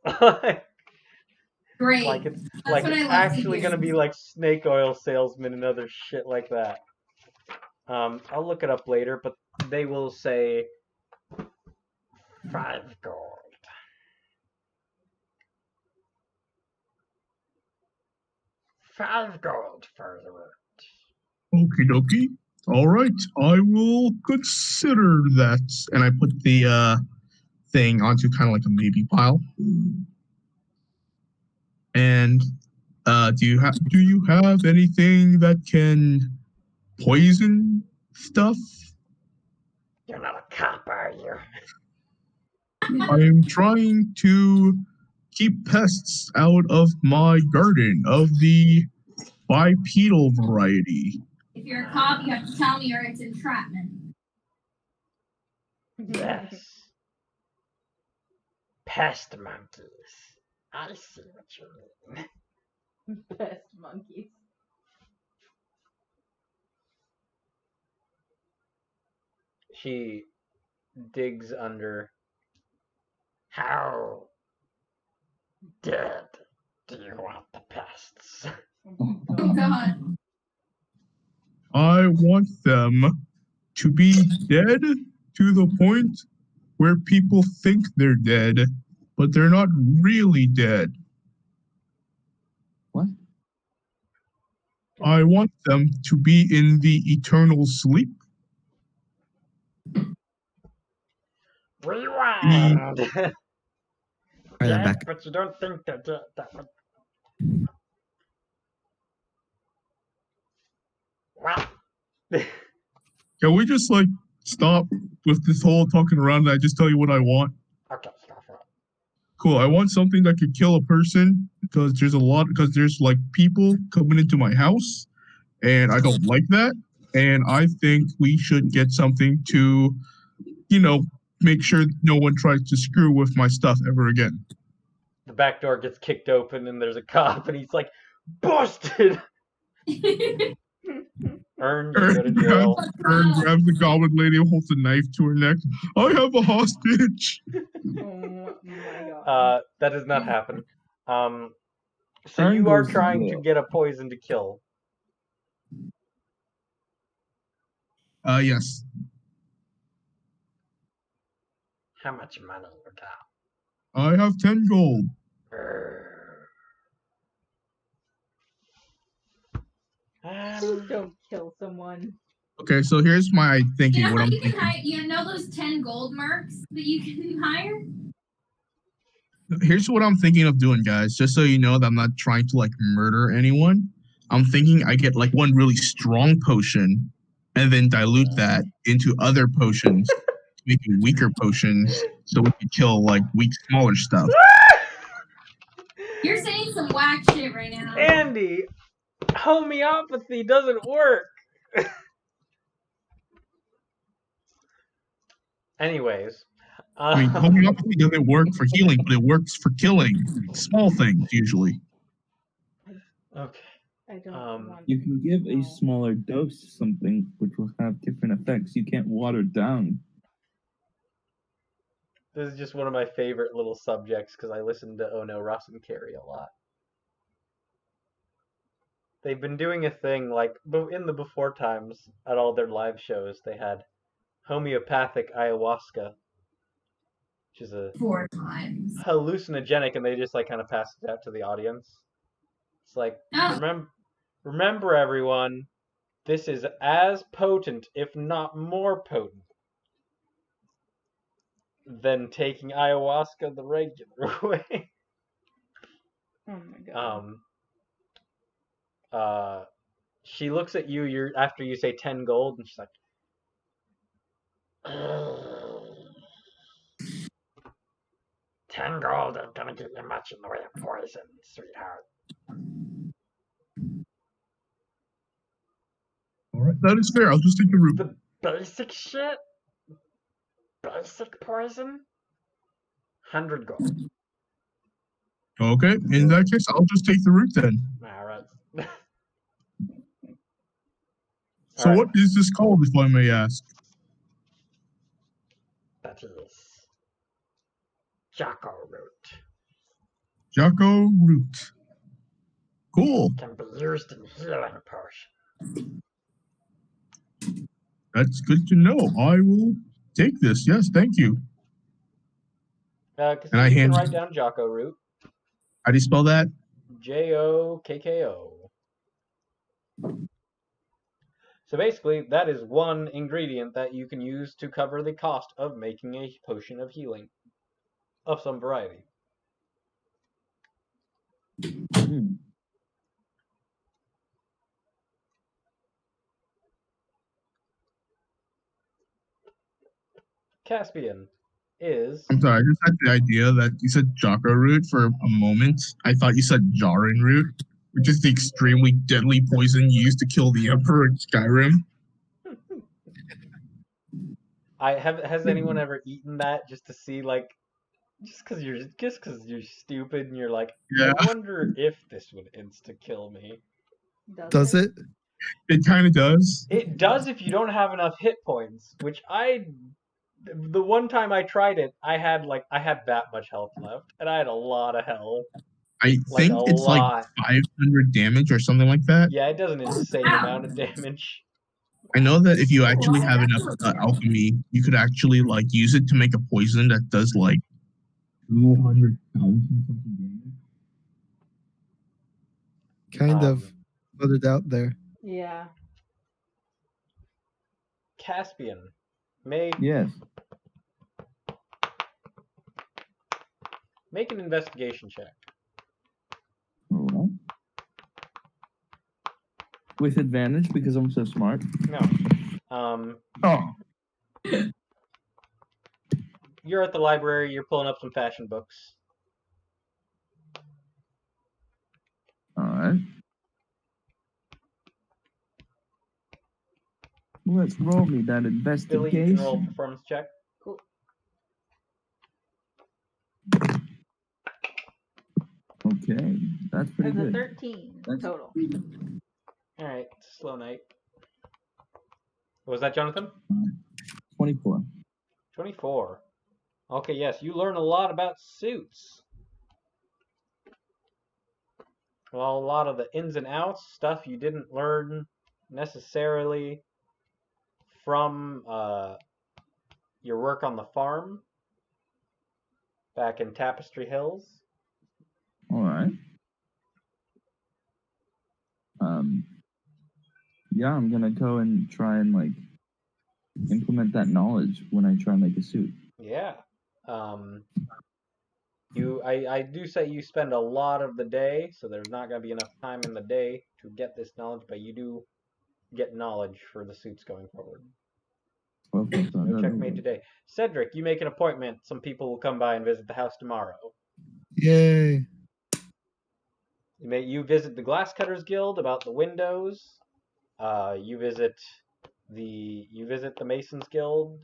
Great. Like it's That's like what it's I love to actually hear. gonna be like snake oil salesmen and other shit like that. I'll look it up later, but they will say 5 gold. 5 gold for the root. Okie dokie. All right, I will consider that. And I put the thing onto kind of like a maybe pile. And do you have anything that can poison stuff? You're not a cop, are you? I'm trying to keep pests out of my garden of the bipedal variety. If you're a cop, you have to tell me or it's entrapment. Yes. Pest monkeys. I see what you mean. Best monkeys. She digs under. How dead do you want the pests? Oh God. I want them to be dead to the point where people think they're dead, but they're not really dead. What? I want them to be in the eternal sleep. Rewind! I'm Dead, back. but you don't think they're dead. That would... Wow. Can we just like stop with this whole talking around and I just tell you what I want? Okay, go for it. Cool. I want something that could kill a person because there's like people coming into my house and I don't like that. And I think we should get something to, make sure no one tries to screw with my stuff ever again. The back door gets kicked open and there's a cop and he's like, busted! Earn, you go to jail. Ern grabs the goblin lady and holds a knife to her neck. I have a hostage. Oh my God. That does not happen. So Ern you are goes to trying to jail. get a poison to kill. Yes. How much money you got? I have 10 gold. Please don't kill someone. Okay, so here's my thinking. You know What how I'm you can thinking. hire? You know those 10 gold marks that you can hire? Here's what I'm thinking of doing, guys. Just so you know that I'm not trying to like murder anyone. I'm thinking I get like one really strong potion and then dilute that into other potions making weaker potions so we could kill like weak, smaller stuff. You're saying some whack shit right now. Andy, homeopathy doesn't work. Anyways, I mean, homeopathy doesn't work for healing, but it works for killing small things usually. okay. I don't want You can give a No. smaller dose of something which will have different effects. You can't water it down. This is just one of my favorite little subjects because I listen to Oh No, Ross and Carrie a lot. They've been doing a thing like in the before times at all their live shows. They had homeopathic ayahuasca, which is a 4 times. hallucinogenic, and they just like kind of pass it out to the audience. It's like Oh. remember everyone, this is as potent, if not more potent, than taking ayahuasca the regular way. Oh my god. She looks at you after you say 10 gold, and she's like, 10 gold ain't gonna get you much in the way of poison, sweetheart. Alright, that is fair. I'll just take the root. The basic shit? Basic poison? 100 gold. Okay, in that case, I'll just take the root then. Alright. So Alright. what is this called, if I may ask? That is Jocko root. Jocko root. Cool. Can be used in healing potion. That's good to know. I will take this. Yes, thank you. And And I you can hand- write down Jocko root. How do you spell that? Jokko. So basically, that is one ingredient that you can use to cover the cost of making a potion of healing of some variety. Caspian is... I'm sorry, I just had the idea that you said Jocko root for a moment. I thought you said Jarring root, which is the extremely deadly poison used to kill the Emperor in Skyrim. Has anyone ever eaten that just to see, like, just because you're stupid and you're like, Yeah. I wonder if this would insta kill me. Does it? It kind of does. It does if you don't have enough hit points, which the one time I tried it, I had that much health left, and I had a lot of health. I Like, think a it's lot. like 500 damage or something like that. Yeah, it does an insane amount of damage. I know that if you actually have enough alchemy, you could actually like use it to make a poison that does like 200,000 something damage. Kind of put it out there. Yeah. Caspian, make Yes. an investigation check. Alright. With advantage because I'm so smart. No. Oh. You're at the library, you're pulling up some fashion books. Alright. Let's roll me that Billy, you can roll a investigation. performance check. Cool. Okay, that's pretty That's a good. 13 That's- total. Alright, slow night. What was that, Jonathan? 24. 24. Okay, yes, you learn a lot about suits. Well, a lot of the ins and outs, stuff you didn't learn necessarily from your work on the farm back in Tapestry Hills. Alright. Yeah, I'm gonna go and try and like implement that knowledge when I try and make a suit. Yeah. I do say you spend a lot of the day, so there's not going to be enough time in the day to get this knowledge, but you do get knowledge for the suits going forward. Okay, so No check made today. Cedric, you make an appointment. Some people will come by and visit the house tomorrow. Yay. You visit the Glasscutters Guild about the windows. You visit the Masons Guild.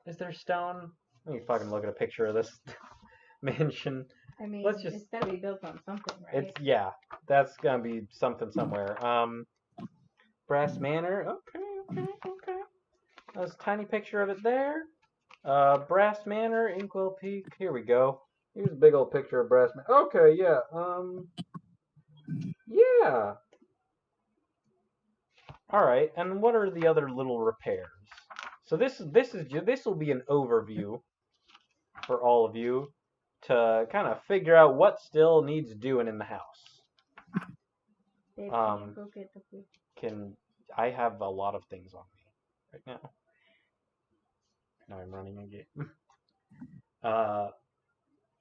Is there stone? Let me fucking look at a picture of this mansion. I mean, Let's just- it's gotta be built on something, right? It's that's gonna be something somewhere. Brass Manor. Okay. There's a tiny picture of it there. Brass Manor, Inkwell Peak. Here we go. Here's a big old picture of Brass Manor. Okay, yeah. Yeah. All right. And what are the other little repairs? So this will be an overview for all of you to kind of figure out what still needs doing in the house. Dave, can you go get the food? I have a lot of things on me right now. Now I'm running a game.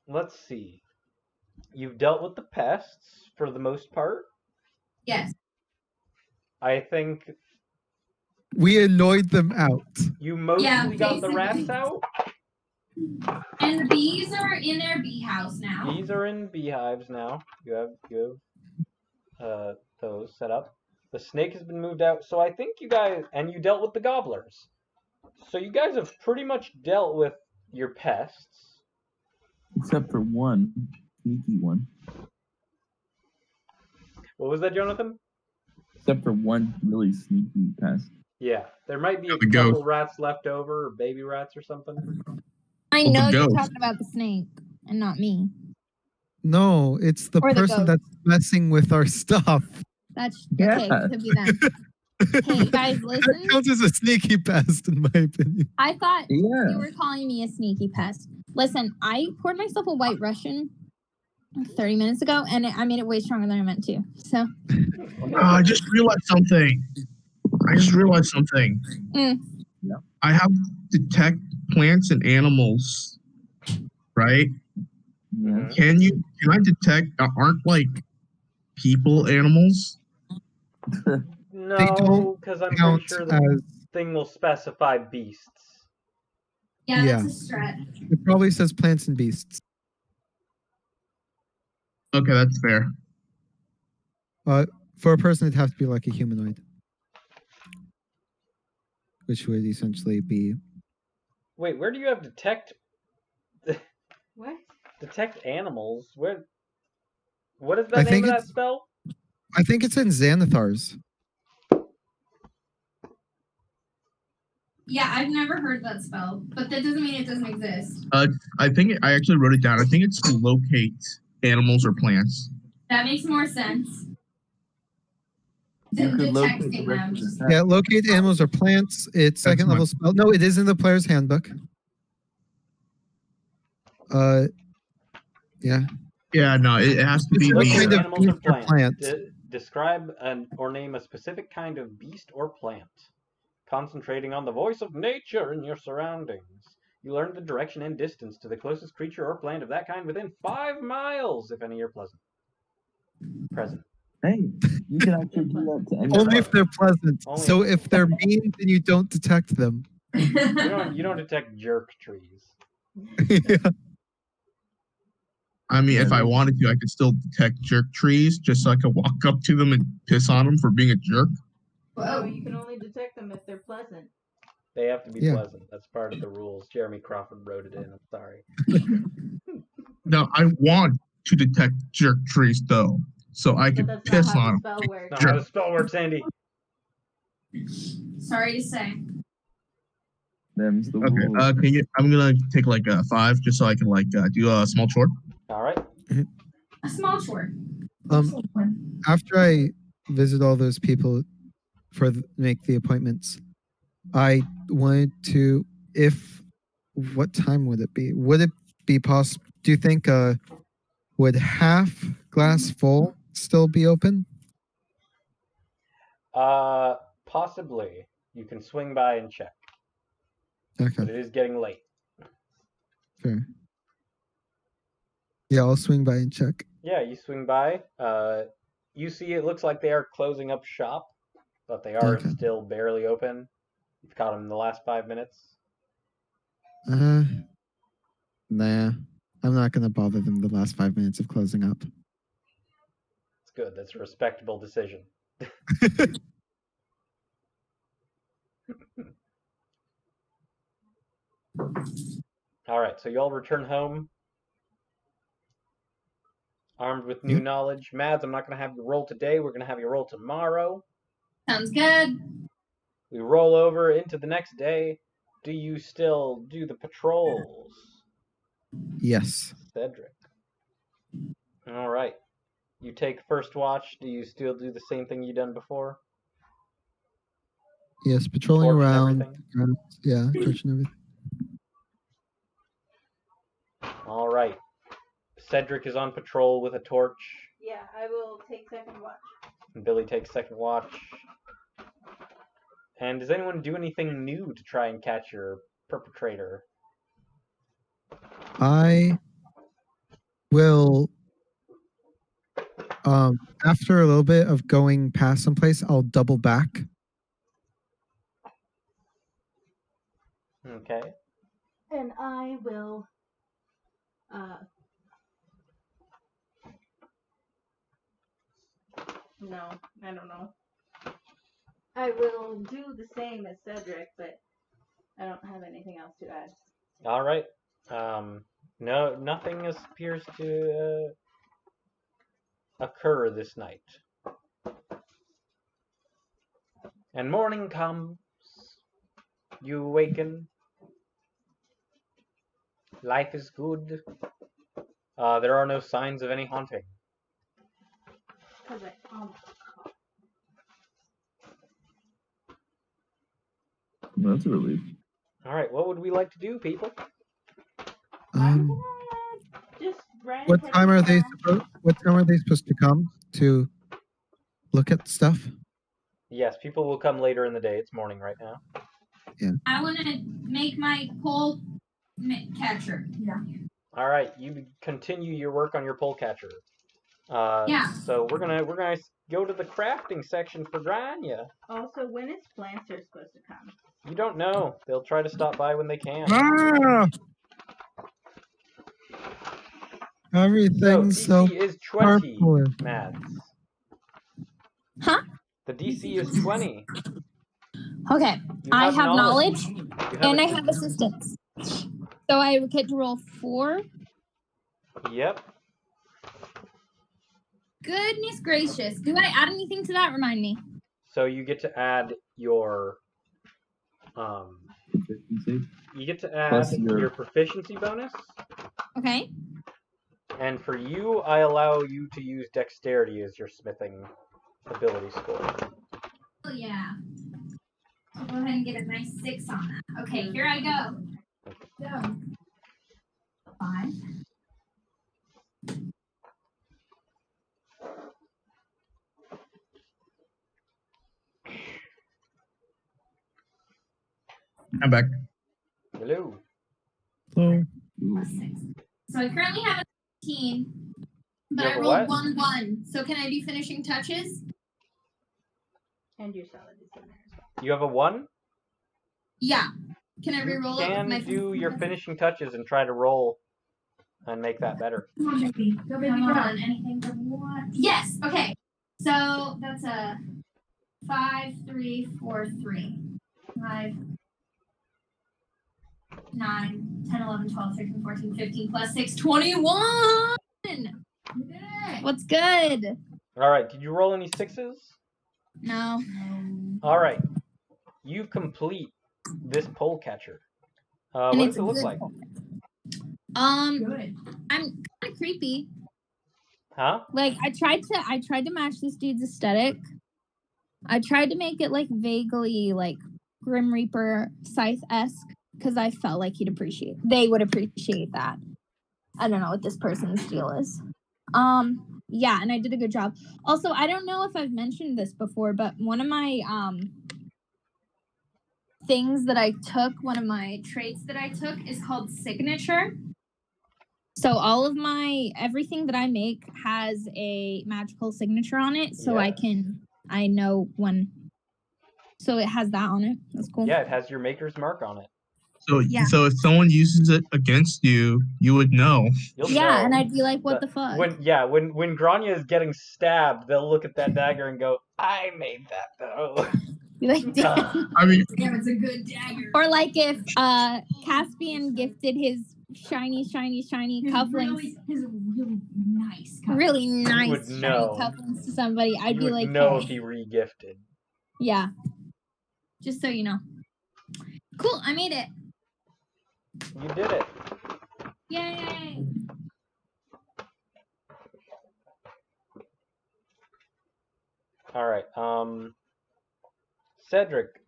Let's see. You've dealt with the pests for the most part. Yes. I think We annoyed them out. you mostly got the rats basically. out. And the bees are in their bee house now. Bees are in beehives now. You have those set up. The snake has been moved out. So I think you guys, and you dealt with the gobblers. So you guys have pretty much dealt with your pests. Except for one sneaky one. What was that, Jonathan? Except for one really sneaky pest. Yeah, there might be a The couple ghost. rats left over, or baby rats or something. I Well, the know you're ghost. talking about the snake and not me. No, it's the Or the person goat. that's messing with our stuff. That's Yeah. okay. Could be them. Hey guys, That listen. counts as a sneaky pest, in my opinion. I thought Yeah. you were calling me a sneaky pest. Listen, I poured myself a white Russian 30 minutes ago, and I made it way stronger than I meant to. So, I just realized something. Mm. Yeah. I have detect plants and animals, right? Yeah. Can I detect aren't like people animals? No, don't because I'm pretty Count sure the as thing will specify beasts. yeah, Yeah. that's a stretch. it probably says plants and beasts. Okay, that's fair. For a person, it'd have to be like a humanoid, which would essentially be. Wait, where do you have detect What? detect animals? What is the I name think of that it's- spell? I think it's in Xanathar's. Yeah, I've never heard that spell, but that doesn't mean it doesn't exist. I think I actually wrote it down. I think it's to locate animals or plants. That makes more sense. You Than could locate the detecting rest them. of the pest. Yeah, locate animals or plants. It's second my- level spell. No, it is in the player's handbook. Yeah. Yeah, no, it has to be What Locate kind of animals or beast or plants. plant? Describe or name a specific kind of beast or plant. Concentrating on the voice of nature in your surroundings. You learn the direction and distance to the closest creature or plant of that kind within 5 miles, if any are present. Hey, you can actually do that to any Only if they're pleasant. Only So if- if they're mean, then you don't detect them. You don't detect jerk trees. Yeah. I mean, if I wanted to, I could still detect jerk trees just so I could walk up to them and piss on them for being a jerk. No, you can only detect them if they're pleasant. They have to be Yeah. pleasant. That's part of the rules. Jeremy Crawford wrote it in. I'm sorry. No, I want to detect jerk trees though, so I But could that's piss not how on the them. spell works. Not how the spell works, Andy. Sorry to say. Them's the Okay, rules. I'm gonna take like 5 just so I can like do a small chore. All right. A small chore. After I visit all those people make the appointments, I wanted to. What time would it be? Would it be possible? Do you think would half glass full still be open? Possibly. You can swing by and check, Okay, but it is getting late. fair. Yeah, I'll swing by and check. Yeah, you swing by. You see it looks like they are closing up shop, but they are Okay. still barely open. You've caught him in the last 5 minutes. Nah. I'm not gonna bother them the last 5 minutes of closing up. It's good. That's a respectable decision. All right, so you all return home, armed with new Yep. knowledge. Mads, I'm not going to have you roll today. We're going to have you roll tomorrow. Sounds good. We roll over into the next day. Do you still do the patrols, Yes. Cedric? All right. You take first watch. Do you still do the same thing you done before? Yes, patrolling Torch and around. everything? Yeah, torching everything. All right. Cedric is on patrol with a torch. Yeah, I will take second watch. And Billy takes second watch. And does anyone do anything new to try and catch your perpetrator? I will after a little bit of going past someplace, I'll double back. Okay. And I will no, I don't know. I will do the same as Cedric, but I don't have anything else to add. All right. No, nothing appears to occur this night. And morning comes. You awaken. Life is good. There are no signs of any haunting. Cause That's a relief. All right. What would we like to do, people? I'm gonna just run. What time are they supposed to come to look at stuff? Yes, people will come later in the day. It's morning right now. Yeah. I want to make my pole catcher. Yeah. All right. You continue your work on your pole catcher. Yeah. So we're gonna go to the crafting section for Grania. Also, when is Planter supposed to come? You don't know. They'll try to stop by when they can. Ah! Everything's So so DC is 20, purple. Mads. Huh? The DC is 20. Okay. You I have knowledge You and I have assistance. So I get to roll 4. Yep. Goodness gracious. Do I add anything to that? Remind me. So you get to add your Efficiency. you get to add Plus your your- proficiency bonus. Okay. And for you, I allow you to use dexterity as your smithing ability score. Oh yeah. I'll go ahead and get a nice 6 on that. Okay, here I go. Go. 5. I'm back. Hello. So Plus 6. So I currently have a 15, but You I have a rolled what? 1-1. So can I do finishing touches? And your salad is in there as well. You have a 1? Yeah. Can I You re-roll it with can my do your finishing touches and try to roll and make that better. Come on, baby. Go, baby, run. Anything but what? Yes. Okay. So that's a 5, 3, 4, 3. 5, 9, 10, 11, 12, 13, 14, 15, plus 6, 21! What's good? All right. Did you roll any 6s? No. All right. You complete this pole catcher. And What it's does it look good. like? I'm kind of creepy. Huh? Like I tried to match this dude's aesthetic. I tried to make it like vaguely like Grim Reaper Scythe-esque because I felt like they would appreciate that. I don't know what this person's deal is. Yeah, and I did a good job. Also, I don't know if I've mentioned this before, but one of my things that I took, one of my traits that I took is called signature. So all of everything that I make has a magical signature on it, so Yes. I know when So it has that on it. That's cool. Yeah, it has your maker's mark on it. So, Yeah. so if someone uses it against you, you would know. You'll Yeah, know. and I'd be like, what But the fuck? when Grania is getting stabbed, they'll look at that dagger and go, "I made that though." Be like, damn. I mean, Damn, it's a good dagger. Or like if Caspian gifted his shiny cufflinks, His really nice cufflinks. really You nice would shiny know. cufflinks to somebody, I'd You be would like, know hey. if he re-gifted. Yeah. Just so you know. Cool, I made it. You did it. Yay! All right. Cedric.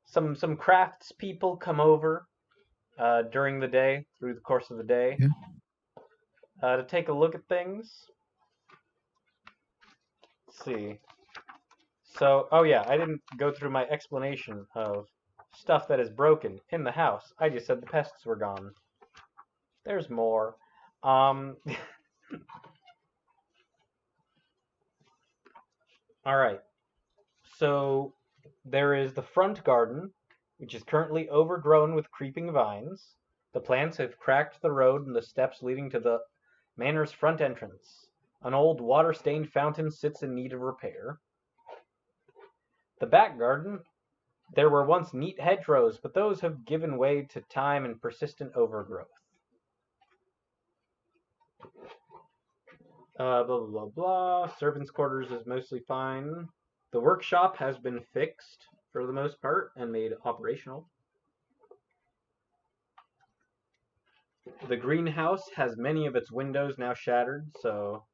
Some crafts people come over during the day, through the course of the day, to take a look at things. Let's see. So, oh yeah, I didn't go through my explanation of stuff that is broken in the house. I just said the pests were gone. There's more. All right. So there is the front garden, which is currently overgrown with creeping vines. The plants have cracked the road and the steps leading to the manor's front entrance. An old water-stained fountain sits in need of repair. The back garden, there were once neat hedgerows, but those have given way to time and persistent overgrowth. Blah, blah, blah, blah. Servants' quarters is mostly fine. The workshop has been fixed for the most part and made operational. The greenhouse has many of its windows now shattered, so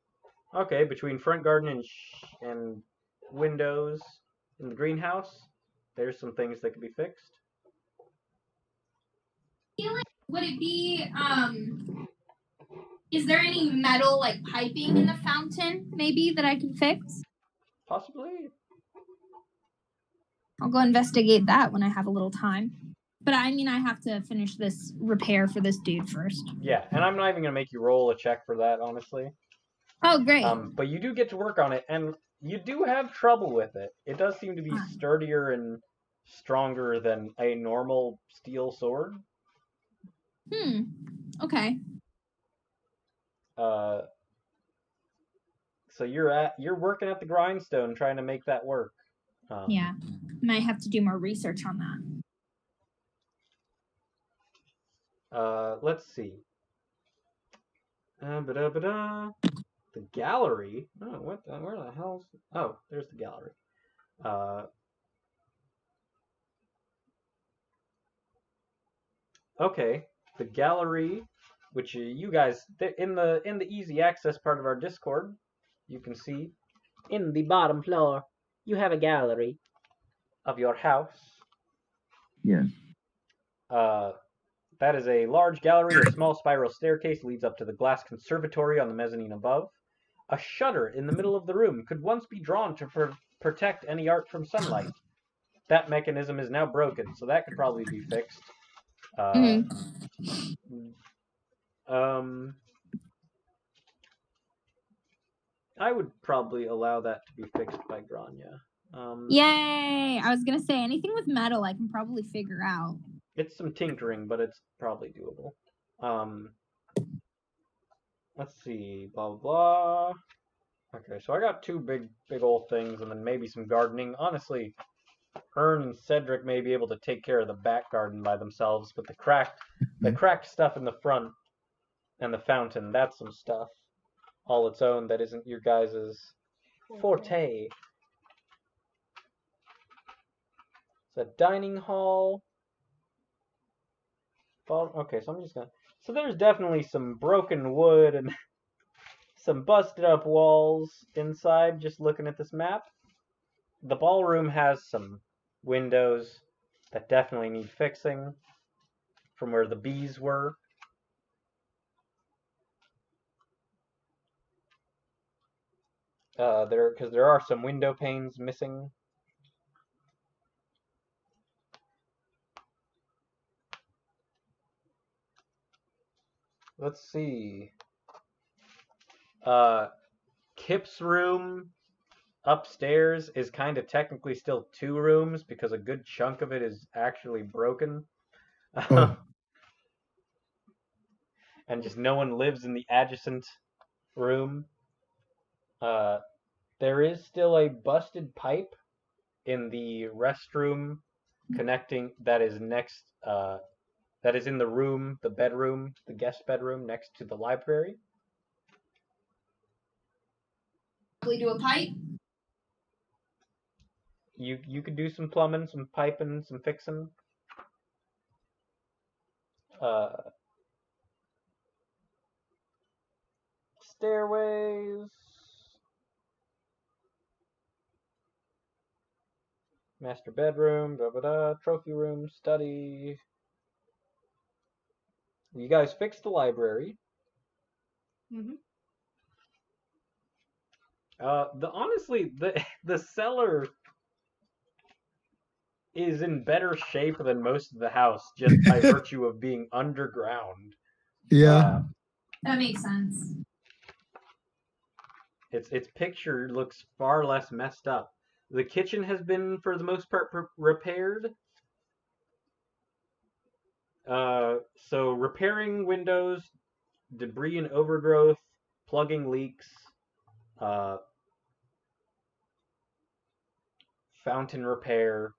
okay, between front garden and windows in the greenhouse, there's some things that could be fixed. Would it be, is there any metal, like, piping in the fountain, maybe, that I can fix? Possibly. I'll go investigate that when I have a little time. But I mean, I have to finish this repair for this dude first. Yeah, and I'm not even going to make you roll a check for that, honestly. Oh, great. But you do get to work on it, and you do have trouble with it. It does seem to be sturdier and stronger than a normal steel sword. Okay. So you're working at the grindstone trying to make that work. Yeah. Might have to do more research on that. Let's see. The gallery. Oh, where the hell's? Oh, there's the gallery. Okay, the gallery, which you guys in the easy access part of our Discord, you can see in the bottom floor you have a gallery of your house. Yes. That is a large gallery. A small spiral staircase leads up to the glass conservatory on the mezzanine above. A shutter in the middle of the room could once be drawn to protect any art from sunlight. That mechanism is now broken, so that could probably be fixed. I would probably allow that to be fixed by Grania. Yay! I was gonna say anything with metal I can probably figure out. It's some tinkering, but it's probably doable. Let's see, blah blah blah. Okay, so I got two big old things, and then maybe some gardening. Honestly, Ern and Cedric may be able to take care of the back garden by themselves, but the cracked stuff in the front and the fountain, that's some stuff all its own that isn't your guys' forte. It's a dining hall. Okay, so I'm just gonna. So there's definitely some broken wood and some busted up walls inside, just looking at this map. The ballroom has some windows that definitely need fixing from where the bees were. Because there are some window panes missing. Let's see. Kip's room upstairs is kind of technically still 2 rooms because a good chunk of it is actually broken. Oh. And just no one lives in the adjacent room. There is still a busted pipe in the restroom connecting that is next that is in the room, the bedroom, the guest bedroom next to the library. Probably do a pipe. You could do some plumbing, some piping, some fixing. Stairways, master bedroom, trophy room, study. You guys fixed the library. Mhm. Honestly, the cellar is in better shape than most of the house just by virtue of being underground. Yeah. That makes sense. Its picture looks far less messed up. The kitchen has been, for the most part, repaired. So repairing windows, debris and overgrowth, plugging leaks, fountain repair,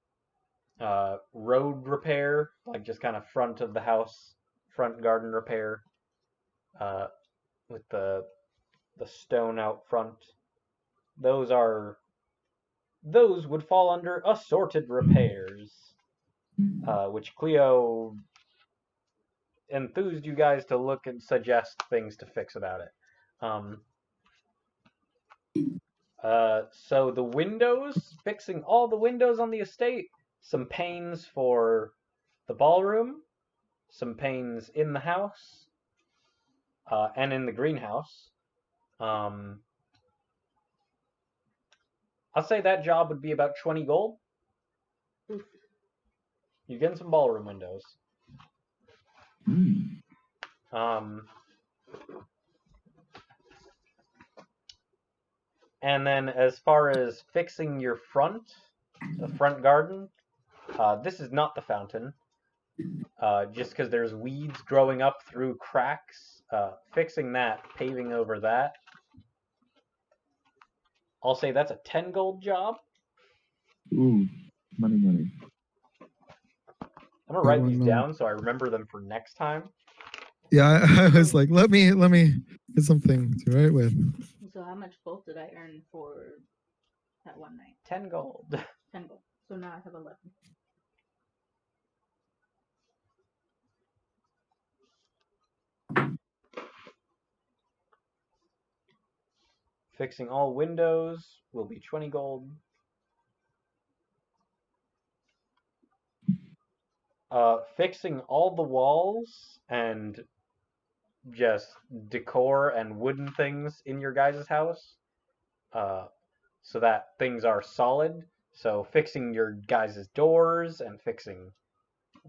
road repair, like just kind of front of the house, front garden repair, with the stone out front. Those would fall under assorted repairs, which Cleo enthused you guys to look and suggest things to fix about it. So the windows, fixing all the windows on the estate, some panes for the ballroom, some panes in the house, and in the greenhouse. I'll say that job would be about 20 gold. You're getting some ballroom windows. And then as far as fixing your the front garden, this is not the fountain. Just because there's weeds growing up through cracks. Fixing that, paving over that. I'll say that's a 10 gold job. Ooh, money. I'm gonna write these down so I remember them for next time. Yeah, I was like, let me get something to write with. So how much gold did I earn for that one night? 10 gold. 10 gold. So now I have 11. Fixing all windows will be 20 gold. Fixing all the walls and just decor and wooden things in your guys' house, so that things are solid. So fixing your guys' doors and fixing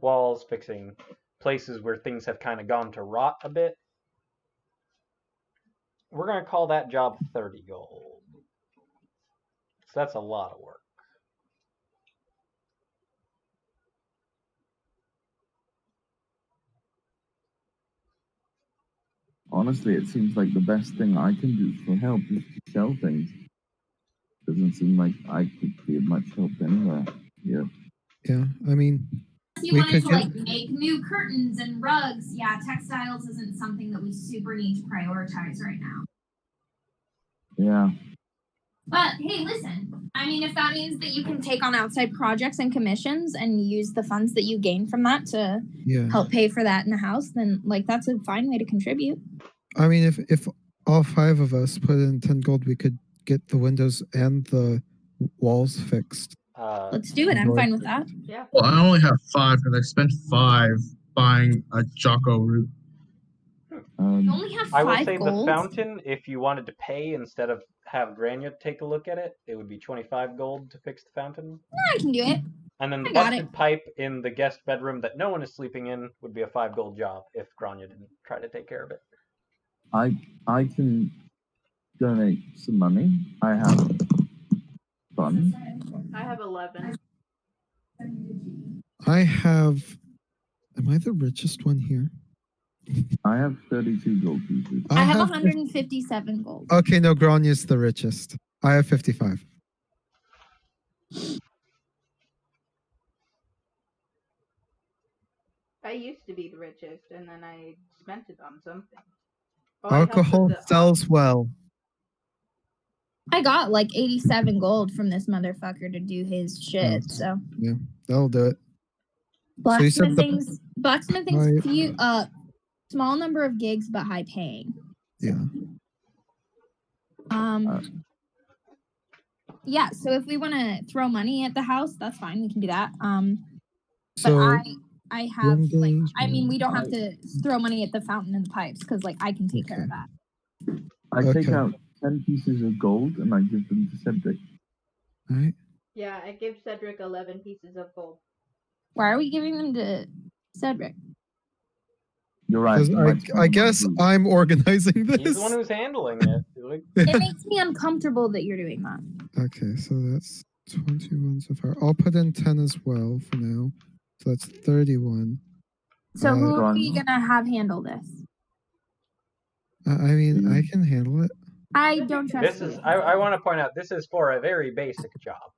walls, fixing places where things have kind of gone to rot a bit. We're going to call that job 30 gold. So that's a lot of work. Honestly, it seems like the best thing I can do for help is to sell things. Doesn't seem like I could be of much help anywhere. Yeah. Yeah, I mean, If you we wanted could to get. like make new curtains and rugs, yeah, textiles isn't something that we super need to prioritize right now. Yeah. But hey, listen, I mean, if that means that you can take on outside projects and commissions and use the funds that you gain from that to help pay for that in the house, then like that's a fine way to contribute. I mean, if all 5 of us put in 10 gold, we could get the windows and the walls fixed. Let's do it. I'm fine with that. Yeah. Well, I only have 5 because I spent 5 buying a Jocko root. You only have 5 I will say gold. the fountain, if you wanted to pay instead of have Grania take a look at it, it would be 25 gold to fix the fountain. I can do it. And then the busted pipe in the guest bedroom that no one is sleeping in would be a 5 gold job if Grania didn't try to take care of it. I can donate some money. I have fun. I have 11. I have. Am I the richest one here? I have 32 gold pieces. I have 157 gold. Okay, no, Granya's the richest. I have 55. I used to be the richest, and then I spent it on something. Oh, I helped with Alcohol the sells well. I got like 87 gold from this motherfucker to do his shit. Oh. So Yeah, that'll do it. So you said blacksmithing's Right. few small number of gigs but high paying. Yeah. Yeah, so if we want to throw money at the house, that's fine. We can do that. But So I have like windows, we don't have to throw money at the fountain and the pipes because like I can take care of that. I take out 10 pieces of gold and I give them to Cedric. All right. Yeah, I give Cedric 11 pieces of gold. Why are we giving them to Cedric? You're right. I guess I'm organizing this. He's the one who's handling it. Like, It makes me uncomfortable that you're doing that. Okay, so that's 21 so far. I'll put in 10 as well for now. So that's 31. So who are we gonna have handle this? I mean, I can handle it. I don't trust this is. you. I want to point out this is for a very basic job,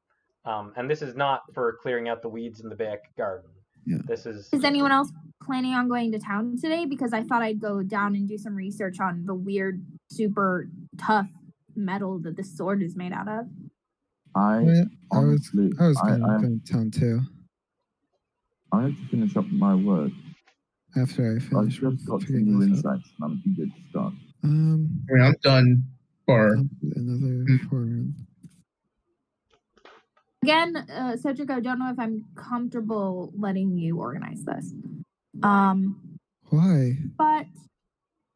and this is not for clearing out the weeds in the back garden. Yeah. This is. Is anyone else planning on going to town today? Because I thought I'd go down and do some research on the weird, super tough metal that this sword is made out of. I was going to town too. I have to finish up my work. After I finish. I've just got some new insights and I'm too good to start. I mean, I'm done for another 4 rounds. Again, Cedric, I don't know if I'm comfortable letting you organize this. Why? But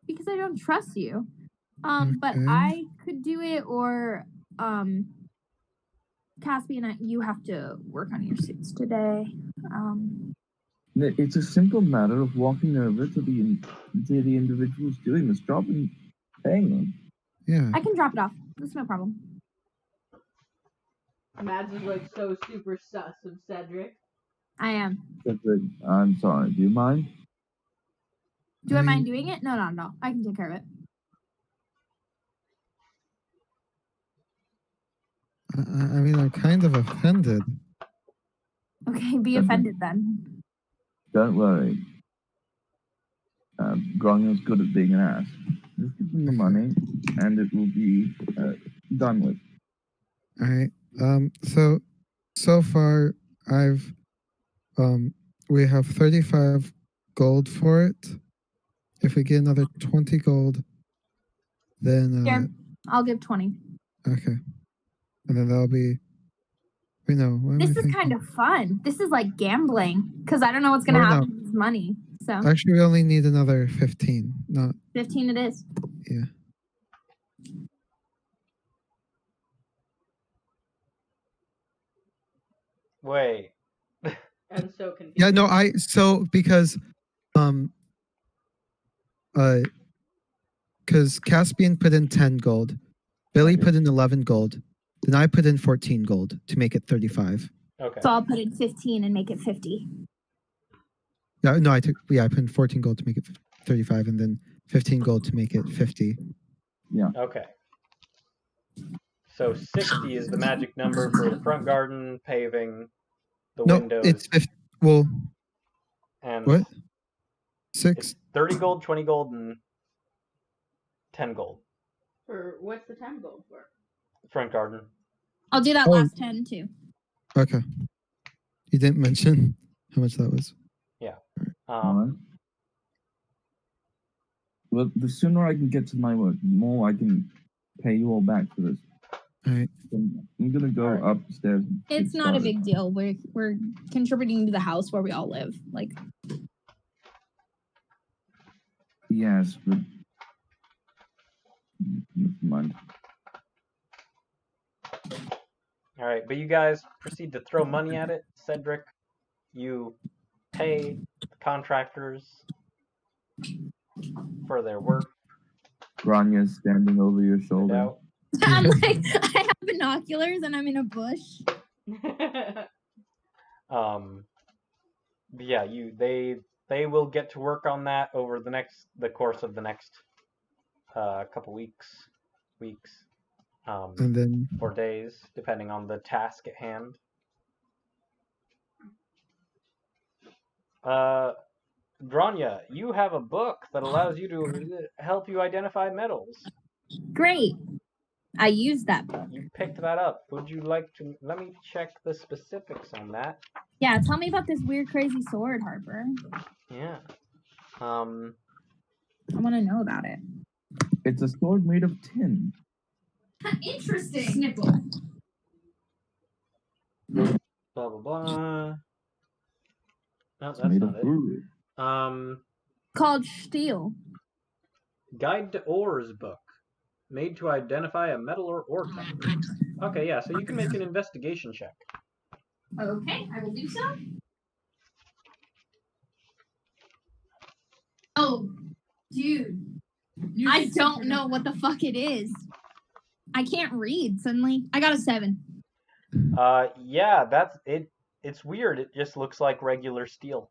because I don't trust you. But I could do it, or Caspian, you have to work on your suits today. It's a simple matter of walking over to the individuals doing this job and paying them. Yeah. I can drop it off. That's no problem. Mads is like so super sus of Cedric. I am. Cedric, I'm sorry. Do you mind? Do I mind doing it? No. I can take care of it. I mean, I'm kind of offended. Okay, be offended then. Don't worry. Gronyo's good at being an ass. Just give them the money, and it will be done with. All right. So far, we have 35 gold for it. If we get another 20 gold, then Here, I'll give 20. Okay. And then that'll be. Wait, no. This is kind of fun. This is like gambling because I don't know what's gonna happen with this money. So actually, we only need another 15. Not 15. It is. Yeah. Wait. I'm so confused. Yeah. No. Because Caspian put in 10 gold, Billy put in 11 gold, then I put in 14 gold to make it 35. Okay. So I'll put in 15 and make it 50. No, I put in 14 gold to make it 35, and then 15 gold to make it 50. Yeah. Okay. So 60 is the magic number for the front garden, paving, the windows. No, it's 50. Well, and what? 6. 30 gold, 20 gold, and 10 gold. For what's the 10 gold for? Front garden. I'll do that last 10 too. Okay. You didn't mention how much that was. Yeah. Alright. Well, the sooner I can get to my work, the more I can pay you all back for this. Alright. I'm gonna go upstairs. It's not a big deal. We're contributing to the house where we all live. Like. Yes, but never mind. All right, but you guys proceed to throw money at it. Cedric, you pay the contractors for their work. Granya's standing over your shoulder. I'm like, I have binoculars and I'm in a bush. Yeah, they will get to work on that over the course of the next couple weeks, And then or days, depending on the task at hand. Grania, you have a book that allows you to help you identify metals. Great. I used that book. You picked that up. Would you like to? Let me check the specifics on that. Yeah, tell me about this weird, crazy sword, Harper. Yeah. I want to know about it. It's a sword made of tin. Interesting. Snipple. Blah blah blah. No, It's that's made not of wood. it. Called steel. Guide to Ores book, made to identify a metal or ore type. Okay, yeah. So you can make an investigation check. Okay, I will do so. Oh, dude. I don't know what the fuck it is. I can't read suddenly. I got a 7. Yeah, that's it. It's weird. It just looks like regular steel.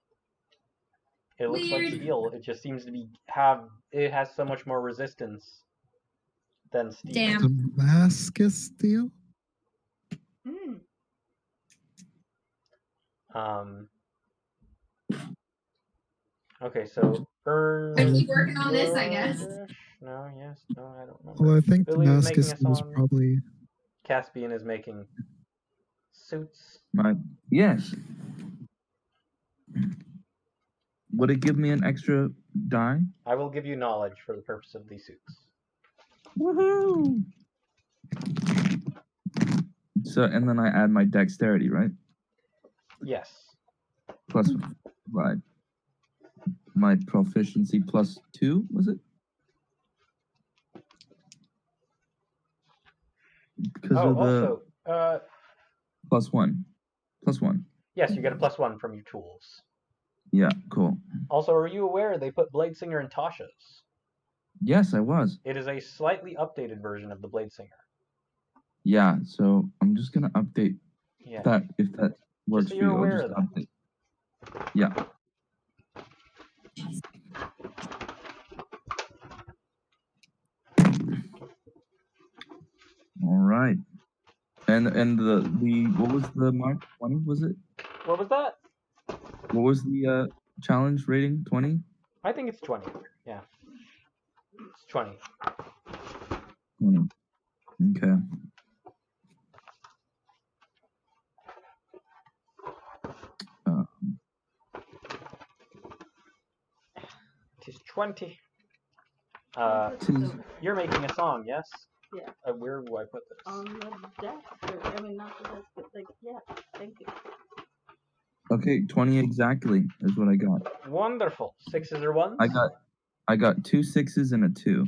It looks like Weird. steel. It just seems to it has so much more resistance than steel. Damn. Damascus steel? Hmm. Okay, so I keep working on this, I guess. No, yes, no, I don't remember. Well, I think Billy was Damascus making a steel is song. probably. Caspian is making suits. Yes. Would it give me an extra die? I will give you knowledge for the purpose of these suits. Woohoo! So, and then I add my dexterity, right? Yes. Plus, right. My proficiency plus 2, was it? Because of the also, plus 1. Plus 1. yes, you get a +1 from your tools. Yeah, cool. Also, are you aware they put Bladesinger in Tasha's? Yes, I was. It is a slightly updated version of the Bladesinger. Yeah, so I'm just gonna update Yeah. that if that works so for you're you. I'll aware just of that. update. Yeah. All right. And the what was the mark? 20 was it? What was that? What was the challenge rating? 20? I think it's 20. Yeah. It's 20. 20. Okay. It is 20. Tis- You're making a song, yes? Yeah. Where do I put this? On the desk. I mean, not the desk, but like, yeah. Thank you. Okay, 20 exactly is what I got. Wonderful. 6s or 1s? I got 2 6s and a 2.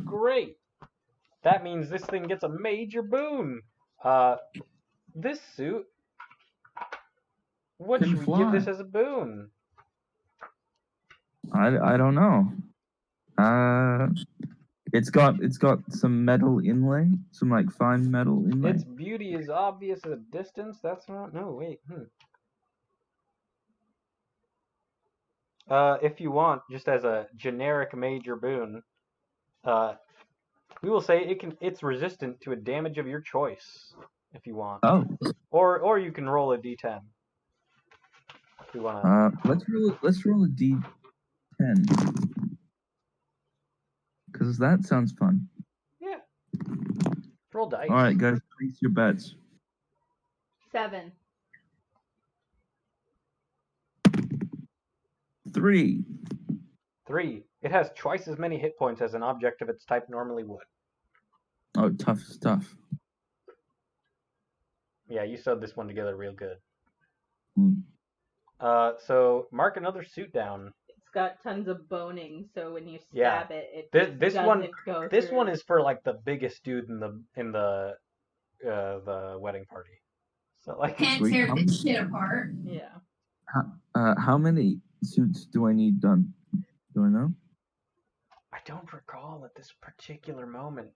Great. That means this thing gets a major boon. This suit. What Can should we give this fly. as a boon? I don't know. It's got some metal inlay, some like fine metal inlay. Its beauty is obvious at a distance. That's not. No, wait. If you want, just as a generic major boon, we will say it's resistant to a damage of your choice, if you want. Oh. Or you can roll a d10. If you wanna. Let's roll a d10. Because that sounds fun. Yeah. Roll dice. All right, guys, place your bets. 7. 3. 3. It has twice as many hit points as an object of its type normally would. Oh, tough stuff. Yeah, you sewed this one together real good. Hmm. So mark another suit down. It's got tons of boning, so when you Yeah. stab it, This one go This through. one is for like the biggest dude in the wedding party. So like Can't Sweet. tear this shit apart. Yeah. How many suits do I need done? Do I know? I don't recall at this particular moment.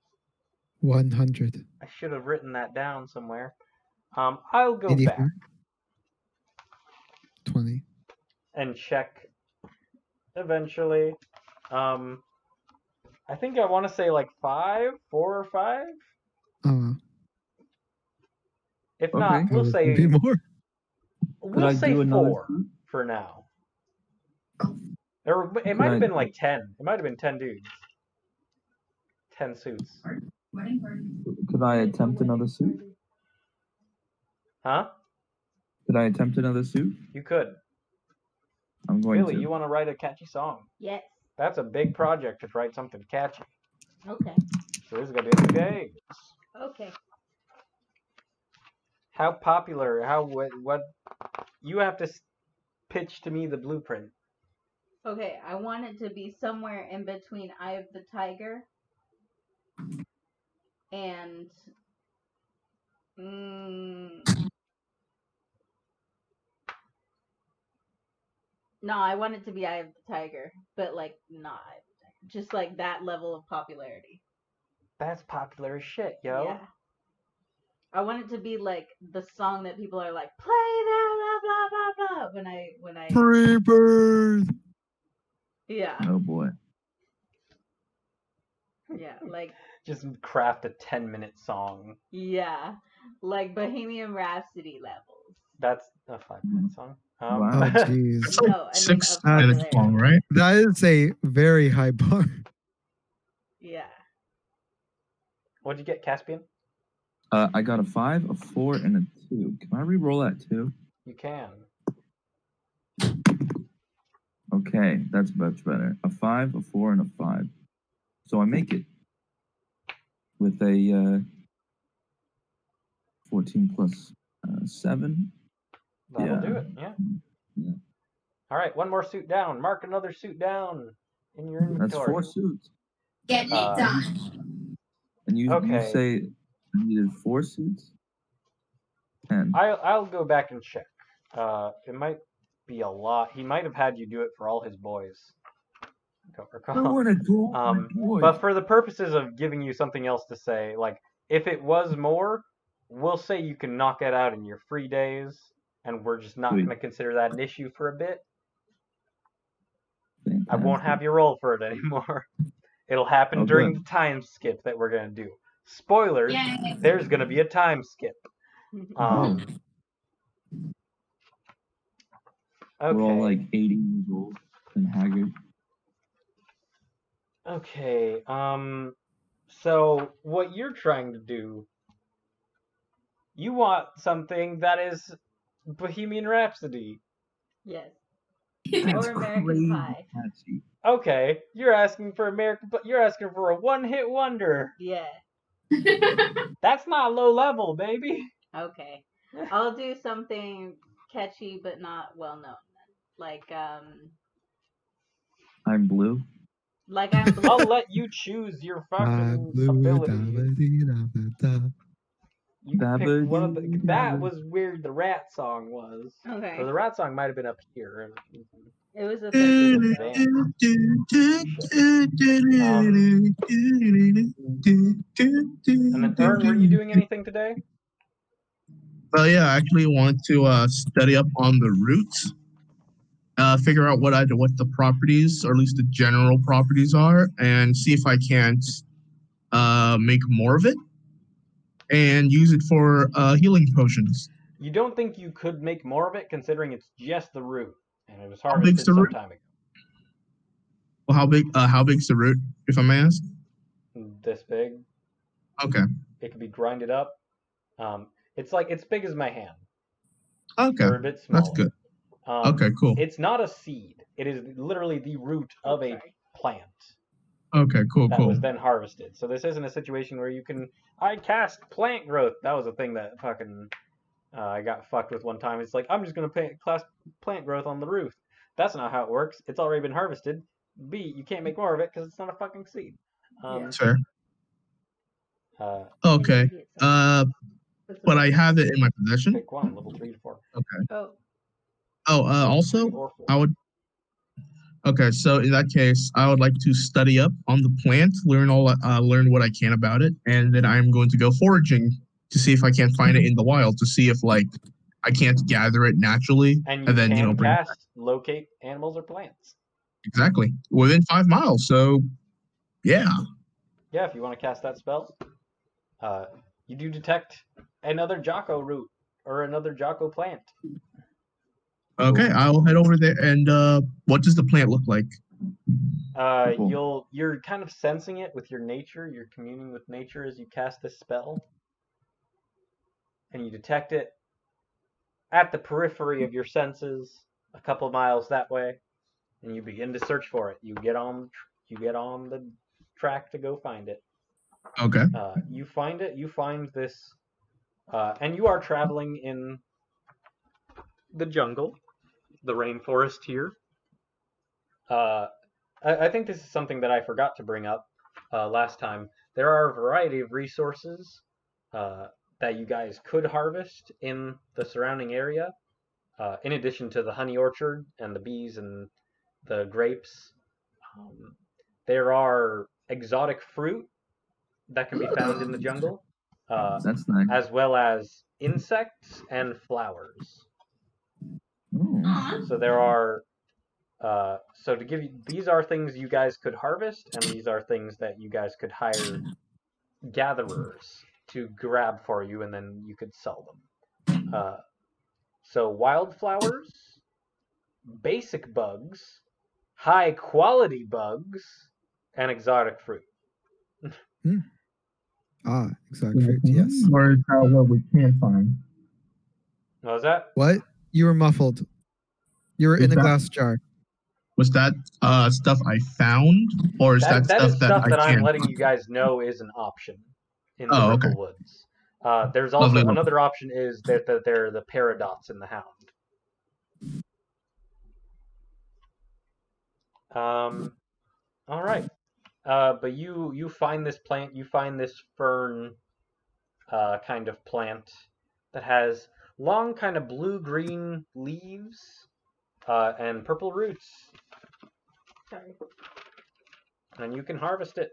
100. I should have written that down somewhere. I'll go 84. back 20. and check eventually. I think I want to say like 4 or 5. Oh, If Okay. not, we'll probably be say more. we'll I say do another 4 suit? for now. Or it Could might have I- been like 10. It might have been 10 dudes. 10 suits. Wedding party. Could I attempt another suit? Huh? Could I attempt another suit? You could. I'm going Billy, to. you want to write a catchy song? Yes. That's a big project to write something catchy. Okay. So this is gonna be a big. Okay. How popular? What? You have to pitch to me the blueprint. Okay. I want it to be somewhere in between Eye of the Tiger and no, I want it to be Eye of the Tiger, but like not Eye of the Tiger. Just like that level of popularity. That's popular as shit, yo. Yeah. I want it to be like the song that people are like, play that blah blah blah blah when I Free bird. yeah. Oh boy. Yeah, like Just craft a 10-minute song. yeah. Like Bohemian Rhapsody levels. That's a 5-minute song. Wow. Oh, jeez. It's like No, I mean 6 of minutes popularity. long, right? That is a very high bar. Yeah. What'd you get, Caspian? I got a 5, a 4, and a 2. Can I re-roll that 2? You can. Okay, that's much better. A 5, a 4, and a 5. So I make it with a 14 plus 7. That'll Yeah. do it. Yeah. Yeah. All right, one more suit down. Mark another suit down in your inventory. That's 4 suits. Getting it done. And you Okay. say I needed 4 suits? 10. I'll go back and check. It might be a lot. He might have had you do it for all his boys. I don't I recall. want to go my boy. But for the purposes of giving you something else to say, like if it was more, we'll say you can knock it out in your free days, and we're just not Sweet. going to consider that an issue for a bit. I Fantastic. won't have you roll for it anymore. It'll happen Oh, during good. the time skip that we're going to do. Spoilers, Yay. there's going to be a time skip. Oh. Okay. We're all like 80 years old and haggard. Okay. So what you're trying to do, you want something that is Bohemian Rhapsody. Yes. That's Or American crazy Pie. catchy. Okay, you're asking for American, but you're asking for a one-hit wonder. Yeah. That's not low level, baby. Okay. I'll do something catchy but not well known. Like I'm blue. I'm blue. I'll let you choose your fucking ability. You pick one of the, that was where the rat song was. Okay. Or the rat song might have been up here. It was a And then, Ern, were you doing anything today? Well, yeah, I actually want to study up on the roots, figure out what the properties, or at least the general properties are, and see if I can't make more of it and use it for healing potions. You don't think you could make more of it, considering it's just the root, and it was How big's harvested the some root? time ago. Well, how big's the root, if I may ask? This big. Okay. It could be grinded up. It's big as my hand. Okay. Or a bit smaller. That's good. Okay, cool. It's not a seed. It is literally the root of a plant Okay, cool. that was then harvested. So this isn't a situation where you can. I cast plant growth. That was a thing that fucking I got fucked with one time. It's like I'm just gonna class plant growth on the roof. That's not how it works. It's already been harvested. B, you can't make more of it because it's not a fucking seed. Sure. Okay. But I have it in my possession. Pick one, level 3 to 4. Okay. Oh. Also, I would Okay, so in that case, I would like to study up on the plant, learn what I can about it, and then I'm going to go foraging to see if I can find it in the wild, to see if like I can't gather it naturally, And you and then can bring it back. cast locate animals or plants. Exactly within 5 miles. So yeah. Yeah, if you want to cast that spell. You do detect another Jocko root or another Jocko plant. Okay, I will head over there. And what does the plant look like? You're kind of sensing it with your nature. You're communing with nature as you cast this spell, and you detect it at the periphery of your senses, a couple miles that way, and you begin to search for it. You get on the track to go find it. Okay. You find it. You find this, and you are traveling in the jungle, the rainforest here. I think this is something that I forgot to bring up last time. There are a variety of resources that you guys could harvest in the surrounding area, in addition to the honey orchard and the bees and the grapes. There are exotic fruit that can be found in the jungle, That's nice. as well as insects and flowers. Oh. So there are so to give you, these are things you guys could harvest, and these are things that you guys could hire gatherers to grab for you, and then you could sell them. So wildflowers, basic bugs, high quality bugs, and exotic fruit. Exotic fruit, yes. Or is that what we can find? What was that? What? You were muffled. You were in a that- glass jar. Was that stuff I found, or is that That stuff is that stuff I that I'm can letting find? you guys know is an option in the Oh, okay. Ripple Woods. There's also Lovely. another option is that there are the paradots in the Hound. All right. But you find this plant, you find this fern kind of plant that has long kind of blue-green leaves and purple roots. Sorry. And you can harvest it.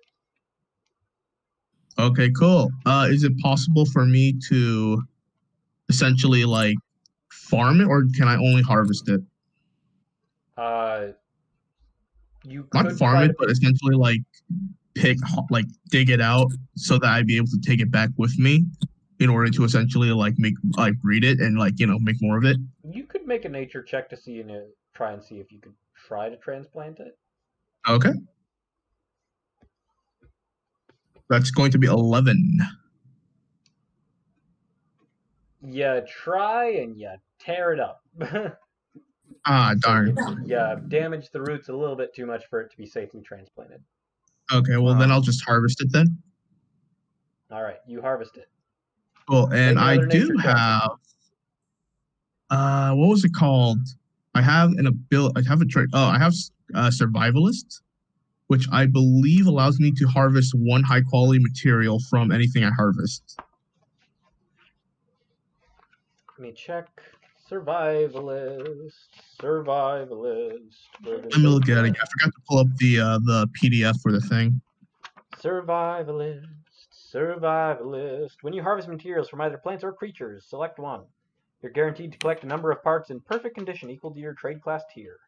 Okay, cool. Is it possible for me to essentially like farm it, or can I only harvest it? You Not could farm try it, to but essentially like dig it out so that I'd be able to take it back with me in order to essentially breed it and make more of it. You could make a nature check to see and try and see if you could try to transplant it. Okay. That's going to be 11. You try and you tear it up. Ah, darn. You damage the roots a little bit too much for it to be safely transplanted. Okay, well then I'll just harvest it then. All right, you harvest it. Cool, and Make I another do nature check. have what was it called? I have an ability. I have a trait. Oh, I have survivalist, which I believe allows me to harvest one high quality material from anything I harvest. Let me check. Survivalist. Let me look at it. I forgot to pull up the PDF for the thing. Survivalist. When you harvest materials from either plants or creatures, select one. You're guaranteed to collect a number of parts in perfect condition equal to your trade class tier.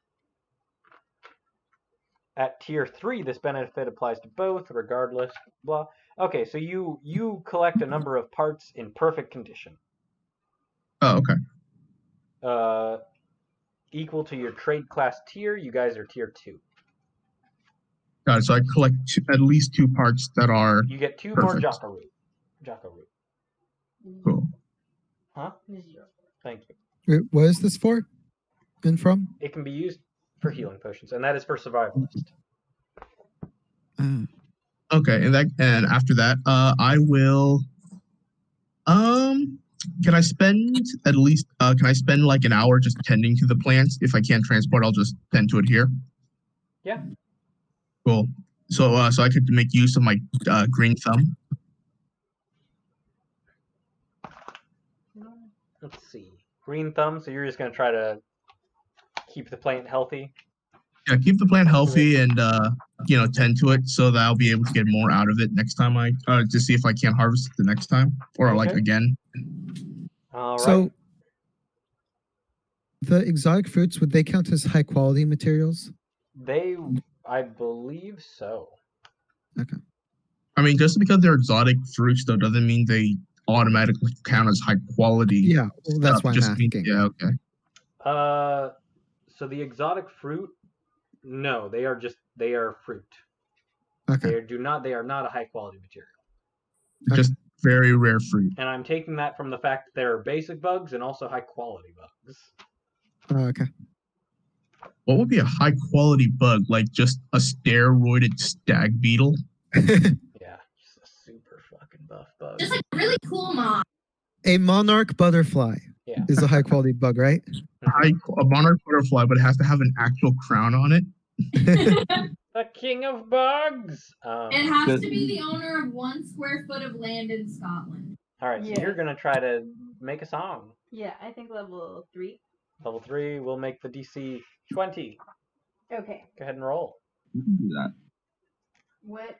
At tier 3, this benefit applies to both, regardless, blah. Okay, so you collect a number of parts in perfect condition. Oh, okay. Equal to your trade class tier. You guys are tier 2. Got it. So I collect at least 2 parts that are You get 2 perfect. more Jocko root. Cool. Huh? Thank you. Wait, what is this for? And from? It can be used for healing potions, and that is for survivalist. Okay, and after that, I will. Can I spend like an hour just tending to the plants? If I can't transport, I'll just tend to it here. Yeah. Cool. So I could make use of my green thumb. Let's see. Green thumb. So you're just gonna try to keep the plant healthy. Yeah, keep the plant healthy and tend to it so that I'll be able to get more out of it next time I to see if I can't harvest it the next time or like Okay. again. All right. So the exotic fruits, would they count as high quality materials? I believe so. Okay. I mean, just because they're exotic fruits though doesn't mean they automatically count as high quality. Yeah, well, that's stuff. why I'm Just asking. yeah, okay. So the exotic fruit, no, they are fruit. Okay. They are not a high quality material. Just very rare fruit. And I'm taking that from the fact that there are basic bugs and also high quality bugs. Okay. What would be a high quality bug? Like just a steroided stag beetle? Yeah, just a super fucking buff bug. Just like really cool mob. A monarch butterfly Yeah. is a high quality bug, right? A monarch butterfly, but it has to have an actual crown on it. The king of bugs. It has to be the owner of 1 square foot of land in Scotland. All right, so Yeah. you're gonna try to make a song. Yeah, I think level 3. Level 3 will make the DC 20. Okay. Go ahead and roll. You can do that. What?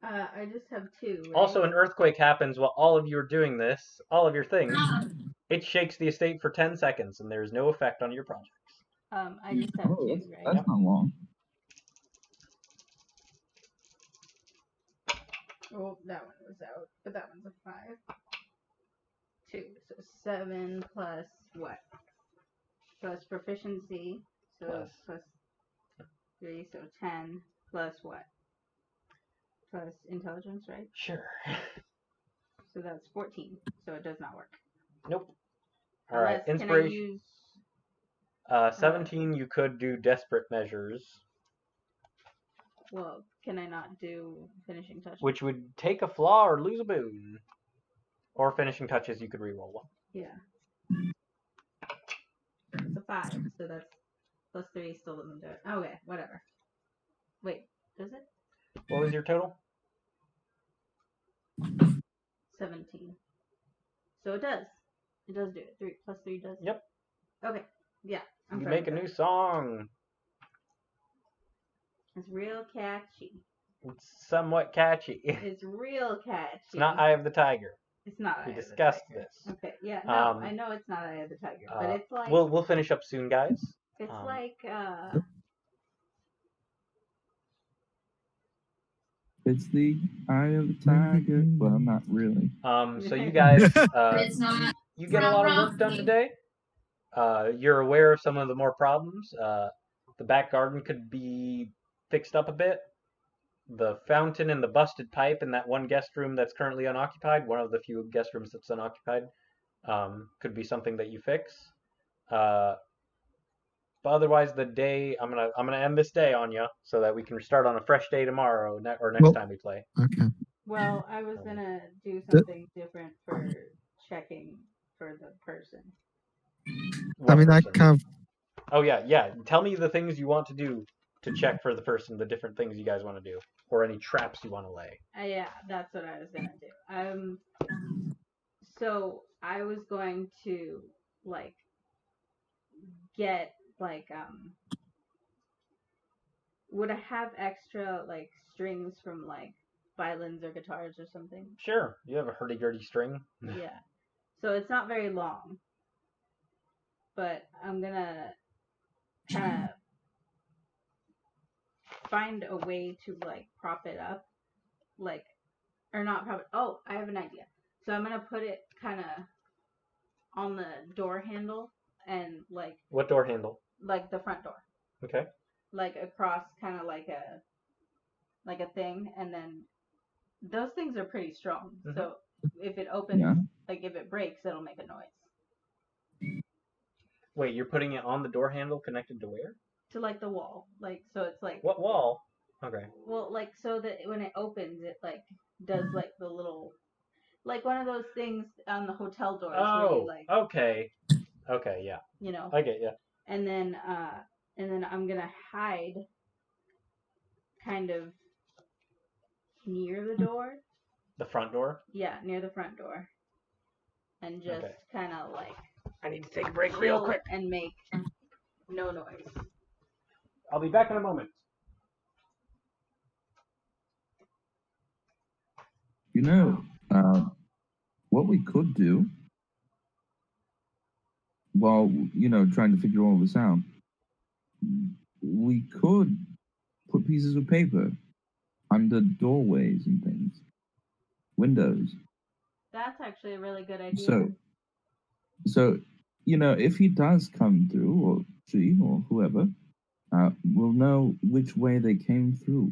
I just have 2. Right? Also, an earthquake happens while all of you are doing this, all of your things. It shakes the estate for 10 seconds, and there is no effect on your projects. I just have 2, right? That's not long. Oh, that one was out, but that one's a 5. 2, so 7 plus what? Plus proficiency, so plus 3, so 10 plus what? Plus intelligence, right? Sure. So that's 14. So it does not work. Nope. All right, Unless, inspiration. Can I use? 17, you could do desperate measures, Well, can I not do finishing touches? which would take a flaw or lose a boon. Or finishing touches, you could reroll one. Yeah. It's a 5, so that's plus 3 still doesn't do it. Okay, whatever. Wait, does it? What was your total? 17. So it does. It does do it. 3 plus 3 does. Yep. Okay. Yeah. I'm You fine make a with new that. song. It's real catchy. It's somewhat catchy. It's real catchy. It's not Eye of the Tiger. It's not. We Eye of the discussed Tiger. this. Okay. Yeah. No, I know it's not Eye of the Tiger, but it's like We'll finish up soon, guys. it's It's the eye of the tiger. Well, not really. So you guys, It's not. you get a lot of work done today. You're aware of some of the more problems. The back garden could be fixed up a bit. The fountain and the busted pipe in that one guest room that's currently unoccupied, one of the few guest rooms that's unoccupied, could be something that you fix. But otherwise, the day I'm gonna end this day on you so that we can start on a fresh day tomorrow or next time we play. Okay. well, I was gonna do something different for checking for the person. What I mean, I person? kind of. Oh yeah. Tell me the things you want to do to check for the person, the different things you guys want to do, or any traps you want to lay. Yeah, that's what I was gonna do. So I was going to like get like would I have extra like strings from like violins or guitars or something? Sure, you have a hurdy-gurdy string. Yeah. So it's not very long, but I'm gonna find a way to like prop it up, like, or not prop it. Oh, I have an idea. So I'm gonna put it kind of on the door handle and like What door handle? like the front door, Okay. like across kind of like a thing, and then those things are pretty strong. Mhm. So if it opens, Yeah. like if it breaks, it'll make a noise. Wait, you're putting it on the door handle connected to where? To like the wall, like so it's like What wall? Okay. well, like so that when it opens, it like does like the little, like one of those things on the hotel doors where Oh, you like, okay. Okay, yeah. you know, I get ya. and then I'm gonna hide kind of near the door. The front door? Yeah, near the front door. And just Okay. kind of like I need to take a break real chill quick. and make no noise. I'll be back in a moment. You know, what we could do while, trying to figure all this out, we could put pieces of paper under doorways and things, windows. That's actually a really good idea. So, if he does come through, or she, or whoever, we'll know which way they came through.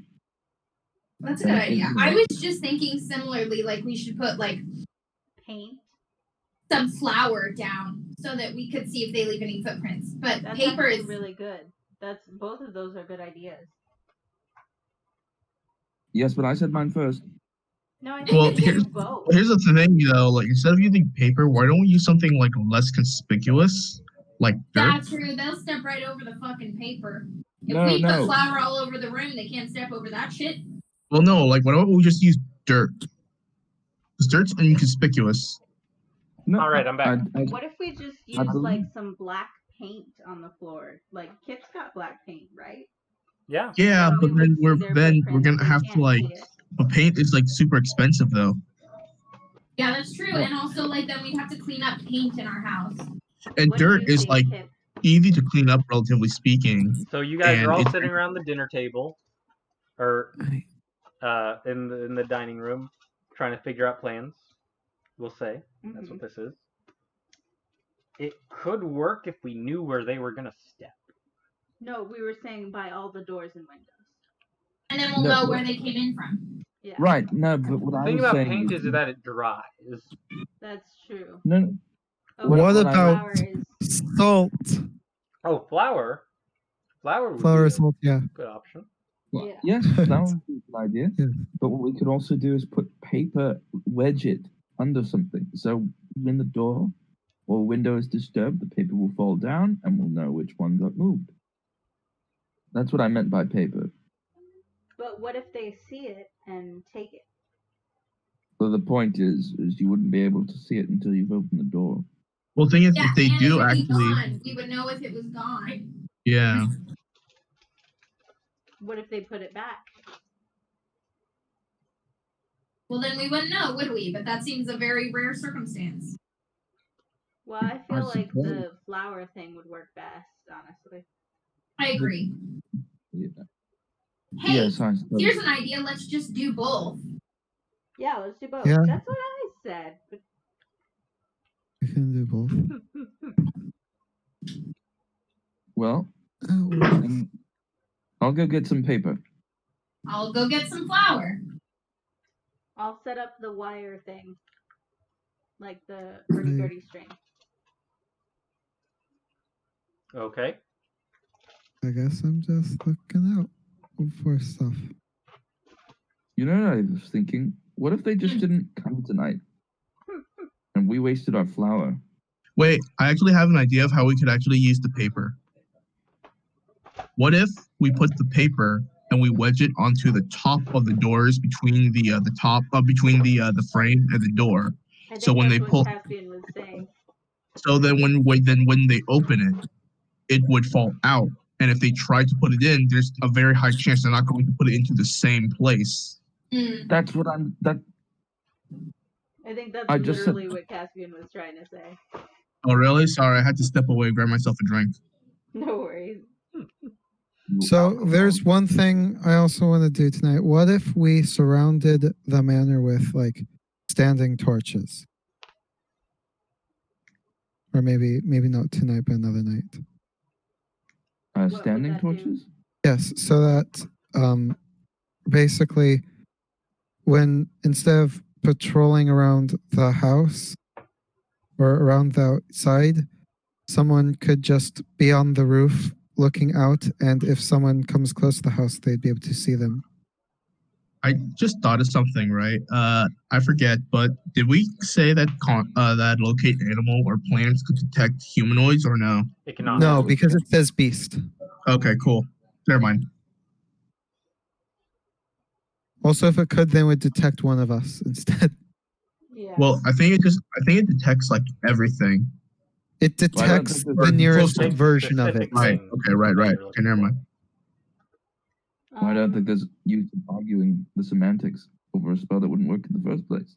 That's a good idea. I was just thinking similarly, like we should put like paint, some flour down so that we could see if they leave any footprints. But that's paper actually is really good. That's both of those are good ideas. Yes, but I said mine first. No, I Well, think you do both. here's the thing, like instead of using paper, why don't we use something like less conspicuous, like dirt? That's true. They'll step right over the fucking paper. If No, we no. put flour all over the room, they can't step over that shit. Well, no, like why don't we just use dirt? Because dirt's inconspicuous. No, All right, I'm back. What if we just use like some black paint on the floor? Like Kit's got black paint, right? Yeah. Yeah, So but we then would see their we're footprints, gonna they have can't to like. see it. But paint is like super expensive though. Yeah, that's true. And also, like, then we'd have to clean up paint in our house. And What do dirt you is think, like Kip? easy to clean up, relatively speaking. So you guys are And all it's- sitting around the dinner table, or in the dining room, trying to figure out plans. We'll say that's what this is. It could work if we knew where they were gonna step. No, we were saying by all the doors and windows. And then we'll know where they came in from. Yeah. Right, no, but what The I thing was about saying paint was, is that it dries. That's true. no, Oh, What the about flour is salt? Oh, flour. Flour would Flour, be salt, yeah. a good option. well, Yeah. yes, that would be a good idea. Yeah. But what we could also do is put paper, wedge it under something. So when the door or window is disturbed, the paper will fall down and we'll know which one got moved. That's what I meant by paper. But what if they see it and take it? So the point is you wouldn't be able to see it until you've opened the door. Well, the thing is, Yeah, if they and do it would be actually, gone. We would know if it was gone. yeah. What if they put it back? Well, then we wouldn't know, would we? But that seems a very rare circumstance. Well, I feel like suppose. the flour thing would work best, honestly. I agree. Yeah. Hey, Yes, I suppose. here's an idea. Let's just do both. Yeah, let's do both. Yeah. That's what I said. But We can do both. Well, Oh, then I'll go get some paper. I'll go get some flour. I'll set up the wire thing. Like the hurdy-gurdy string. Okay. I guess I'm just looking out for stuff. You know what I was thinking? What if they just didn't come tonight? And we wasted our flour? Wait, I actually have an idea of how we could actually use the paper. What if we put the paper and we wedge it onto the top of the doors between the top between the frame and the door? I think So when that's they what pull- Caspian was saying. So then when they open it, it would fall out. And if they try to put it in, there's a very high chance they're not going to put it into the same place. That's what I think that's I just said- literally what Caspian was trying to say. Oh, really? Sorry, I had to step away, grab myself a drink. No worries. So there's one thing I also want to do tonight. What if we surrounded the manor with like standing torches? Or maybe not tonight, but another night. would standing that do? torches? Yes, so that basically when instead of patrolling around the house or around the outside, someone could just be on the roof looking out, and if someone comes close to the house, they'd be able to see them. I just thought of something, right? I forget, but did we say that that locate animal or plants could detect humanoids or no? It cannot. No, because it says beast. Okay, cool. Never mind. Also, if it could, then it would detect one of us instead. Yeah. Well, I think it detects like everything. It Well, I don't detects think the it's- nearest Close to version of it. specific Right. thing. Okay. Right. Okay. Never mind. I don't think there's use in arguing the semantics over a spell that wouldn't work in the first place.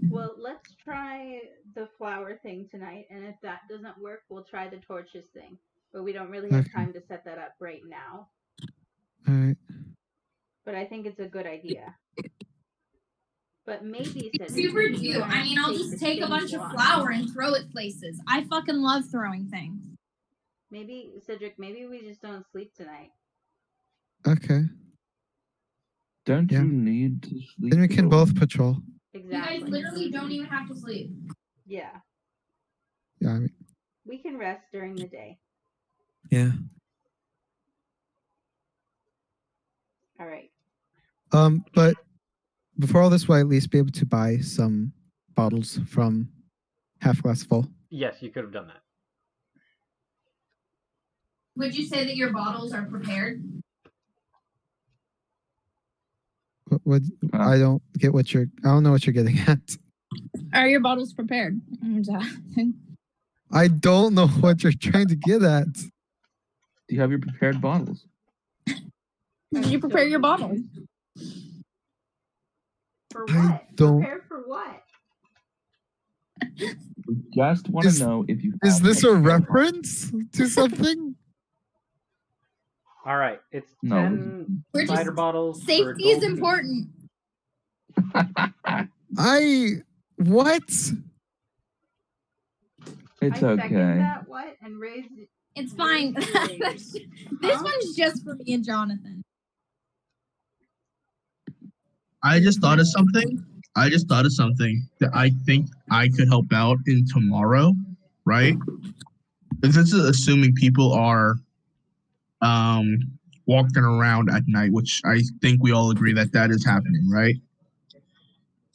Well, let's try the flower thing tonight, and if that doesn't work, we'll try the torches thing. But we don't really have Okay. time to set that up right now. All right. But I think it's a good idea. But maybe Cedric, Super maybe you cute. and I mean, I'll the just take a same bunch of wand. flour and throw it places. I fucking love throwing things. Maybe Cedric, maybe we just don't sleep tonight. Okay. Don't Yeah. you need to sleep? Then we can though? both patrol. Exactly. You guys literally don't even have to sleep. Yeah. Yeah. I mean, We can rest during the day. yeah. All right. But before all this, will I at least be able to buy some bottles from Half Glass Full? Yes, you could have done that. Would you say that your bottles are prepared? What I don't get what you're. I don't know what you're getting at. Are your bottles prepared? I don't know what you're trying to get at. Do you have your prepared bottles? Did you prepare your bottles? For I what? don't- Prepare for what? We just want Is- to know if you. Is have this your a prepared reference to something? All right, it's No. 10 We're just- cider bottles. for Safety is golden- important. What? It's I okay. second that what and raise. It's fine. Raise This Huh? one's just for me and Jonathan. I just thought of something. That I think I could help out in tomorrow, right? This is assuming people are walking around at night, which I think we all agree that that is happening, right?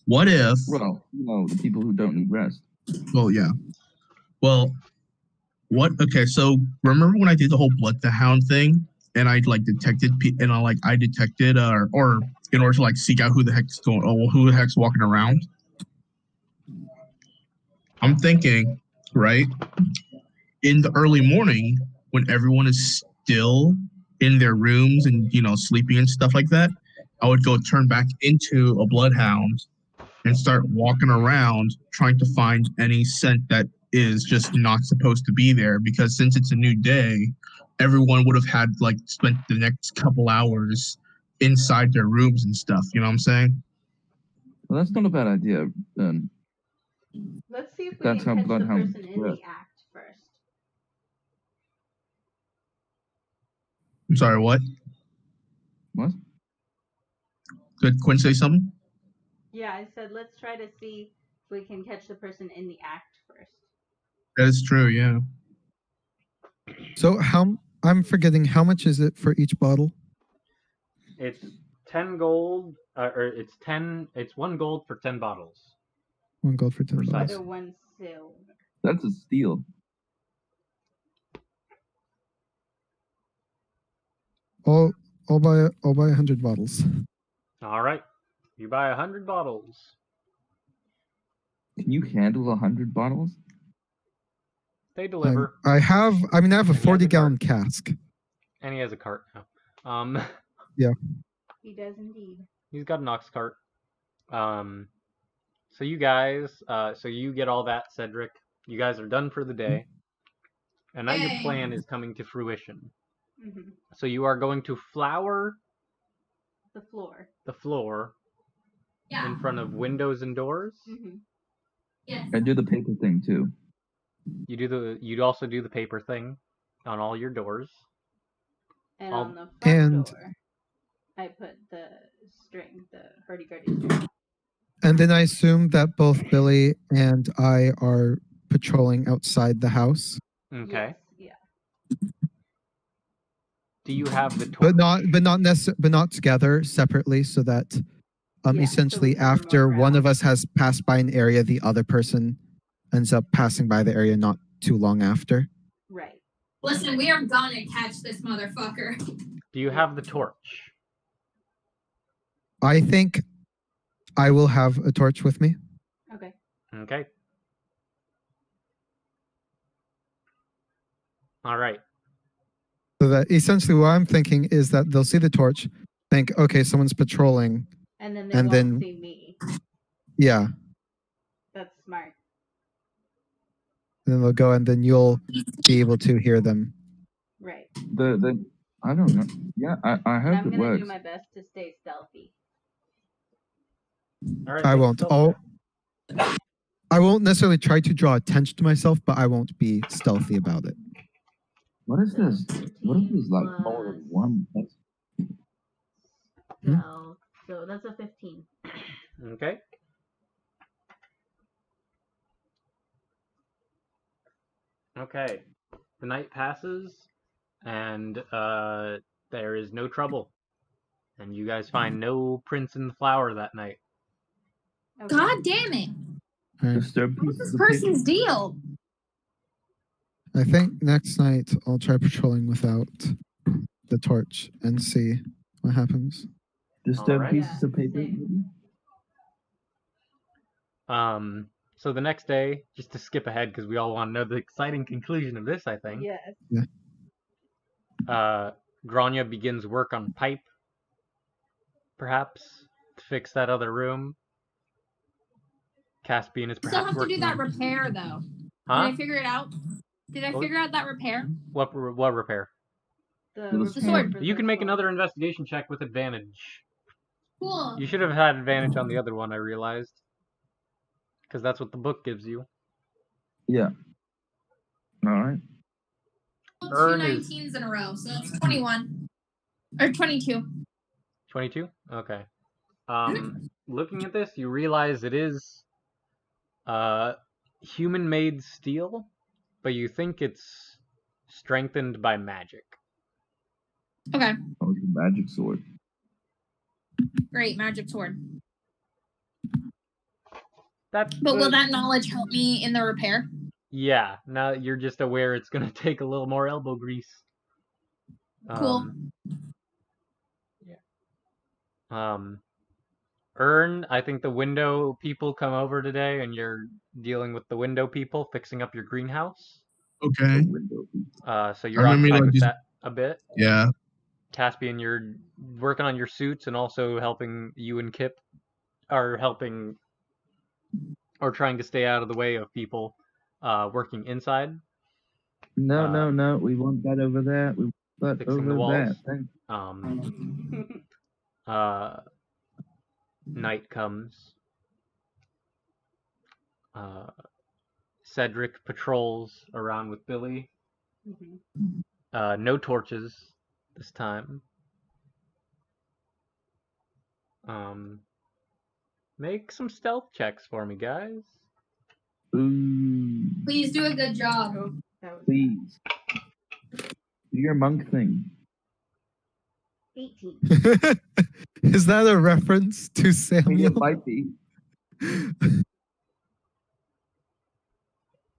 What if? Well, the people who don't need rest. Well, yeah. Well, what? Okay, so remember when I did the whole bloodhound thing, and I like detected, and I detected, or in order to like seek out who the heck's going, who the heck's walking around. I'm thinking, right, in the early morning when everyone is still in their rooms and sleeping and stuff like that, I would go turn back into a bloodhound and start walking around trying to find any scent that is just not supposed to be there, because since it's a new day, everyone would have had like spent the next couple hours inside their rooms and stuff. You know what I'm saying? Well, that's not a bad idea. Let's see if we That's how can catch the bloodhounds person in work. the act first. I'm sorry, what? What? Did Quinn say something? Yeah, I said let's try to see if we can catch the person in the act first. That is true, yeah. So I'm forgetting how much is it for each bottle? It's 10 gold, or it's 10. It's 1 gold for 10 bottles. 1 gold for 10 Precise. bottles. So 1 silver. That's a steal. I'll buy 100 bottles. All right, you buy 100 bottles. Can you handle 100 bottles? They deliver, I have a he has a 40-gallon cask. and he has a cart now. He does indeed. He's got an ox cart. So you guys, so you get all that, Cedric. You guys are done for the day, and now your Yay. plan is coming to fruition. Hmm. So you are going to flour The floor. the floor Yeah. in front of windows and doors. Hmm. Yes. I do the paper thing too. You'd also do the paper thing on all your doors. And I'll- on the front And- door, I put the string, the hurdy-gurdy string. And then I assume that both Billy and I are patrolling outside the house, Okay. Yes, yeah. Do you have the torch? but not together, separately, so that Yeah, so we essentially can roam after one of around. us has passed by an area, the other person ends up passing by the area not too long after. Right. Listen, we are gonna catch this motherfucker. Do you have the torch? I think I will have a torch with me. Okay. Okay. All right. So that essentially what I'm thinking is that they'll see the torch, think, okay, someone's patrolling. And then they And won't then- see me. Yeah. That's smart. Then they'll go, and then you'll be able to hear them. Right. The I don't know. Yeah, I And hope I'm it gonna works. do my best to stay stealthy. All right. I make a won't. stealth check. I won't necessarily try to draw attention to myself, but I won't be stealthy about it. What is So this? What if 15 there's like more than plus one? stealth. So that's a 15. Okay. Okay. The night passes, and there is no trouble. And you guys find no prints in the flower that night. Okay. God damn it! Alright. Disturb What's pieces this of paper. person's deal? I think next night I'll try patrolling without the torch and see what happens. Disturb Alright. pieces of paper. Same. So the next day, just to skip ahead because we all want to know the exciting conclusion of this, I think. Yes. Grania begins work on pipe, perhaps, to fix that other room. Caspian is Still perhaps have to do working that on... repair though. Huh? Did I figure it out? Did I What? figure out that repair? What repair? The The repair sword. for You the can make sword. another investigation check with advantage. Cool. You should have had advantage on the other one, I realized. Because that's what the book gives you. Yeah. All right. Two Earn is 19s in a row, so that's 21 or 22. 22? Okay. Looking at this, you realize it is human-made steel, but you think it's strengthened by magic. Okay, Oh, it's a magic sword. great, magic sword. That's But will the- that knowledge help me in the repair? Yeah, now you're just aware it's gonna take a little more elbow grease. Cool. Earn, I think the window people come over today and you're dealing with the window people, fixing up your greenhouse. Okay. The window. So you're remember, occupied like, with just- that a bit. Yeah. Caspian, you're working on your suits and also helping you and Kip are helping or trying to stay out of the way of people working inside. No. We want that over there. We want that Fixing the over walls. there. Thank Night comes. Cedric patrols around with Billy. Mhm. No torches this time. Make some stealth checks for me, guys. Ooh, Please do a good job. Oh, that was please. Do your monk thing. 18. Is that a reference to I mean, Samuel? it might be.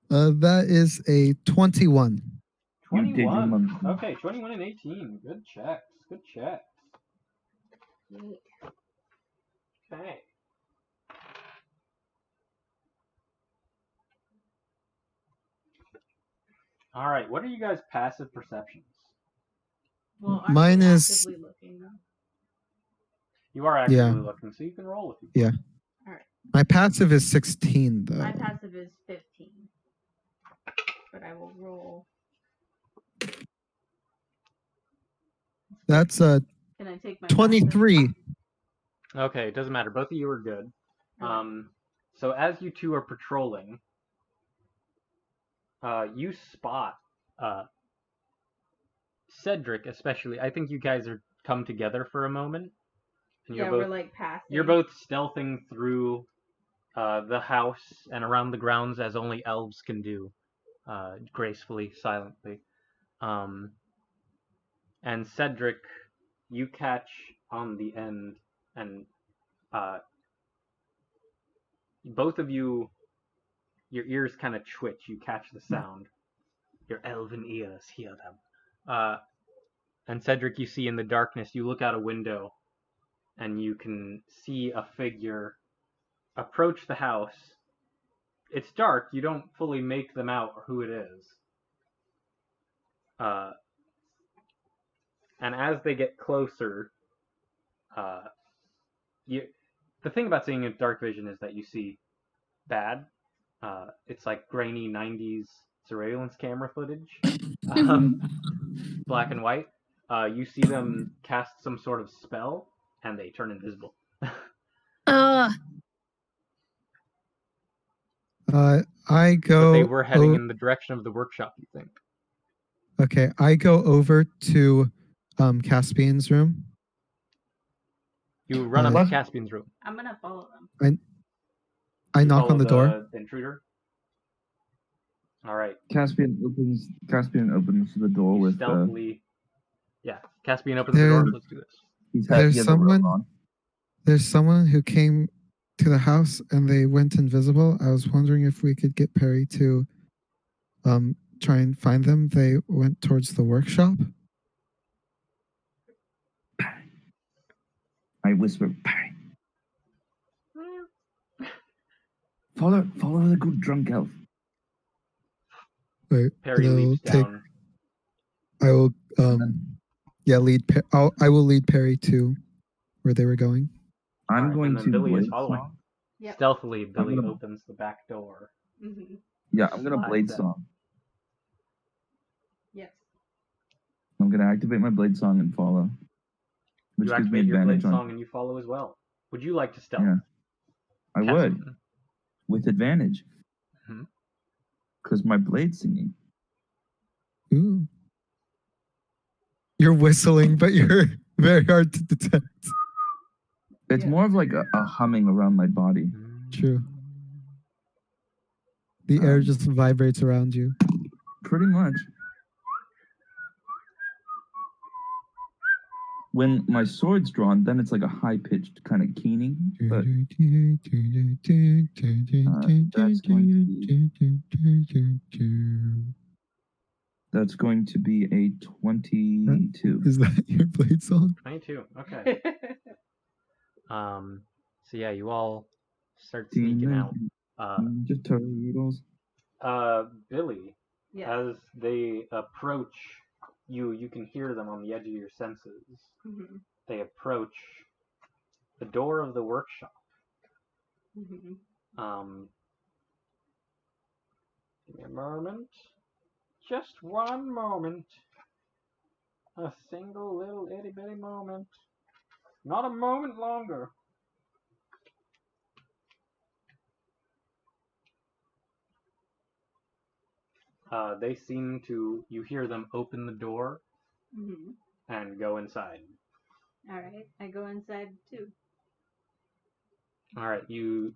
That is a 21. You did your 21. monk thing. Okay, 21 and 18. Good checks. Good checks. Yay. Okay. All right. What are you guys' passive perceptions? Well, aren't Mine we is- actively looking though? You are actively Yeah. looking, so you can roll if you Yeah. want. My passive is 16, though. My passive is 15. But I will roll. That's a Can I take my passive? 23. Okay, it doesn't matter. Both of you are good. So as you two are patrolling, you spot Cedric, especially. I think you guys are come together for a moment. And Yeah, we're like passing. You're both stealthing through the house and around the grounds as only elves can do, gracefully, silently. And Cedric, you catch on the end, and both of you, your ears kind of twitch. You catch the sound. Your elven ears hear them. And Cedric, you see in the darkness, you look out a window, and you can see a figure approach the house. It's dark, you don't fully make them out who it is. And as they get closer, The thing about seeing a dark vision is that you see bad. It's like grainy 90s surveillance camera footage, black and white. You see them cast some sort of spell, and they turn invisible. I go. But they were heading in the direction of the workshop, you think? Okay, I go over to Caspian's room. You run up to Caspian's room. I'm gonna follow them. I knock on the door. The intruder. All right. Caspian opens the door with stealthily. Yeah, Caspian opens the door. Let's do this. There's someone who came to the house and they went invisible. I was wondering if we could get Perry to try and find them. They went towards the workshop. I whisper, Perry. Follow the good drunk elf. Right. Perry leaps down. I will I will lead Perry to where they were going. I'm going to Billy is blade following. song. Yep. Stealthily, Billy opens the back door. Mm-hmm. Yeah, I'm gonna blade song. Yes. I'm gonna activate my blade song and follow. Which You gives me activate your blade advantage song and you follow as well. Would you like to stealth? Yeah. I would. Caspian? With advantage. Mhm. Because my blade's singing. Ooh. You're whistling, but you're very hard to detect. It's more of like a humming around my body. True. The air just vibrates around you. Pretty much. When my sword's drawn, then it's like a high-pitched kind of keening. But that's going to be a 22. Is that your blade song? 22. Okay. So yeah, you all start sneaking out. Billy, Yes. as they approach you, you can hear them on the edge of your senses. Mm-hmm. They approach the door of the workshop. Mm-hmm. Give me a moment. Just one moment. A single little itty bitty moment. Not a moment longer. They seem to, you hear them open the door Mm-hmm. and go inside. Alright, I go inside too. Alright, you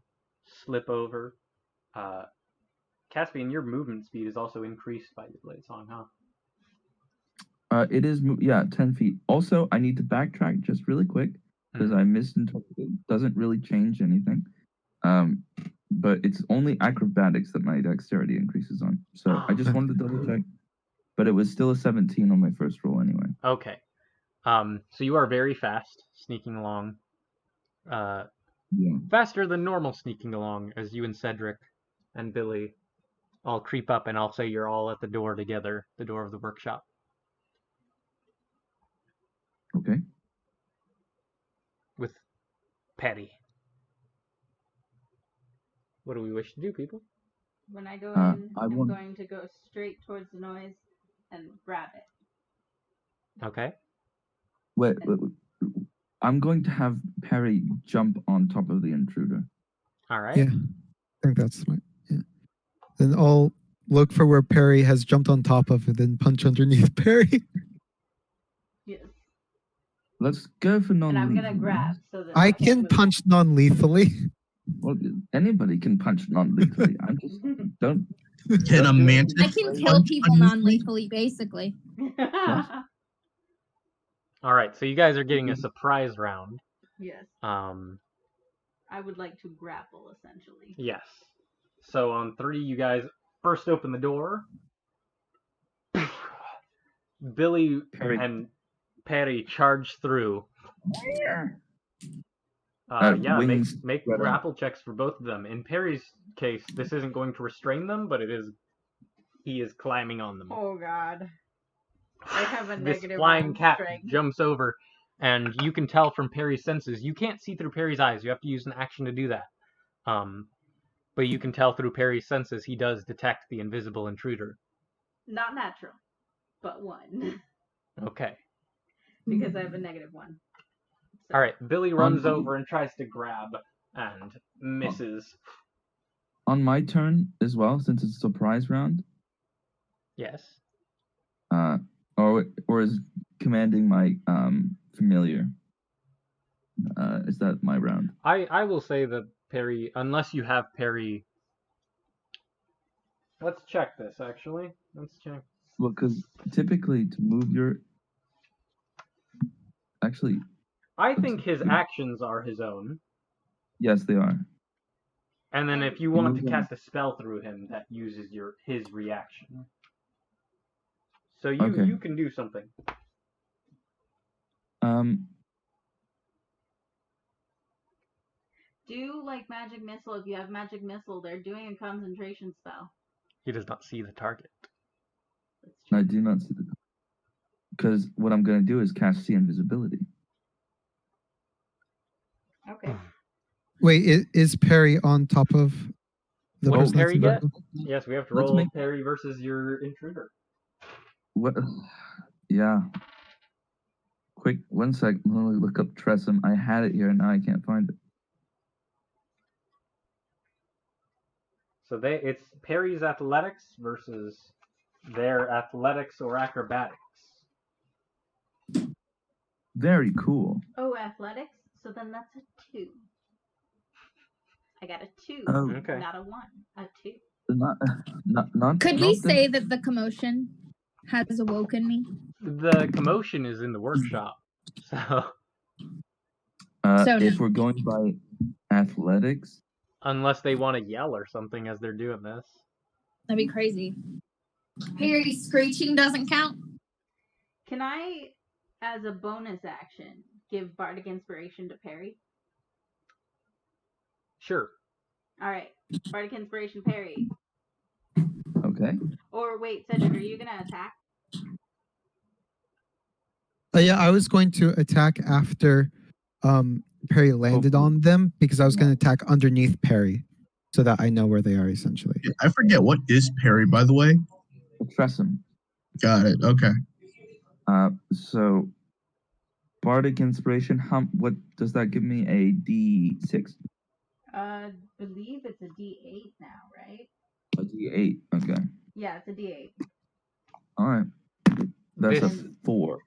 slip over. Caspian, your movement speed is also increased by your blade song, huh? It is, 10 feet. Also, I need to backtrack just really quick because I misinterpreted. It doesn't really change anything. But it's only acrobatics that my dexterity increases on. So I just wanted to double check. But it was still a 17 on my first roll anyway. Okay. So you are very fast, sneaking along. Faster than normal sneaking along, as you and Cedric and Billy all creep up, and I'll say you're all at the door together, the door of the workshop. Okay. With Patty. What do we wish to do, people? When I go in, I'm going to go straight towards the noise and grab it. Okay. Wait. I'm going to have Perry jump on top of the intruder. All right. Yeah, I think that's smart. Yeah. Then I'll look for where Perry has jumped on top of it, then punch underneath Perry. Yes. Let's go for non-lethal. And I'm gonna grab so that I can punch non-lethally. Well, anybody can punch non-lethally. I'm just don't. Can a mantis? I can kill people non-lethally, basically. All right, so you guys are getting a surprise round. Yes. I would like to grapple, essentially. Yes. So on 3, you guys first open the door. Billy and Patty charge through. Make grapple checks for both of them. In Perry's case, this isn't going to restrain them, but he is climbing on them. Oh god. I have a This negative flying cat strength. jumps over and you can tell from Perry's senses. You can't see through Perry's eyes. You have to use an action to do that. But you can tell through Perry's senses he does detect the invisible intruder. Not natural, but 1. Okay. Because I have a -1. So. All right. Billy runs over and tries to grab and misses. On my turn as well, since it's a surprise round. Yes. Or is commanding my familiar. Is that my round? I will say that Perry, unless you have Perry. Let's check this actually. Let's check. Well, because typically to move your. Actually. I think his actions are his own. Yes, they are. And then if you want to cast a spell through him, that uses his reaction. So you can do something. Do like magic missile. If you have magic missile, they're doing a concentration spell. He does not see the target. I do not see the target. Because what I'm going to do is cast see invisibility. Okay. Wait, is Perry on top of the What does person that's Perry get? invisible? Yes, we have to roll Perry versus your intruder. What? Yeah. Quick, 1 sec. Let me look up Tressum. I had it here, and now I can't find it. So it's Perry's athletics versus their athletics or acrobatics. Very cool. Oh, athletics? So then that's a 2. I got a 2. Oh. Okay. Not a 1. A 2. Not. Could we say that the commotion has awoken me? The commotion is in the workshop. So if we're going by athletics, unless they want to yell or something as they're doing this. That'd be crazy. Perry screeching doesn't count. Can I, as a bonus action, give Bardic Inspiration to Perry? Sure. All right. Bardic Inspiration, Perry. okay. Or wait, Cedric, are you going to attack? Yeah, I was going to attack after Perry landed on them because I was going to attack underneath Perry so that I know where they are essentially. Yeah, I forget, what is Perry, by the way? Tressum. Got it. Okay. So Bardic Inspiration, what does that give me? A D6? Believe it's a D8 now, right? A D8. Okay. Yeah, it's a D8. All right. That's a 4.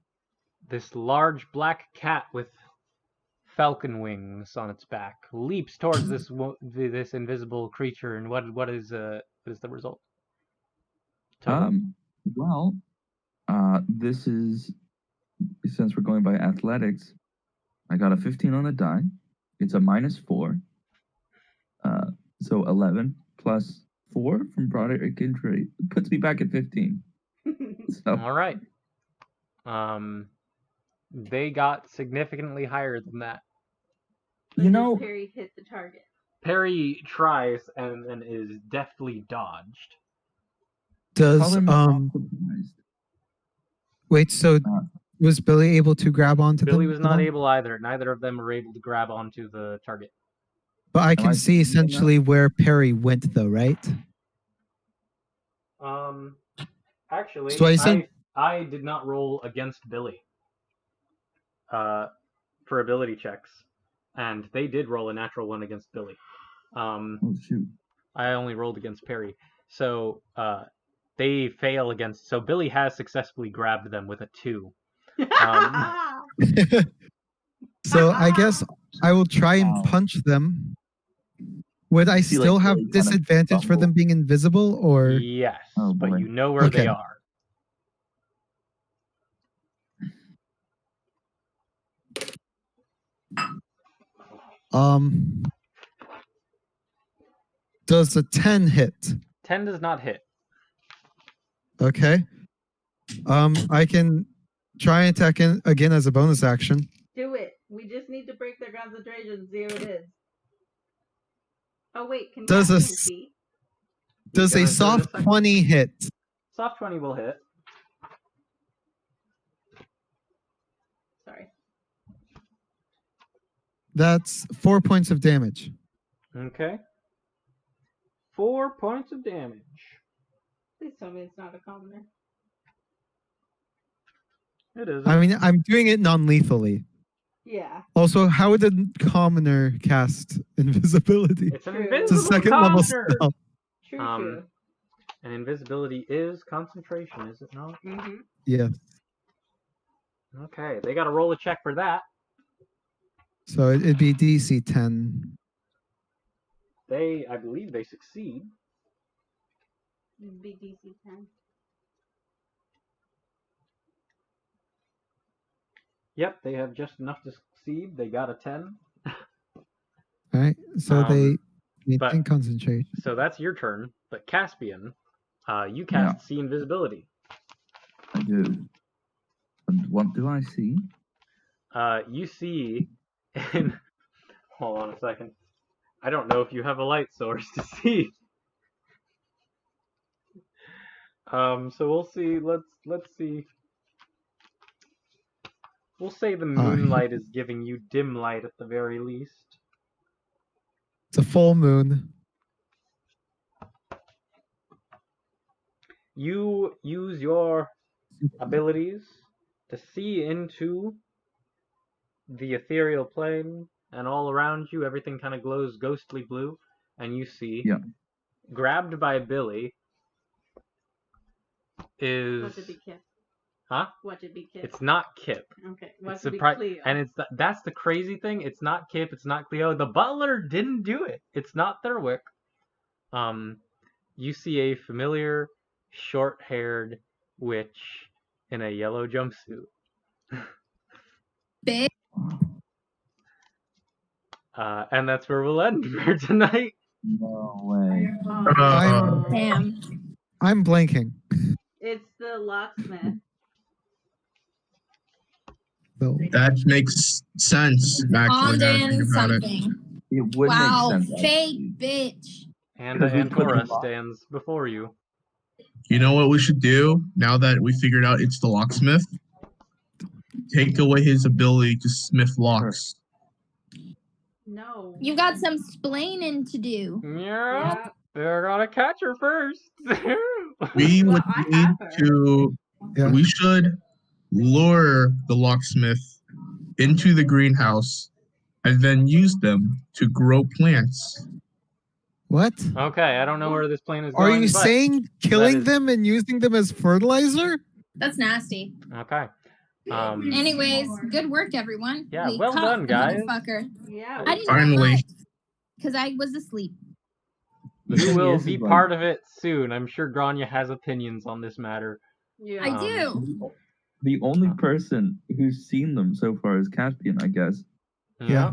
This large black cat with falcon wings on its back leaps towards this invisible creature, and what is the result? Total? Well, this is, since we're going by athletics, I got a 15 on the die. It's a -4. So 11 plus 4 from Broderick Injury puts me back at 15. So. All right. They got significantly higher than that. You know, Perry hit the target. Perry tries and is deftly dodged. Does wait, so was Billy able to grab onto them? Billy was not able either. Neither of them were able to grab onto the target. But I can see essentially where Perry went though, right? Actually, So I did not roll against Billy for ability checks, and they did roll a natural 1 against Billy. Oh shoot! I only rolled against Perry, so they fail against. So Billy has successfully grabbed them with a 2. So I guess I will try and punch them. Would I still have disadvantage for them being invisible, or? Yes, but you know where they are. Does a 10 hit? 10 does not hit. Okay. I can try and attack again as a bonus action. Do it. We just need to break their concentration and see who it is. Oh wait, can does a soft 20 hit? Soft 20 will hit. Sorry. That's 4 points of damage. Okay. 4 points of damage. Please tell me it's not a commoner. It isn't. I mean, I'm doing it non-lethally. Yeah. Also, how would a commoner cast invisibility? It's an True. It's a invisible second level commoner. spell. True, Um, And invisibility is concentration, is it not? true. Mm-hmm. Yeah. Okay, they got to roll a check for that. So it'd be DC 10. I believe they succeed. It'd be DC 10. Yep, they have just enough to succeed. They got a 10. All right. So they but- maintain concentration. So that's your turn. But Caspian, you cast See Invisibility. I do. And what do I see? You see in... Hold on a second. I don't know if you have a light source to see. So we'll see. Let's see. We'll say the moonlight is giving you dim light at the very least. It's a full moon. You use your abilities to see into the ethereal plane, and all around you, everything kind of glows ghostly blue, and you see, grabbed by Billy, is... What did be Kip? Huh? What did be Kip? It's not Kip. Okay. What It's did be surpri- Cleo? And that's the crazy thing. It's not Kip. It's not Cleo. The butler didn't do it. It's not Thurwick. You see a familiar, short-haired witch in a yellow jumpsuit. Big. And that's where we'll end for tonight. No way. Damn. I'm blanking. It's the locksmith. So That makes sense. Actually, now that I think Fondant about it. something. It would Wow, make sense. fake actually. bitch. And Because we Antora couldn't- stands before you. You know what we should do now that we figured out it's the locksmith? Take away his ability to smith locks. No. You got some splaining to do. Yeah. They're gonna catch her first. We Well, would I need have her. to. Yeah. We should lure the locksmith into the greenhouse and then use them to grow plants. what? Okay, I don't know where this plane is Are going. you but- saying killing is- them and using them as fertilizer? That's nasty. Okay. Anyways, good work, everyone. Yeah, We well caught done, the guys. Motherfucker. Yeah. I didn't Finally. because I was asleep. The You thing will is, be like, part of it soon. I'm sure Grania has opinions on this matter. Yeah. I do. The only person who's seen them so far is Caspian, I guess. Yeah.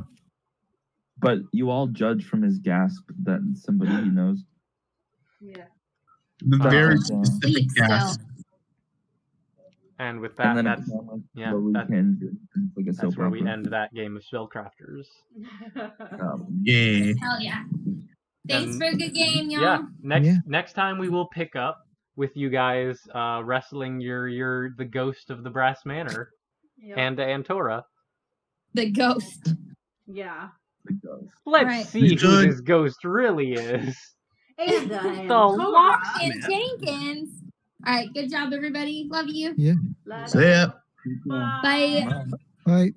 But you all judge from his gasp that somebody he knows. Yeah. The very Yeah. specific Sleep still. gas. And with And that, then that's it's kind of like yeah, slowly that- ends and it's like a that's soap where we opera. end that game of Spellcrafters. Yeah. Hell yeah. Thanks And- for a good game, y'all. Yeah. Yeah. Next time we will pick up with you guys wrestling the ghost of the Brass Manor Yep. and Antora. The ghost. Yeah. It does. Let's Alright. see who should- this ghost really is. And The locksmith. And Jenkins. All right, good job, everybody. Love you. See ya. Bye. Bye. Right.